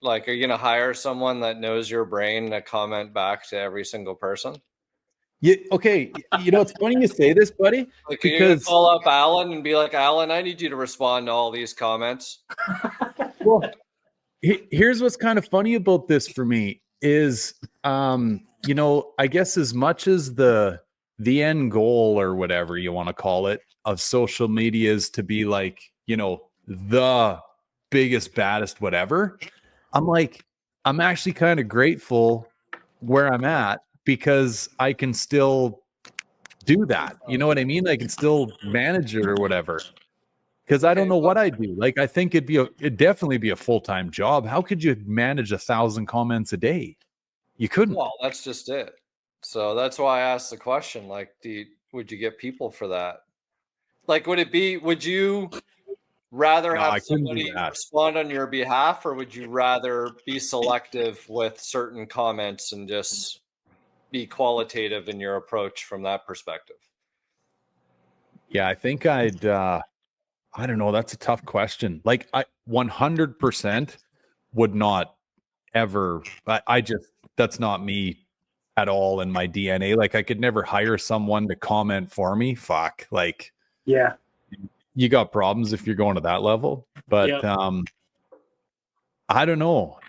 like, are you going to hire someone that knows your brain to comment back to every single person? Yeah. Okay. It's funny you say this, buddy. Like, because you call up Alan and be like, "Alan, I need you to respond to all these comments." Well, here's what's kind of funny about this for me is, I guess as much as the end goal or whatever you want to call it of social media is to be like, the biggest, baddest, whatever, I'm actually kind of grateful where I'm at, because I can still do that. You know what I mean? I can still manage it or whatever. Because I don't know what I do. Like, I think it'd definitely be a full-time job. How could you manage 1,000 comments a day? You couldn't. Well, that's just it. So that's why I asked the question. Like, would you get people for that? Like, would you rather have somebody respond on your behalf, or would you rather be selective with certain comments and just be qualitative in your approach from that perspective? Yeah, I think I don't know. That's a tough question. Like, I 100% would not ever, that's not me at all in my DNA. Like, I could never hire someone to comment for me. Fuck. Like, yeah, you got problems if you're going to that level. But I don't know.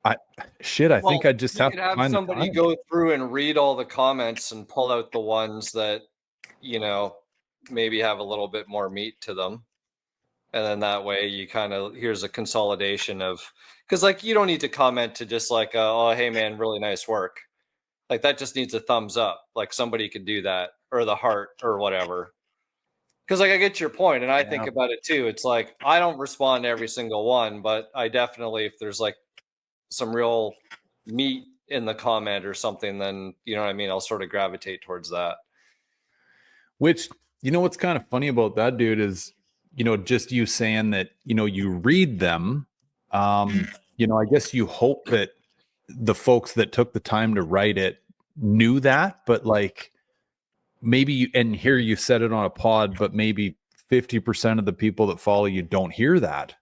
I think I just have to find somebody go through and read all the comments and pull out the ones that, maybe have a little bit more meat to them. And then that way you here's a consolidation of, because like, you don't need to comment to just like, "Oh, hey man, really nice work." Like, that just needs a thumbs up. Like, somebody could do that, or the heart or whatever. Because like I get your point, and I think about it too. It's like I don't respond to every single one, but I definitely, if there's like some real meat in the comment or something, then you know what I mean, I'll sort of gravitate towards that. Which, you know, what's kind of funny about that, dude, is, you know, just you saying that, you know, you read them. You know, I guess you hope that the folks that took the time to write it knew that, but like maybe you, and here you said it on a pod, but maybe 50% of the people that follow you don't hear that.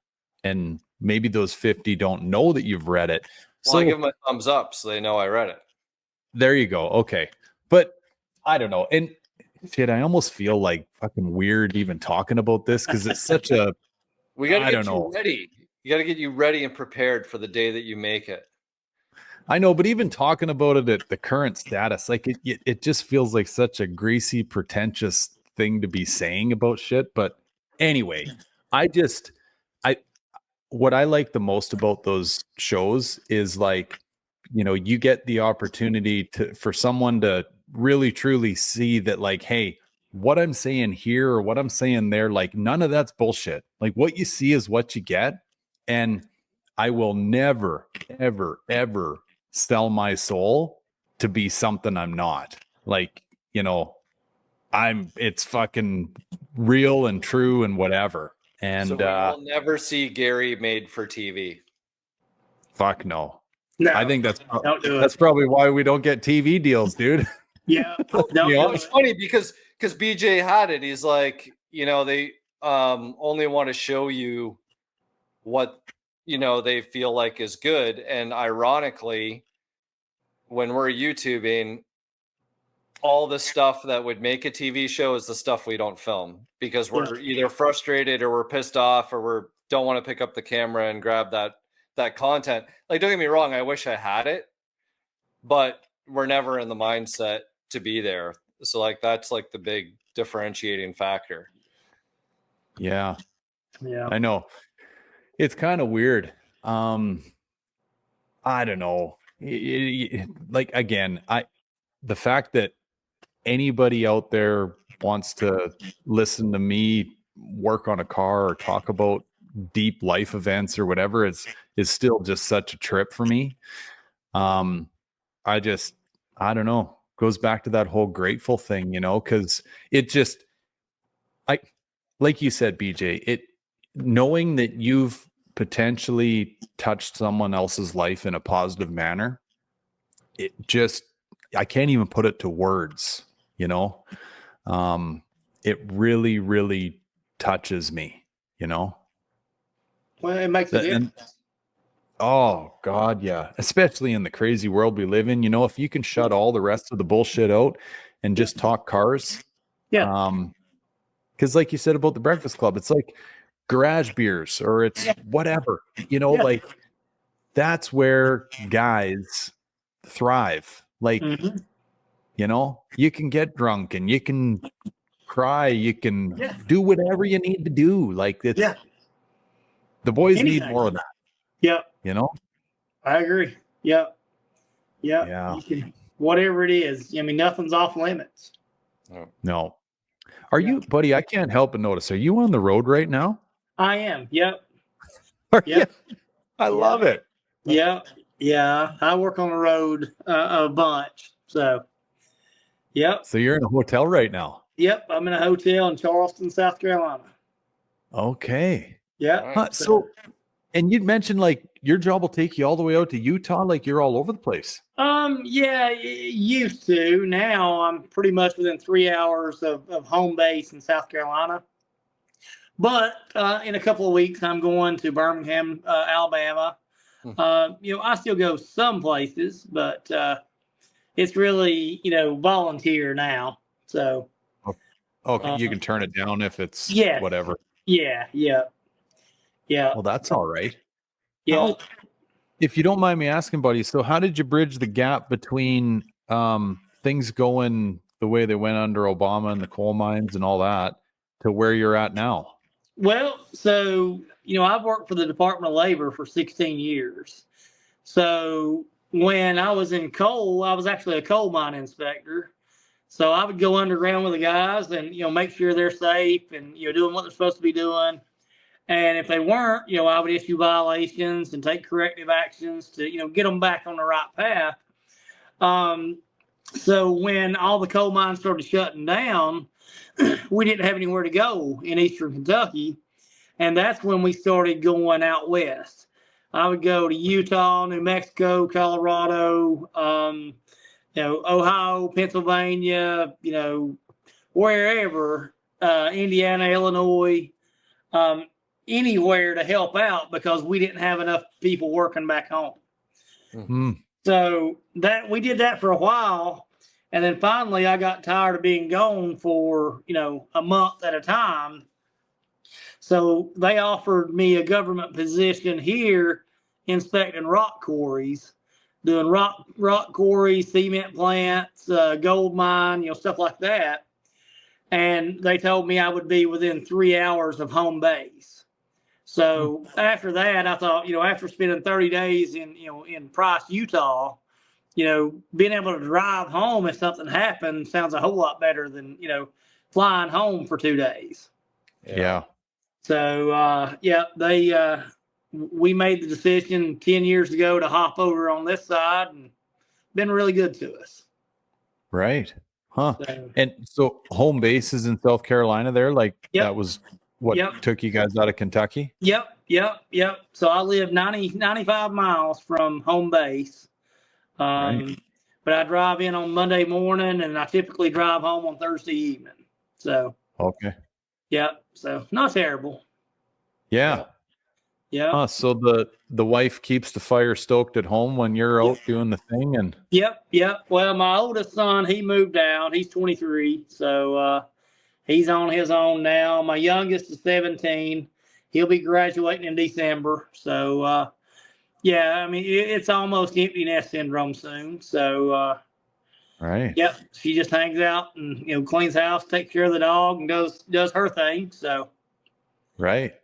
And maybe those 50 don't know that you've read it. Well, I give them a thumbs up so they know I read it. There you go. Okay. But I don't know. And shit, I almost feel like fucking weird even talking about this because it's such a we gotta get you ready. You gotta get you ready and prepared for the day that you make it. I know, but even talking about it at the current status, like it just feels like such a greasy, pretentious thing to be saying about shit. But anyway, what I like the most about those shows is like, you know, you get the opportunity for someone to really truly see that, like, hey, what I'm saying here or what I'm saying there, like none of that's bullshit. Like what you see is what you get. And I will never, ever, ever sell my soul to be something I'm not. Like, you know, it's fucking real and true and whatever. And so we will never see Gary made for TV. Fuck no. No, I think that's probably why we don't get TV deals, dude. Yeah. You know, it's funny because BJ had it. He's like, you know, they only want to show you what, you know, they feel like is good. And ironically, when we're YouTubing, all the stuff that would make a TV show is the stuff we don't film because we're either frustrated or we're pissed off or we don't want to pick up the camera and grab that content. Like, don't get me wrong, I wish I had it, but we're never in the mindset to be there. So like that's like the big differentiating factor. Yeah. I know. It's kind of weird. I don't know. Like again, the fact that anybody out there wants to listen to me work on a car or talk about deep life events or whatever is still just such a trip for me. I don't know, goes back to that whole grateful thing, you know, because it just, like you said, BJ, knowing that you've potentially touched someone else's life in a positive manner, I can't even put it to words, you know. It really, really touches me, you know. Well, it makes a difference. Oh God, yeah. Especially in the crazy world we live in, you know, if you can shut all the rest of the bullshit out and just talk cars. Yeah. Because like you said about the Breakfast Club, it's like garage beers or it's whatever, you know, like that's where guys thrive. Like, you know, you can get drunk and you can cry, you can do whatever you need to do. Like it's the boys need more of that. Yep. You know? I agree. Yep. Yeah. Whatever it is. I mean, nothing's off limits. No. Are you, buddy? I can't help but notice. Are you on the road right now? I am. Yep. I love it. Yeah. Yeah. I work on the road a bunch. So, yep. So you're in a hotel right now? Yep. I'm in a hotel in Charleston, South Carolina. Okay. Yeah. So, and you'd mentioned like your job will take you all the way out to Utah, like you're all over the place. Yeah, used to. Now I'm pretty much within 3 hours of home base in South Carolina. But in a couple of weeks, I'm going to Birmingham, Alabama. You know, I still go some places, but it's really, you know, volunteer now. So. Okay, you can turn it down if it's whatever. Yeah. Well, that's all right. Yeah. If you don't mind me asking, buddy, so how did you bridge the gap between things going the way they went under Obama and the coal mines and all that to where you're at now? Well, so, you know, I've worked for the Department of Labor for 16 years. So when I was in coal, I was actually a coal mine inspector. So I would go underground with the guys and, make sure they're safe and, doing what they're supposed to be doing. And if they weren't, I would issue violations and take corrective actions to, get them back on the right path. So when all the coal mines started shutting down, we didn't have anywhere to go in Eastern Kentucky. And that's when we started going out west. I would go to Utah, New Mexico, Colorado, Ohio, Pennsylvania, wherever, Indiana, Illinois, anywhere to help out because we didn't have enough people working back home. Mm-hmm. So we did that for a while. And then finally I got tired of being gone for, a month at a time. So they offered me a government position here inspecting rock quarries, doing rock quarries, cement plants, gold mine, stuff like that. And they told me I would be within 3 hours of home base. So after that, I thought, after spending 30 days in Price, Utah, being able to drive home if something happened sounds a whole lot better than, flying home for 2 days. Yeah. So, we made the decision 10 years ago to hop over on this side and been really good to us. Right. Huh. So, And so home base is in South Carolina there? Like that was what took you guys out of Kentucky? Yep. So I live 95 miles from home base. Right. But I drive in on Monday morning and I typically drive home on Thursday evening. So, okay. Yep. So not terrible. Yeah. Yeah. Huh, so the wife keeps the fire stoked at home when you're out doing the thing and Yep. Well, my oldest son, he moved out. He's 23. So he's on his own now. My youngest is 17. He'll be graduating in December. So it's almost empty nest syndrome soon. So right. Yep. She just hangs out and cleans the house, takes care of the dog, and does her thing. So right.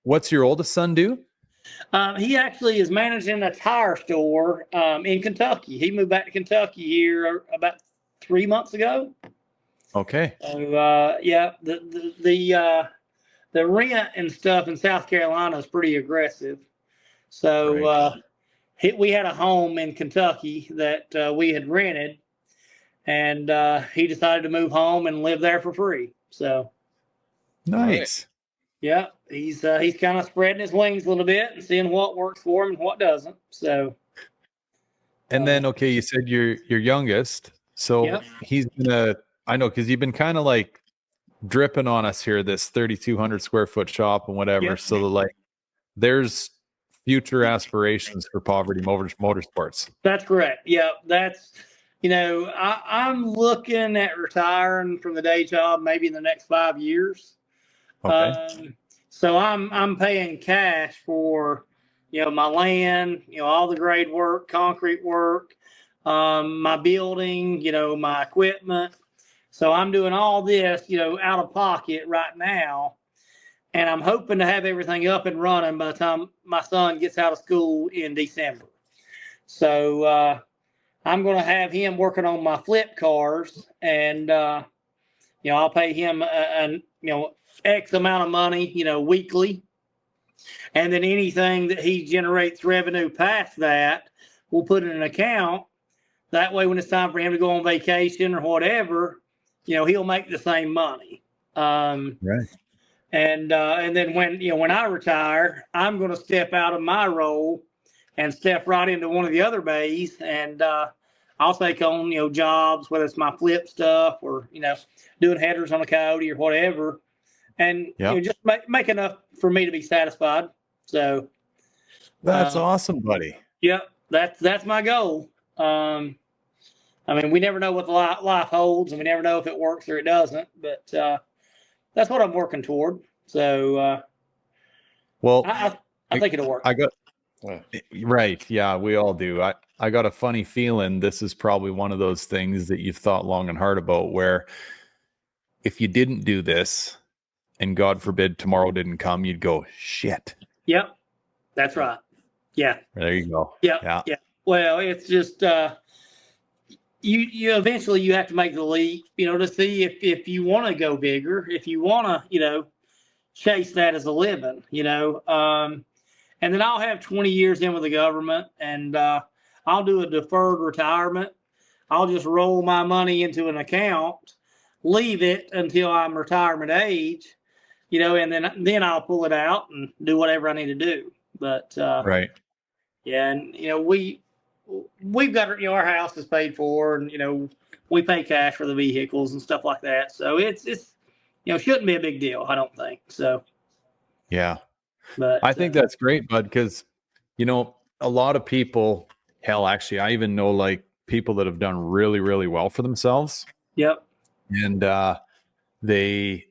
What's your oldest son do? He actually is managing a tire store in Kentucky. He moved back to Kentucky here about 3 months ago. Okay. So the rent and stuff in South Carolina is pretty aggressive. So we had a home in Kentucky that we had rented, and he decided to move home and live there for free. So nice. Yeah, he's kind of spreading his wings a little bit and seeing what works for him and what doesn't. So, and then you said your youngest, so he's gonna. I know because you've been kind of like dripping on us here, this 3,200 square foot shop and whatever. Yep. So there's future aspirations for Poverty Motorsports. That's correct. Yeah, that's I'm looking at retiring from the day job maybe in the next 5 years. Okay. So I'm paying cash for, my land, all the grade work, concrete work, my building, my equipment. So I'm doing all this, out of pocket right now. And I'm hoping to have everything up and running by the time my son gets out of school in December. So I'm going to have him working on my flip cars and, I'll pay him X amount of money, weekly. And then anything that he generates revenue past that, we'll put in an account. That way, when it's time for him to go on vacation or whatever, he'll make the same money. Right. And then when I retire, I'm going to step out of my role and step right into one of the other bays, and I'll take on jobs, whether it's my flip stuff or doing headers on a Coyote or whatever. And just make enough for me to be satisfied. So that's awesome, buddy. Yep, that's my goal. We never know what life holds, and we never know if it works or it doesn't. But that's what I'm working toward. So I think it'll work. Right. Yeah, we all do. I got a funny feeling this is probably one of those things that you've thought long and hard about, where if you didn't do this, and God forbid tomorrow didn't come, you'd go, shit. Yep. That's right. Yeah. There you go. Yeah. Well, it's just, you eventually you have to make the leap, to see if you want to go bigger, if you want to, chase that as a living, and then I'll have 20 years in with the government, and I'll do a deferred retirement. I'll just roll my money into an account, leave it until I'm retirement age, and then I'll pull it out and do whatever I need to do. But right. Yeah, and we've got our house is paid for, and we pay cash for the vehicles and stuff like that. So it's shouldn't be a big deal, I don't think. So yeah. But I think that's great, bud, because a lot of people, hell, actually, I even know like people that have done really, really well for themselves. Yep. And they,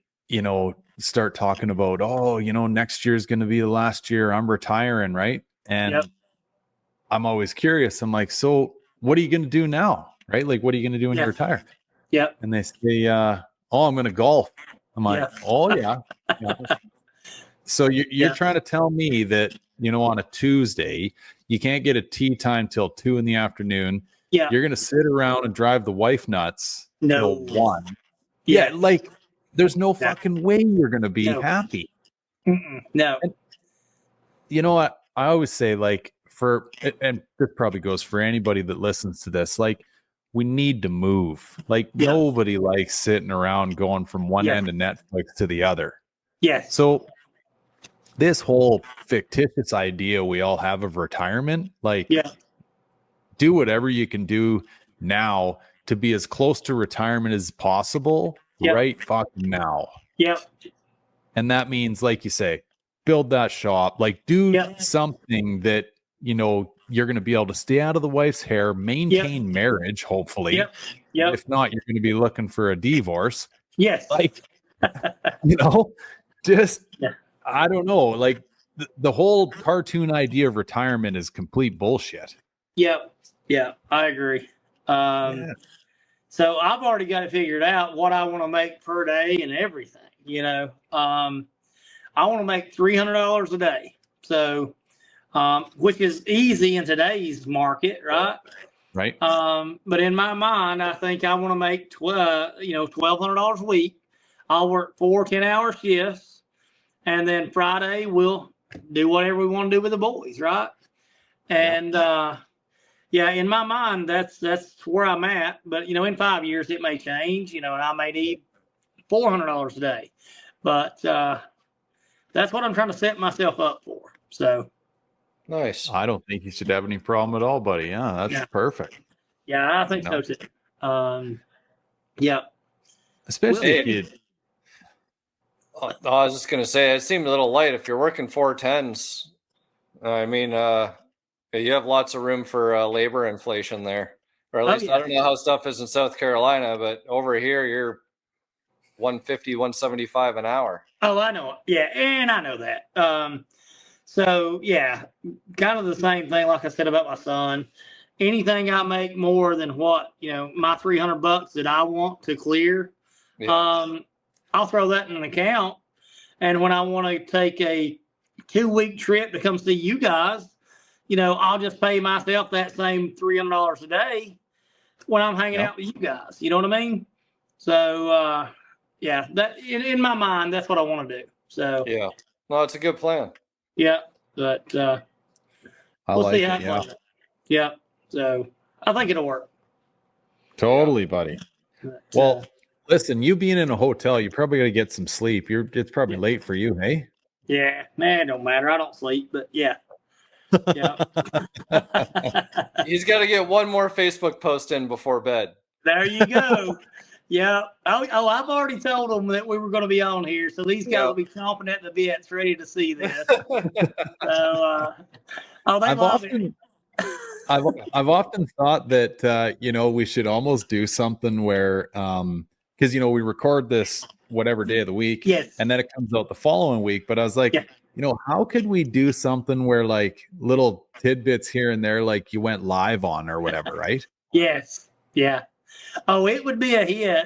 start talking about, oh, next year's going to be the last year I'm retiring, right? And yep. I'm always curious. I'm like, so what are you going to do now? Right? Like, what are you going to do when you retire? Yep. And they say, oh, I'm going to golf. I'm like, oh, yeah. So you're trying to tell me that, on a Tuesday, you can't get a tea time till 2 p.m. Yeah. You're going to sit around and drive the wife nuts till 1. Yeah. Like there's no fucking way you're going to be happy. No. And you know what? I always say, like, and this probably goes for anybody that listens to this, like, we need to move. Like, nobody likes sitting around going from one end of Netflix to the other. Yes. So this whole fictitious idea we all have of retirement, like, do whatever you can do now to be as close to retirement as possible right fucking now. Yep. And that means, like you say, build that shop, like do something that, you're going to be able to stay out of the wife's hair, maintain marriage, hopefully. Yep. If not, you're going to be looking for a divorce. Yes. Like, just, I don't know. Like the whole cartoon idea of retirement is complete bullshit. Yep. Yeah, I agree. So I've already got it figured out what I want to make per day and everything, I want to make $300 a day. So, which is easy in today's market, right? Right. But in my mind, I think I want to make $1,200 a week. I'll work 4 10-hour shifts, and then Friday we'll do whatever we want to do with the boys, right? And in my mind, that's where I'm at. But in 5 years it may change, and I may need $400 a day. But that's what I'm trying to set myself up for. So nice. I don't think you should have any problem at all, buddy. Yeah, that's perfect. Yeah, I think so too. Especially if you. I was just gonna say, it seemed a little light. If you're working 410s, I mean, you have lots of room for labor inflation there, or at least I don't know how stuff is in South Carolina, but over here you're 150, 175 an hour. Oh, I know. Yeah, and I know that. So yeah, kind of the same thing. Like I said about my son, anything I make more than what my $300 that I want to clear, I'll throw that in an account. And when I want to take a 2-week trip to come see you guys, I'll just pay myself that same $300 a day when I'm hanging out with you guys. You know what I mean? So, that in my mind, that's what I want to do. So, no, it's a good plan. Yeah, but we'll see how it goes. Yeah, so I think it'll work. Totally, buddy. But, well, listen, you being in a hotel, you probably got to get some sleep. It's probably late for you, hey? Yeah, man, it don't matter. I don't sleep, but yeah. He's got to get one more Facebook post in before bed. There you go. Yeah. Oh, I've already told them that we were going to be on here, so these guys will be chomping at the bits, ready to see this. So, they love it. I've often thought that we should almost do something where because we record this whatever day of the week, and then it comes out the following week. But I was like, how could we do something where like little tidbits here and there, like you went live on or whatever, right? Yes. Yeah. Oh, it would be a hit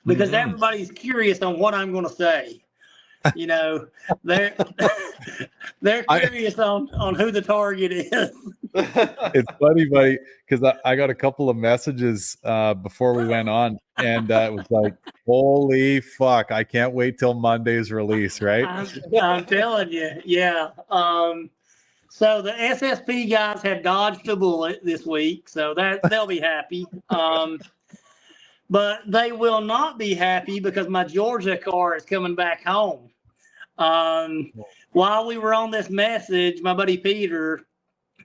because everybody's curious on what I'm going to say. You know, they're they're curious on who the target is. It's funny, buddy, because I got a couple of messages before we went on, and it was like, holy fuck, I can't wait till Monday's release, right? I'm telling you, yeah. So the SSP guys have dodged a bullet this week, so that they'll be happy. But they will not be happy because my Georgia car is coming back home. While we were on this message, my buddy Peter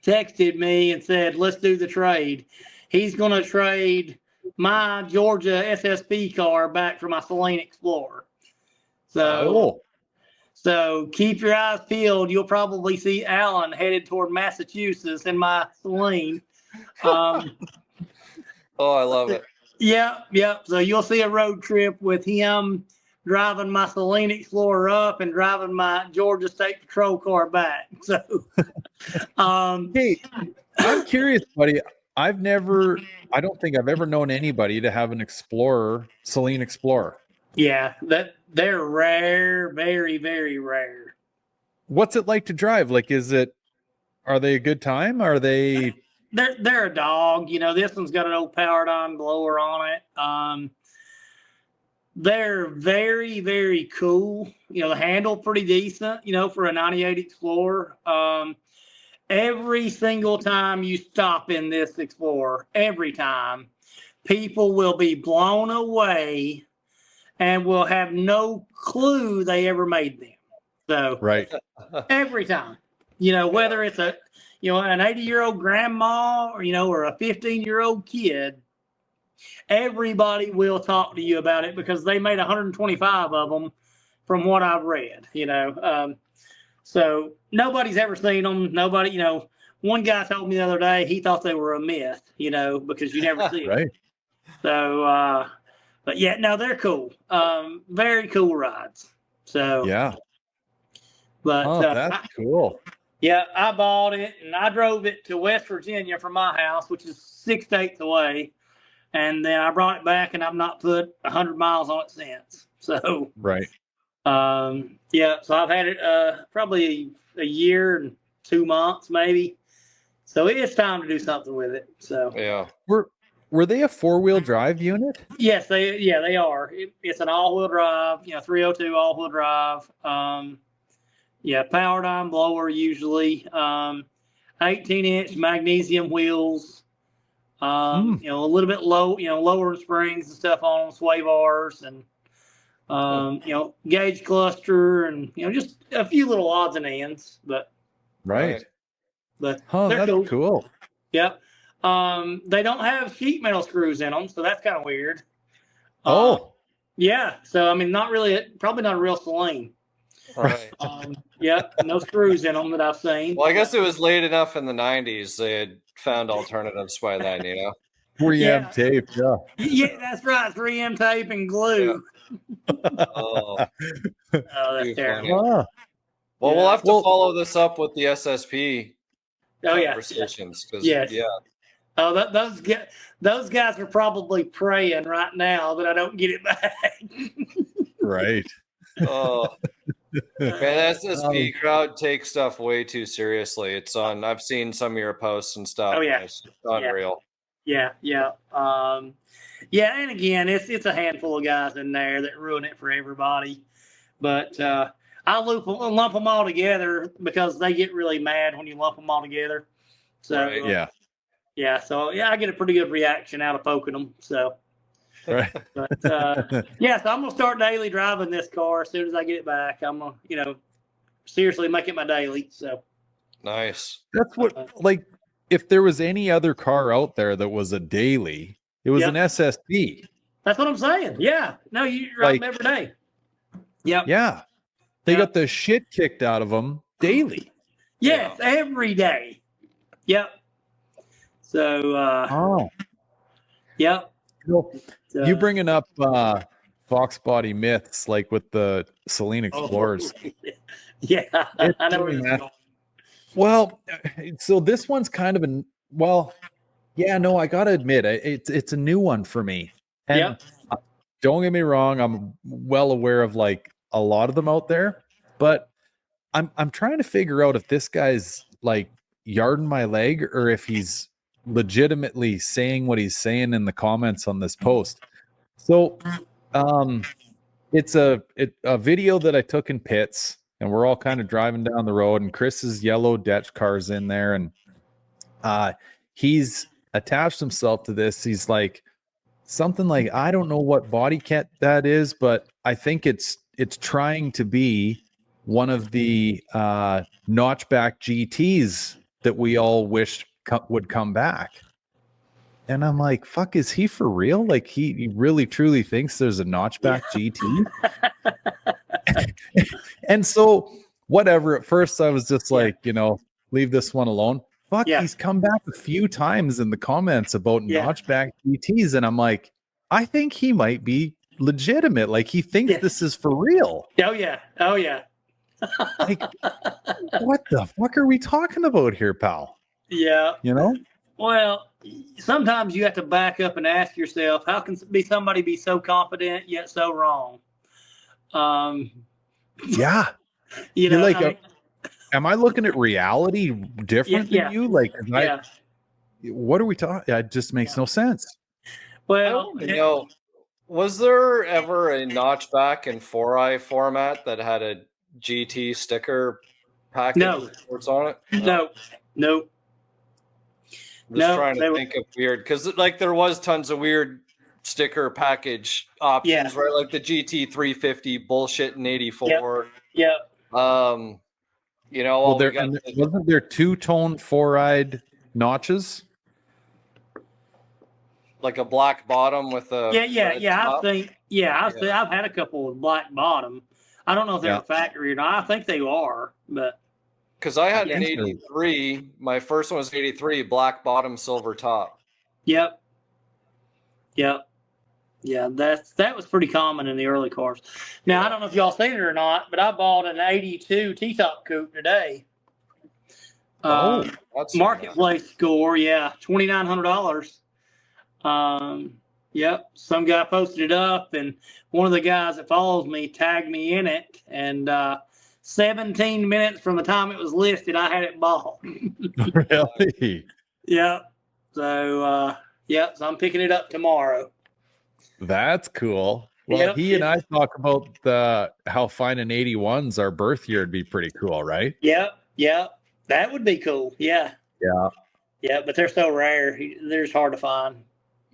texted me and said, let's do the trade. He's going to trade my Georgia SSP car back for my Celine Explorer. So keep your eyes peeled. You'll probably see Alan headed toward Massachusetts in my Celine. Oh, I love it. Yep. So you'll see a road trip with him driving my Celine Explorer up and driving my Georgia State Patrol car back. So, hey, I'm curious, buddy. I don't think I've ever known anybody to have an Celine Explorer. Yeah, they're rare, very, very rare. What's it like to drive? Like, are they a good time? Are they? They're a dog. You know, this one's got an old powered on blower on it. They're very, very cool. You know, the handle pretty decent, you know, for a 98 Explorer. Every single time you stop in this Explorer, every time, people will be blown away and will have no clue they ever made them. So right. Every time, you know, whether it's an 80-year-old grandma or, you know, or a 15-year-old kid, everybody will talk to you about it because they made 125 of them from what I've read, you know. So nobody's ever seen them. Nobody, you know, one guy told me the other day, he thought they were a myth, you know, because you never see them. Right. So, but yeah, no, they're cool. Very cool rides. So, yeah. But that's cool. Yeah, I bought it and I drove it to West Virginia from my house, which is 6 states away. And then I brought it back and I've not put 100 miles on it since. So, right. Yeah, so I've had it probably a year and 2 months, maybe. So it's time to do something with it. So, yeah. Were they a 4-wheel drive unit? Yes, they are. It's an all-wheel drive, you know, 302 all-wheel drive. Yeah, powered on blower usually. 18-inch magnesium wheels. You know, a little bit low, you know, lower springs and stuff on them, sway bars and you know, gauge cluster and, you know, just a few little odds and ends, but right. But that's cool. Yep. They don't have sheet metal screws in them, so that's kind of weird. Yeah. So I mean, probably not a real Celine. Right. Yep. No screws in them that I've seen. Well, I guess it was late enough in the 90s they had found alternatives by then, you know. 3M tape, yeah. Yeah, that's right. 3M tape and glue. Yeah. That's terrible. Well, we'll have to follow this up with the SSP conversations. Yes. Yeah. Oh, those guys are probably praying right now that I don't get it back. Right. Oh, man, SSP crowd takes stuff way too seriously. It's on. I've seen some of your posts and stuff. Oh yeah, it's unreal. Yeah. And again, it's a handful of guys in there that ruin it for everybody. But I lump them all together because they get really mad when you lump them all together. So right. So I get a pretty good reaction out of poking them. So. Right. But so I'm gonna start daily driving this car as soon as I get it back. I'm gonna, you know, seriously make it my daily. So nice. That's what, like, if there was any other car out there that was a daily, it was an SSP. That's what I'm saying. Yeah. No, you drive them every day. Yep. Yeah. They got the shit kicked out of them daily. Yes, every day. Yep. So. Yep. Cool. You bringing up foxbody myths like with the Celine Explorers? Yeah, I know where you're going. Well, so this one's kind of I gotta admit it's a new one for me. And don't get me wrong, I'm well aware of like a lot of them out there, but I'm trying to figure out if this guy's like yarding my leg or if he's legitimately saying what he's saying in the comments on this post. So it's a video that I took in pits, and we're all kind of driving down the road, and Chris's yellow Dutch car's in there, and he's attached himself to this. He's like something like, I don't know what body kit that is, but I think it's trying to be one of the notchback GTs that we all wished would come back. And I'm like, fuck, is he for real? Like he really truly thinks there's a notchback GT? And so whatever, at first I was just like, leave this one alone. Fuck, he's come back a few times in the comments about notchback GTs, and I'm like, I think he might be legitimate. Like he thinks this is for real. Oh yeah. Like, what the fuck are we talking about here, pal? Yeah. Well, sometimes you have to back up and ask yourself, how can somebody be so confident yet so wrong? Yeah. You're like, am I looking at reality different than you? Like, what are we talking? It just makes no sense. Well, was there ever a notchback in 4i format that had a GT sticker package on it? No. I'm just trying to think of weird, because like there was tons of weird sticker package options, right? Like the GT 350 bullshit in 84. Yeah. Wasn't there two-tone 4-eyed notches? Like a black bottom with a I've had a couple with black bottom. I don't know if they're factory or not. I think they are, but because I had an 83, my first one was 83, black bottom, silver top. Yep. Yeah, that was pretty common in the early cars. Now I don't know if y'all seen it or not, but I bought an 82 T-top coupe today. That's marketplace score, $2,900. Some guy posted it up, and one of the guys that follows me tagged me in it, and 17 minutes from the time it was listed, I had it bought. Really? Yeah. So so I'm picking it up tomorrow. That's cool. Well, he and I talk about how finding 81s our birth year would be pretty cool, right? Yeah, that would be cool. Yeah, but they're so rare; they're just hard to find.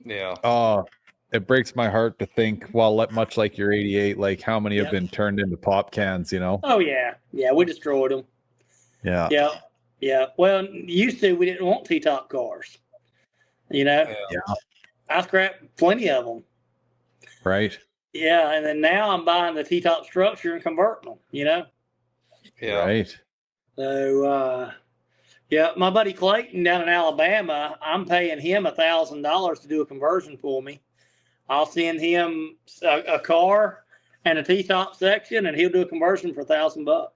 Yeah. Oh, it breaks my heart to think. Well, much like your 88, like how many have been turned into pop cans? Oh yeah, we destroyed them. Yeah. Well, used to we didn't want T-top cars. I scrapped plenty of them. Right. Yeah, and then now I'm buying the T-top structure and converting them. Yeah. Right. So, my buddy Clayton down in Alabama, I'm paying him $1,000 to do a conversion for me. I'll send him a car and a T-top section, and he'll do a conversion for $1,000.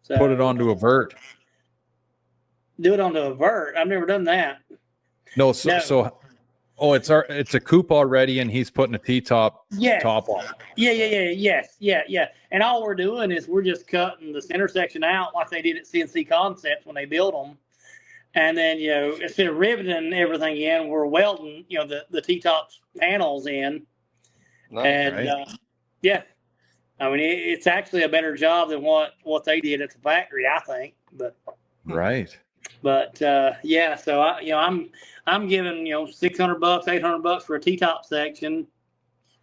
So put it onto a vert. Do it onto a vert. I've never done that. No. It's a coupe already, and he's putting a T-top top on. Yes. And all we're doing is we're just cutting the center section out like they did at CNC Concepts when they built them. And then, instead of riveting everything in, we're welding, the T-top panels in. I mean, it's actually a better job than what they did at the factory, I think. But right. But so I'm giving $600, $800 for a T-top section,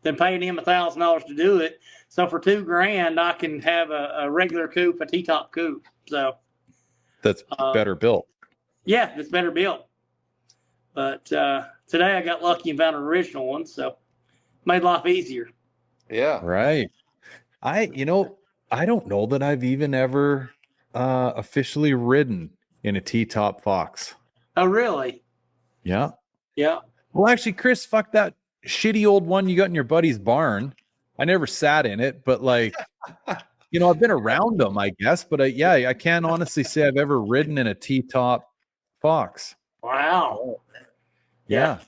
then paying him $1,000 to do it. So for $2,000, I can have a regular coupe, a T-top coupe. So that's better built. Yeah, it's better built. But today I got lucky and found an original one, so made life easier. Yeah. Right. I don't know that I've even ever officially ridden in a T-top Fox. Oh, really? Yeah. Yeah. Well, actually, Chris, fuck that shitty old one you got in your buddy's barn. I never sat in it, but I've been around them, I guess. But I can't honestly say I've ever ridden in a T-top Fox. Wow. Yeah.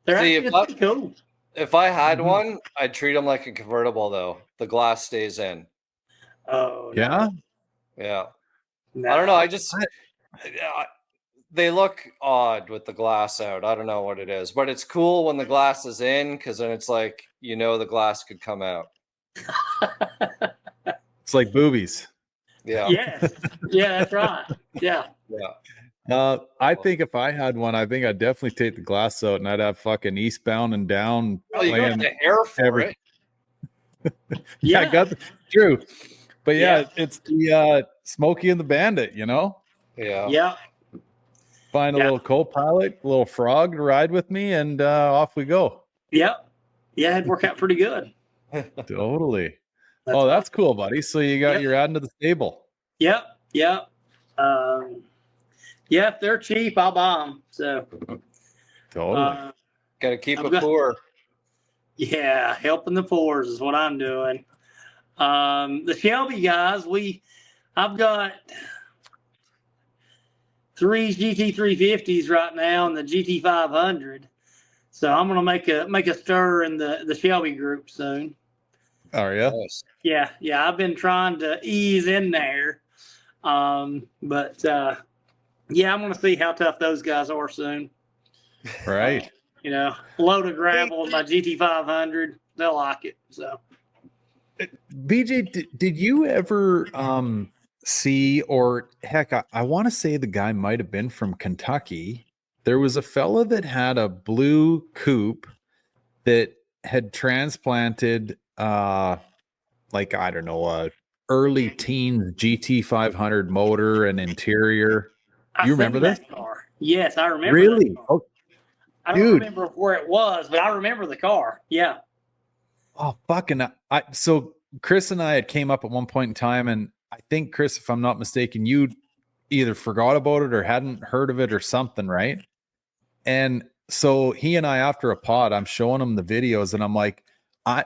They're actually pretty cool. If I had one, I'd treat them like a convertible, though. The glass stays in. Oh, Yeah. Yeah. no. I don't know. They look odd with the glass out. I don't know what it is, but it's cool when the glass is in, because then it's like, the glass could come out. It's like boobies. Yeah. Yes. Yeah, that's right. Yeah. Yeah. I think if I had one, I think I'd definitely take the glass out and I'd have fucking Eastbound and Down. Oh, you got the hair for it. Yeah, I got true. But Yeah. it's the Smokey and the Bandit, Yeah. Yeah. Find a little co-pilot, a little frog to ride with me, and off we go. Yep. Yeah, it'd work out pretty good. Totally. That's cool, buddy. So you're adding to the stable. Yep. Yep. Yeah, if they're cheap, I'll buy them. So totally. Got to keep it poor. Yeah, helping the poor is what I'm doing. The Shelby guys, I've got 3 GT350s right now and the GT500. So I'm gonna make a stir in the Shelby group soon. Are you? Nice. Yeah. I've been trying to ease in there, but yeah, I'm gonna see how tough those guys are soon. Right. Load of gravel with my GT500. They'll like it. So, BJ, did you ever see, or heck, I want to say the guy might have been from Kentucky. There was a fella that had a blue coupe that had transplanted like, I don't know, a early teens GT500 motor and interior. You remember this car? Yes, I remember. Really? Oh, I don't remember where it was, but I remember the car. Yeah. Oh, fucking! So Chris and I had came up at one point in time, and I think, Chris, if I'm not mistaken, you either forgot about it or hadn't heard of it or something, right? And so he and I, after a pod, I'm showing him the videos, and I'm like,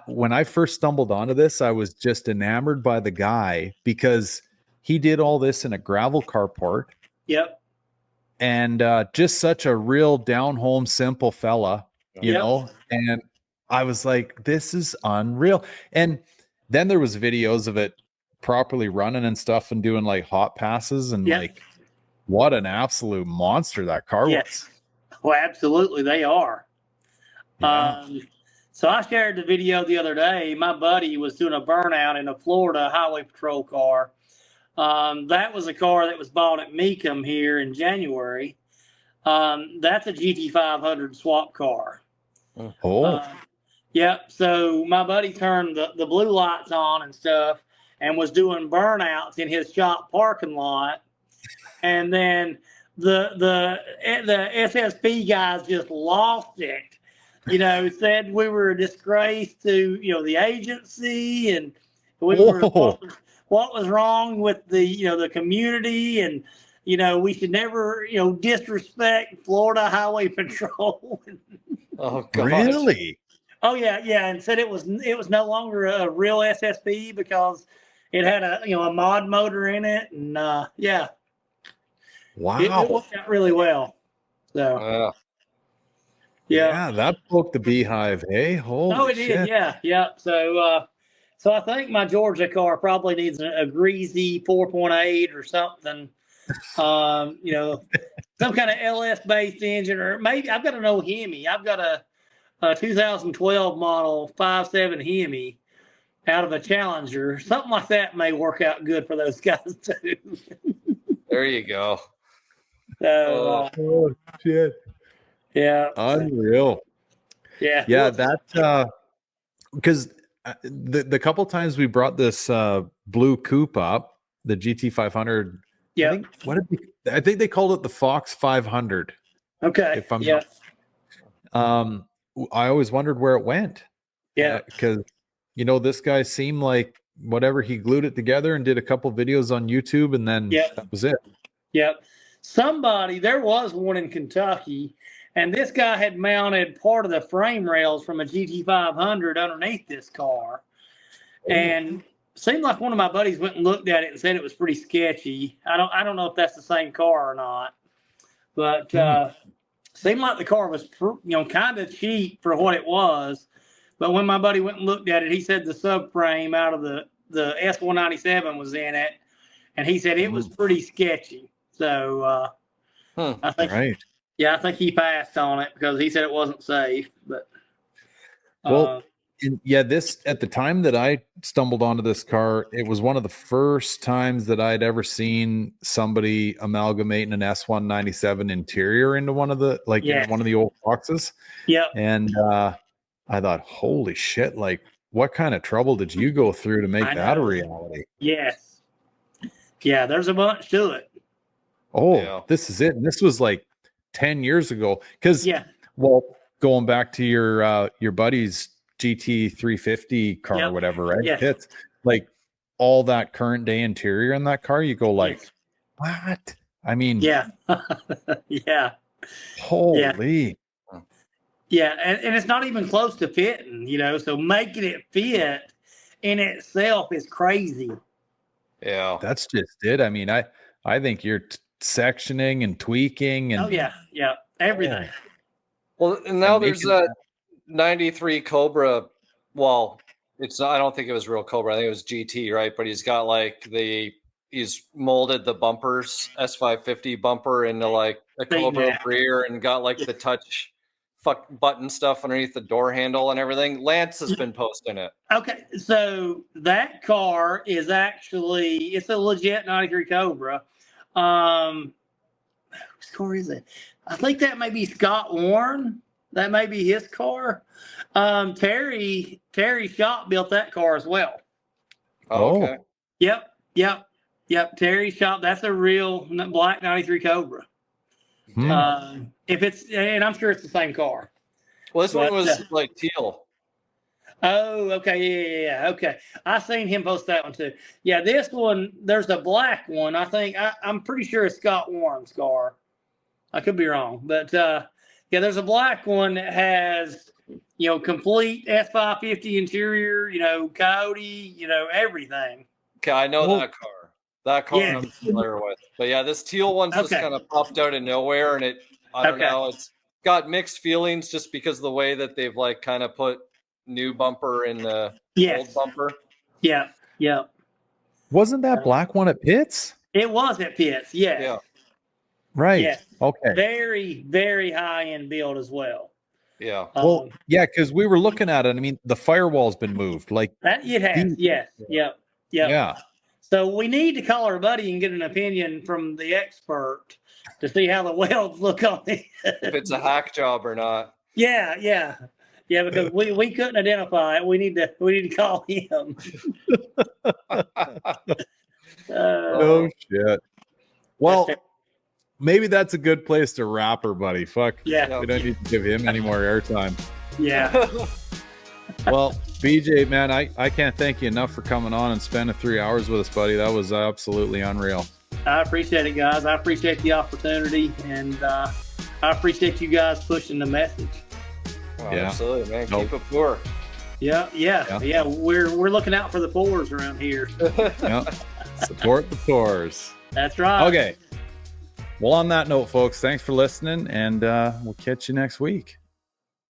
when I first stumbled onto this, I was just enamored by the guy because he did all this in a gravel carport. Yep. And just such a real down home, simple fella, you know, and I was like, this is unreal. And then there was videos of it properly running and stuff and doing like hot passes and like, what an absolute monster that car was. Well, absolutely. They are. Yeah. So I shared the video the other day. My buddy was doing a burnout in a Florida highway patrol car. That was a car that was bought at Mecum here in January. That's a GT500 swap car. Yep. So my buddy turned the blue lights on and stuff and was doing burnouts in his shop parking lot. And then the SSP guys just lost it. Said we were a disgrace to, the agency, and we were what was wrong with the community, and we should never disrespect Florida Highway Patrol. Oh God. Really? Oh yeah, and said it was no longer a real SSP because it had a mod motor in it, and yeah. Wow. It worked out really well. So yeah, that broke the beehive, hey? Holy shit. Did, yeah. So I think my Georgia car probably needs a greasy 4.8 or something. Some kind of LS based engine, or maybe I've got an old Hemi. I've got a 2012 model 5.7 Hemi out of a Challenger. Something like that may work out good for those guys too. There you go. So, oh shit. Yeah. Unreal. Yeah. Yeah, that because the couple times we brought this blue coupe up, the GT500. Yeah. I think they called it the Fox 500. Okay. If I'm I always wondered where it went. Yeah. Because this guy seemed like whatever, he glued it together and did a couple videos on YouTube, and then that was it. Yep. There was one in Kentucky, and this guy had mounted part of the frame rails from a GT500 underneath this car. And seemed like one of my buddies went and looked at it and said it was pretty sketchy. I don't know if that's the same car or not. But seemed like the car was, kind of cheap for what it was. But when my buddy went and looked at it, he said the subframe out of the S197 was in it, and he said it was pretty sketchy. So I think, I think he passed on it because he said it wasn't safe. But this at the time that I stumbled onto this car, it was one of the first times that I'd ever seen somebody amalgamating an S197 interior into one of the in one of the old boxes. Yeah, and I thought, holy shit! Like, what kind of trouble did you go through to make that a reality? Yes, yeah. There's a bunch to it. Oh, this is it. And this was like 10 years ago. Because going back to your buddy's GT 350 car or whatever, right? Yes. It's like all that current day interior in that car, you go like, what? I mean, yeah. Holy. Yeah, and it's not even close to fitting, so making it fit in itself is crazy. Yeah. That's just it. I mean, I think you're sectioning and tweaking and everything. Well, and now there's a 93 Cobra. Well, it's not, I don't think it was real Cobra. I think it was GT, right? But he's got he's molded the bumpers, S550 bumper into like a Cobra rear and got like the touch button stuff underneath the door handle and everything. Lance has been posting it. Okay, so that car is it's a legit 93 Cobra. Whose car is it? I think that may be Scott Warren. That may be his car. Terry Shop built that car as well. Oh, okay. Yep. Terry Shop. That's a real black 93 Cobra. And I'm sure it's the same car. Well, this one was like teal. Oh, okay. Yeah. Okay. I seen him post that one too. Yeah. This one, there's a black one. I think I'm pretty sure it's Scott Warren's car. I could be wrong, but there's a black one that has, complete S550 interior, Coyote, everything. Okay. I know that car. That car I'm familiar with. But yeah, this teal one's just kind of popped out of nowhere. And I don't know, it's got mixed feelings just because of the way that they've like kind of put new bumper in the old bumper. Yeah. Wasn't that black one at Pitts? It was at Pitts, yeah. Right. Yeah. Okay. Very, very high end build as well. Yeah. Well, because we were looking at it. I mean, the firewall's been moved. Like that, it has. Yes. Yep. Yeah. So we need to call our buddy and get an opinion from the expert to see how the welds look on it. If it's a hack job or not. Yeah, because we couldn't identify it. We need to call him. Oh shit. Well, maybe that's a good place to wrap her, buddy. Fuck. Yeah. We don't need to give him any more airtime. Yeah. Well, BJ, man, I can't thank you enough for coming on and spending 3 hours with us, buddy. That was absolutely unreal. I appreciate it, guys. I appreciate the opportunity, and I appreciate you guys pushing the message. Well, absolutely, man. Keep it poor. Yeah. We're looking out for the fours around here. Support the fours. That's right. Okay. Well, on that note, folks, thanks for listening, and we'll catch you next week.